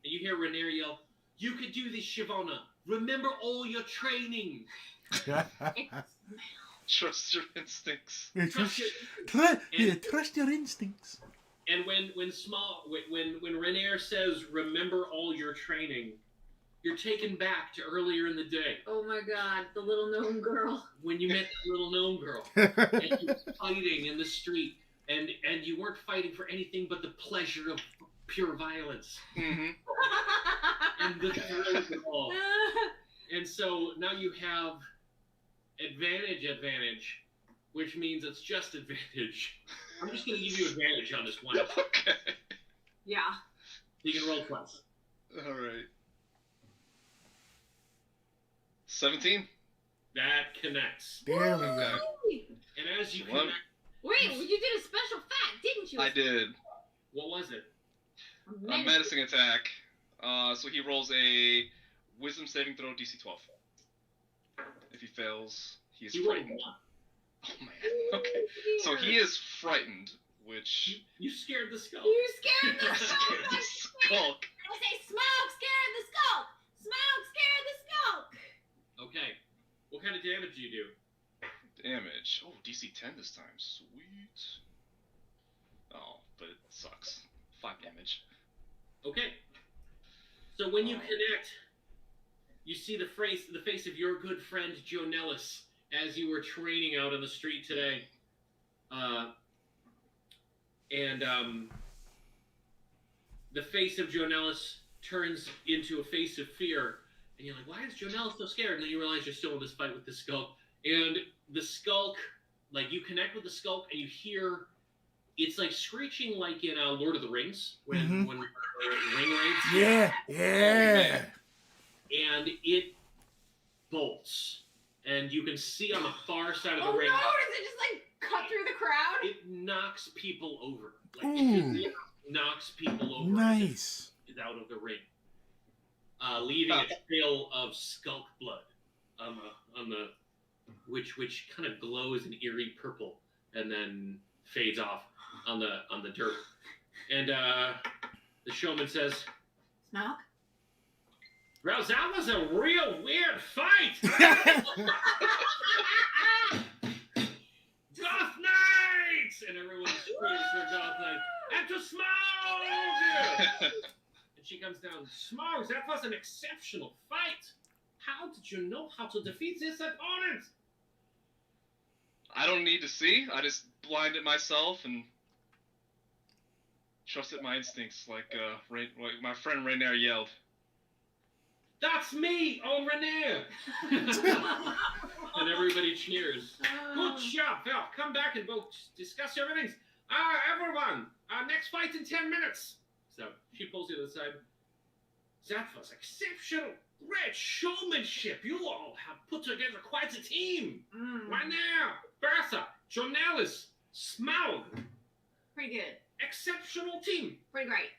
Speaker 3: And you hear Rainier yell, "You could do this, Shavona. Remember all your training."
Speaker 1: Trust your instincts.
Speaker 2: Trust your instincts.
Speaker 3: And when Rainier says, "Remember all your training," you're taken back to earlier in the day
Speaker 4: Oh my god, the little gnome girl.
Speaker 3: when you met the little gnome girl and you were fighting in the street, and you weren't fighting for anything but the pleasure of pure violence
Speaker 1: Mm-hmm.
Speaker 3: and the thrill of it all. And so now you have advantage, which means it's just advantage. I'm just going to give you advantage on this one.
Speaker 1: Okay.
Speaker 4: Yeah.
Speaker 3: You can roll twice.
Speaker 1: All right. 17.
Speaker 3: That connects.
Speaker 2: There we go.
Speaker 1: Okay.
Speaker 3: And as you
Speaker 1: Well,
Speaker 3: connect,
Speaker 4: Wait, you did a special fact, didn't you?
Speaker 1: I did.
Speaker 3: what was it?
Speaker 1: A menacing attack. So he rolls a wisdom saving throw DC 12. If he fails, he is
Speaker 3: He rolled
Speaker 1: frightened.
Speaker 3: 1.
Speaker 1: Oh man. Okay. So he is frightened, which
Speaker 3: You scared the skull.
Speaker 4: You scared the
Speaker 1: scared
Speaker 4: skull.
Speaker 1: the skulk.
Speaker 4: I say, Smoke scared the skull. Smoke scared the skull.
Speaker 3: Okay. What kind of damage do you do?
Speaker 1: Damage. Oh, DC 10 this time. Sweet. Oh, but it sucks. 5 damage.
Speaker 3: Okay. So when you connect, you see the face of your good friend Joe Nellis as you were training out on the street today. The face of Joe Nellis turns into a face of fear, and you're like, why is Joe Nellis so scared? And then you realize you're still in this fight with the skulk. And the skulk, like, you connect with the skulk, and you hear, it's like screeching like in Lord of the Rings, when ring raids.
Speaker 2: Yeah.
Speaker 3: And it bolts. And you can see on the far side of the
Speaker 4: Oh no,
Speaker 3: ring,
Speaker 4: does it just like cut through the crowd?
Speaker 3: it knocks people over. Like,
Speaker 2: Ooh.
Speaker 3: it knocks people over.
Speaker 2: Nice.
Speaker 3: Is out of the ring, leaving a trail of skulk blood on the which kind of glows an eerie purple and then fades off on the dirt. And the showman says,
Speaker 4: Smoke?
Speaker 3: "Well, that was a real weird fight. Goth Knights!" And everyone screams for Goth Knights. "And to Smoke!" And she comes down. "Smoke, that was an exceptional fight. How did you know how to defeat this opponent?"
Speaker 1: I don't need to see. I just blinded myself and trusted my instincts, like my friend Rainier yelled.
Speaker 3: "That's me, oh Rainier!" And everybody cheers. "Good job, Val. Come back and we'll discuss your innings. Everyone, next fight in 10 minutes." So she pulls you to the side. "That was exceptional. Great showmanship. You all have put together quite a team." now, Bertha, Jonelis, Smaug.
Speaker 4: Pretty good.
Speaker 3: Exceptional team.
Speaker 4: Pretty great.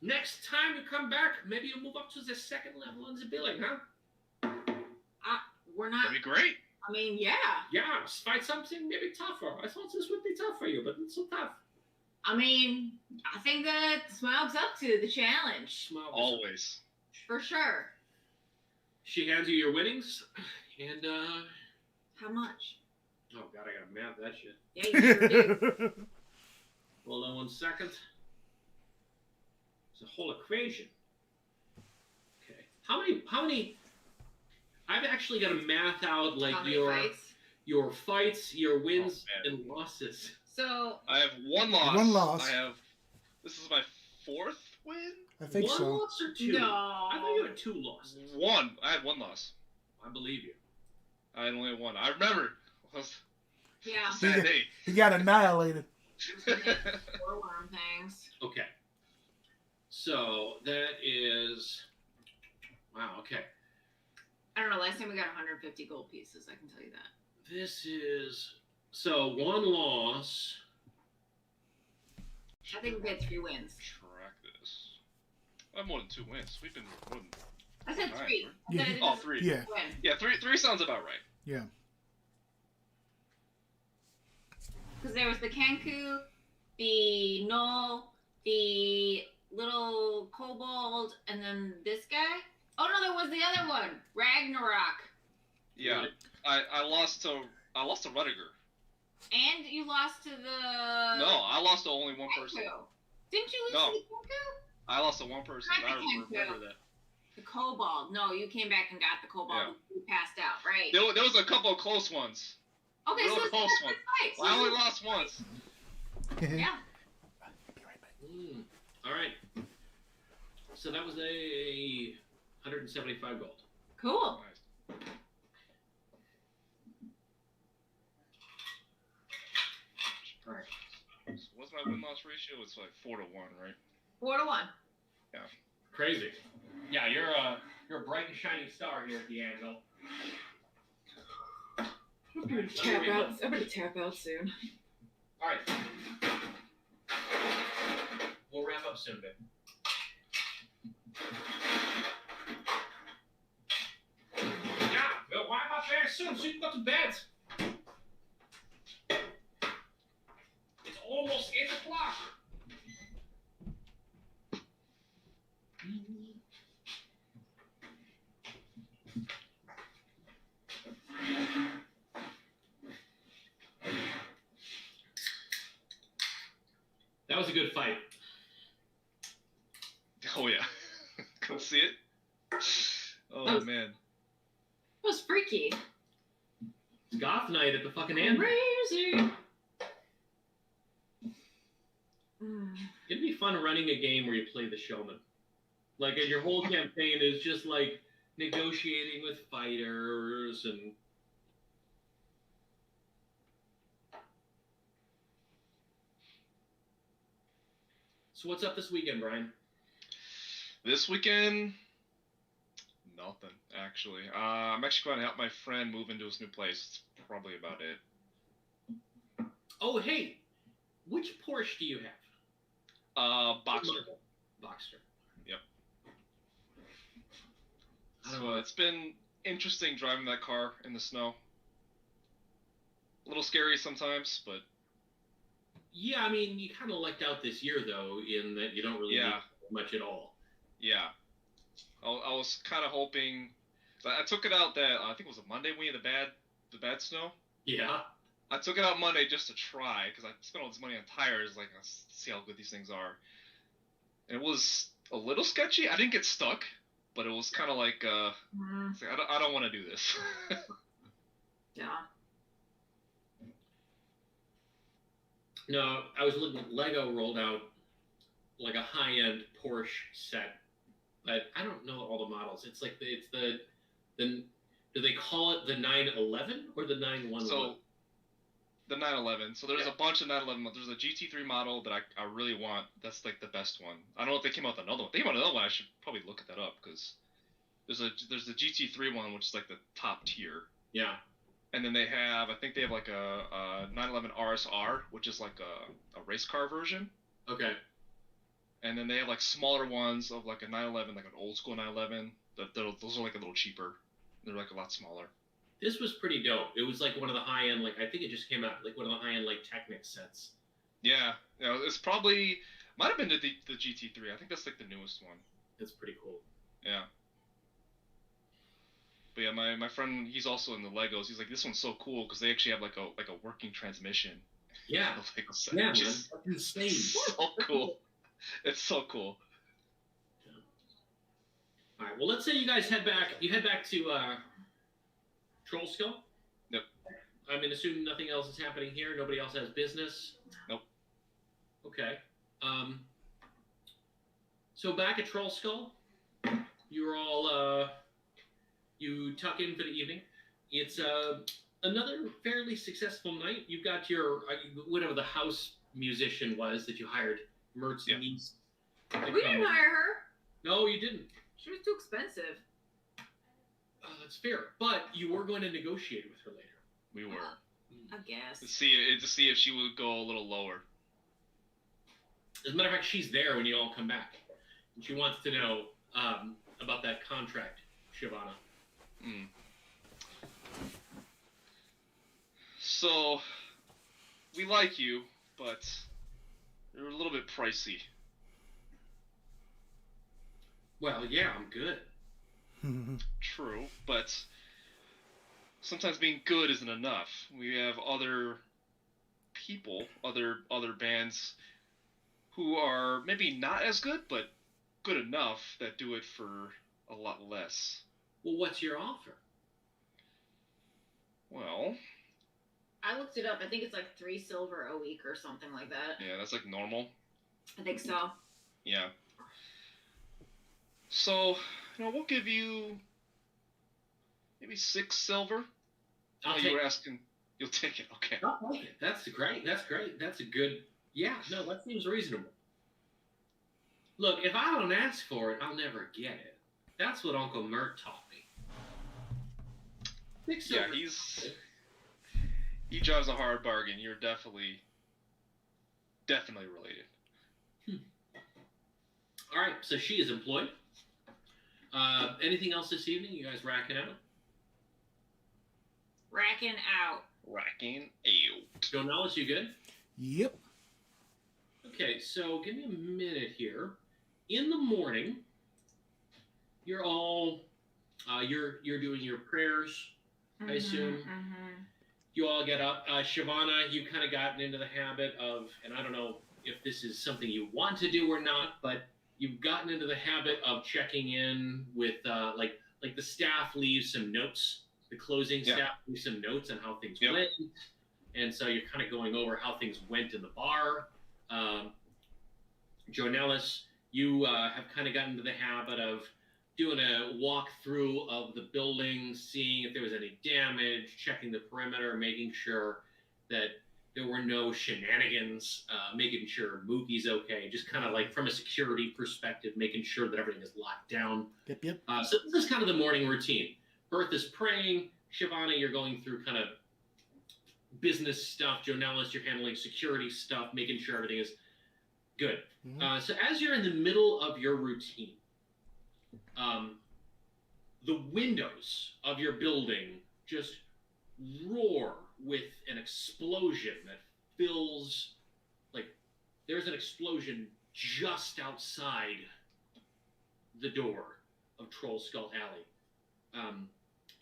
Speaker 3: Next time you come back, maybe you move up to the second level in the billing, huh?
Speaker 4: We're not.
Speaker 1: That'd be great.
Speaker 4: I mean, yeah.
Speaker 3: Yeah, fight something maybe tougher. I thought this would be tough for you, but not so tough.
Speaker 4: I mean, I think that Smaug's up to the challenge.
Speaker 3: Smaug is-
Speaker 1: Always.
Speaker 4: For sure.
Speaker 3: She hands you your winnings, and
Speaker 4: How much?
Speaker 3: oh god, I gotta map that shit.
Speaker 4: Yeah, you sure do.
Speaker 3: Hold on 1 second. It's a whole equation. Okay. How many I've actually got to math out like
Speaker 4: How many
Speaker 3: your
Speaker 4: fights?
Speaker 3: fights, your wins
Speaker 1: Oh,
Speaker 3: and losses.
Speaker 4: So,
Speaker 1: I have one loss.
Speaker 2: One loss.
Speaker 1: This is my 4th win?
Speaker 2: I think
Speaker 3: One
Speaker 2: so.
Speaker 3: loss or 2?
Speaker 4: no.
Speaker 3: I thought you had 2 losses.
Speaker 1: One. I had one loss.
Speaker 3: I believe you.
Speaker 1: I had only had one. I remember. It was
Speaker 4: Yeah.
Speaker 1: a sad day.
Speaker 2: He got annihilated.
Speaker 4: Four worm things.
Speaker 3: Okay. So that is wow, okay.
Speaker 4: I don't know. Last time we got 150 gold pieces. I can tell you that.
Speaker 3: This is so 1 loss.
Speaker 4: I think we had 3 wins.
Speaker 1: Track this. I have more than 2 wins. We've been more than.
Speaker 4: I said
Speaker 1: Alright,
Speaker 4: 3.
Speaker 2: Yeah.
Speaker 4: I said
Speaker 1: Oh, 3.
Speaker 2: Yeah.
Speaker 4: Win.
Speaker 1: Yeah, three sounds about right.
Speaker 2: Yeah.
Speaker 4: Because there was the Kanku, the Knoll, the little kobold, and then this guy. Oh no, there was the other one, Ragnarok.
Speaker 1: Yeah. I lost to Rudiger.
Speaker 4: And you lost to the.
Speaker 1: No, I lost to only one person.
Speaker 4: Kanku. Didn't you lose
Speaker 1: No.
Speaker 4: to the Kanku?
Speaker 1: I lost to one person.
Speaker 4: Not
Speaker 1: I
Speaker 4: the Kanku.
Speaker 1: remember that.
Speaker 4: The kobold. No, you came back and got the kobold.
Speaker 1: Yeah.
Speaker 4: You passed out, right?
Speaker 1: There was a couple of close ones.
Speaker 4: Okay,
Speaker 1: real
Speaker 4: so it's
Speaker 1: close
Speaker 4: not
Speaker 1: one.
Speaker 4: good fight.
Speaker 1: Well, I only lost once.
Speaker 4: Yeah.
Speaker 3: All right. So that was a 175 gold.
Speaker 4: Cool.
Speaker 1: Nice.
Speaker 3: All right.
Speaker 1: So what's my win-loss ratio? It's like 4 to 1, right?
Speaker 4: 4 to 1.
Speaker 3: Crazy. Yeah, you're a bright and shining star here at the anvil.
Speaker 6: I'm gonna tap out. I'm gonna tap out soon.
Speaker 3: All right. We'll wrap up soon, babe. Yeah, we'll wrap up very soon so you can go to bed. It's almost 8 o'clock. That was a good fight.
Speaker 1: Oh yeah. Can see it? Oh
Speaker 4: That was-
Speaker 1: man.
Speaker 4: It was freaky.
Speaker 3: It's Goth night at the fucking anvil.
Speaker 4: Crazy.
Speaker 3: It'd be fun running a game where you play the showman. Like, and your whole campaign is just like negotiating with fighters and. So what's up this weekend, Brian?
Speaker 1: This weekend, nothing actually. I'm actually going to help my friend move into his new place. That's probably about it.
Speaker 3: Oh, hey, which Porsche do you have?
Speaker 1: Boxer.
Speaker 3: Boxer.
Speaker 1: Yep.
Speaker 3: I don't
Speaker 1: So
Speaker 3: know.
Speaker 1: it's been interesting driving that car in the snow. A little scary sometimes, but
Speaker 3: Yeah, I mean, you kind of lucked out this year, though, in that you don't really
Speaker 1: Yeah.
Speaker 3: need much at all.
Speaker 1: yeah. I was kind of hoping. I took it out that I think it was a Monday when we had the bad snow.
Speaker 3: Yeah.
Speaker 1: I took it out Monday just to try because I spent all this money on tires, like let's see how good these things are. And it was a little sketchy. I didn't get stuck, but it was kind of like, it's like, I don't want to do this.
Speaker 4: Yeah.
Speaker 3: No, I was looking. Lego rolled out like a high-end Porsche set, but I don't know all the models. It's like it's the do they call it the 911 or the 911?
Speaker 1: So the 911. So there's
Speaker 3: Yeah.
Speaker 1: a bunch of 911. There's a GT3 model that I really want. That's like the best one. I don't know if they came out with another one. If they came out with another one, I should probably look at that up because there's the GT3 one, which is like the top tier.
Speaker 3: Yeah.
Speaker 1: And then they have, I think they have like a 911 RSR, which is like a race car version.
Speaker 3: Okay.
Speaker 1: And then they have like smaller ones of like a 911, like an old school 911. Those are like a little cheaper. They're like a lot smaller.
Speaker 3: This was pretty dope. It was like one of the high end, like I think it just came out like one of the high end like Technic sets.
Speaker 1: Yeah, it's probably might have been the GT3. I think that's like the newest one.
Speaker 3: That's pretty cool.
Speaker 1: Yeah. But yeah, my friend, he's also in the Legos. He's like, this one's so cool because they actually have like a working transmission.
Speaker 3: Yeah.
Speaker 1: The Lego set.
Speaker 3: Yeah,
Speaker 1: Just
Speaker 3: man. That's insane.
Speaker 1: so cool. It's so cool.
Speaker 3: All right. Well, let's say you guys head back. You head back to Troll Skull.
Speaker 1: Yep.
Speaker 3: I mean, assuming nothing else is happening here, nobody else has business.
Speaker 1: Nope.
Speaker 3: Okay. So back at Troll Skull, you're all you tuck in for the evening. It's another fairly successful night. You've got your whatever the house musician was that you hired, Mert's niece.
Speaker 6: We didn't hire her.
Speaker 3: No, you didn't.
Speaker 6: She was too expensive.
Speaker 3: That's fair, but you were going to negotiate with her later.
Speaker 1: We were
Speaker 6: I guess.
Speaker 1: to see if she would go a little lower.
Speaker 3: As a matter of fact, she's there when you all come back, and she wants to know about that contract, Shyvana.
Speaker 1: Mm. So, we like you, but you're a little bit pricey.
Speaker 3: Well, yeah, I'm good.
Speaker 1: True, but sometimes being good isn't enough. We have other people, other bands who are maybe not as good, but good enough that do it for a lot less.
Speaker 3: Well, what's your offer?
Speaker 1: Well,
Speaker 4: I looked it up. I think it's like 3 silver a week or something like that.
Speaker 1: yeah, that's like normal.
Speaker 4: I think so.
Speaker 1: Yeah. So, we'll give you maybe 6 silver. You were asking. You'll take it, okay.
Speaker 3: I'll take it. That's great. That's great. That's a good. Yeah, no, that seems reasonable. Look, if I don't ask for it, I'll never get it. That's what Uncle Mert taught me. 6 silver.
Speaker 1: Yeah, he drives a hard bargain. You're definitely related.
Speaker 3: All right, so she is employed. Anything else this evening? You guys racking out?
Speaker 4: Racking out.
Speaker 1: Racking out.
Speaker 3: Jonellis, you good?
Speaker 2: Yep.
Speaker 3: Okay, so give me a minute here. In the morning, you're all you're doing your prayers, I assume. You all get up. Shyvana, you kind of gotten into the habit of, and I don't know if this is something you want to do or not, but you've gotten into the habit of checking in with like the staff leaves some notes. The closing staff leaves some notes on how things went, and so you're kind of going over how things went in the bar. Jonellis, you have kind of gotten into the habit of doing a walkthrough of the building, seeing if there was any damage, checking the perimeter, making sure that there were no shenanigans, making sure Mookie's okay, just kind of like from a security perspective, making sure that everything is locked down.
Speaker 2: Yep.
Speaker 3: So this is kind of the morning routine. Bertha's praying. Shyvana, you're going through kind of business stuff. Jonellis, you're handling security stuff, making sure everything is good.
Speaker 2: Mm-hmm.
Speaker 3: So as you're in the middle of your routine, the windows of your building just roar with an explosion that fills, like, there's an explosion just outside the door of Troll Skull Alley.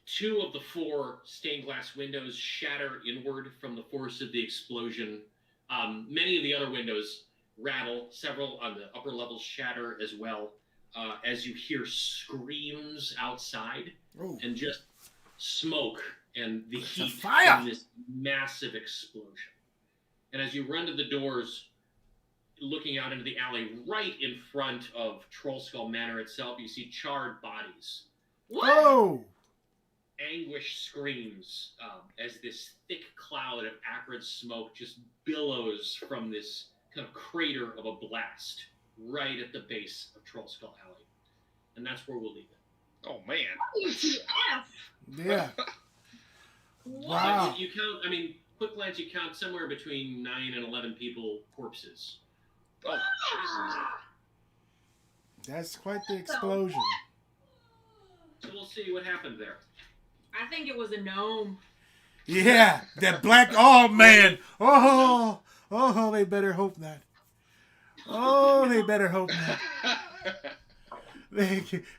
Speaker 3: 2 of the 4 stained glass windows shatter inward from the force of the explosion. Many of the other windows rattle. Several on the upper levels shatter as well. As you hear screams outside and just smoke and the heat from this massive explosion. And as you run to the doors, looking out into the alley right in front of Troll Skull Manor itself, you see charred bodies.
Speaker 6: What?
Speaker 2: Oh!
Speaker 3: Anguish screams as this thick cloud of acrid smoke just billows from this kind of crater of a blast right at the base of Troll Skull Alley. And that's where we'll leave it.
Speaker 1: Oh, man.
Speaker 4: WTF?
Speaker 2: Yeah. Wow.
Speaker 3: You count. I mean, quick glance. You count somewhere between 9 and 11 people corpses.
Speaker 1: Oh, Jesus.
Speaker 2: That's quite the explosion.
Speaker 3: So we'll see what happened there.
Speaker 6: I think it was a gnome.
Speaker 2: Yeah, that black. Oh man. Oh, they better hope not. Oh, they better hope not.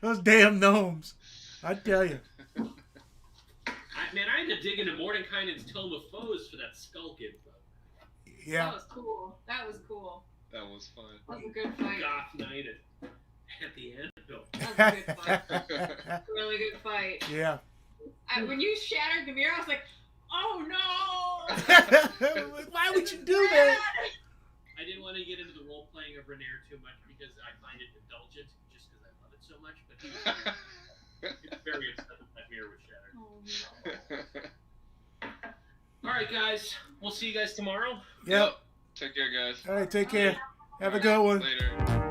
Speaker 2: Those damn gnomes. I tell you.
Speaker 3: I had to dig into Mordenkainen's Tome of Foes for that skull info.
Speaker 2: Yeah.
Speaker 6: That was cool. That was cool.
Speaker 1: That was fun.
Speaker 6: That was a good fight.
Speaker 3: Goth Knight at the end. No.
Speaker 6: That was a good fight. Really good fight.
Speaker 2: Yeah.
Speaker 6: When you shattered the mirror, I was like, oh no!
Speaker 2: Why would you do that?
Speaker 3: I didn't want to get into the role playing of Renair too much because I find it indulgent just because I love it so much. But he was very upset that that mirror was shattered.
Speaker 6: Oh no.
Speaker 3: All right, guys. We'll see you guys tomorrow.
Speaker 2: Yep.
Speaker 1: Take care, guys.
Speaker 2: All right, take care. Have a good one.
Speaker 1: Later.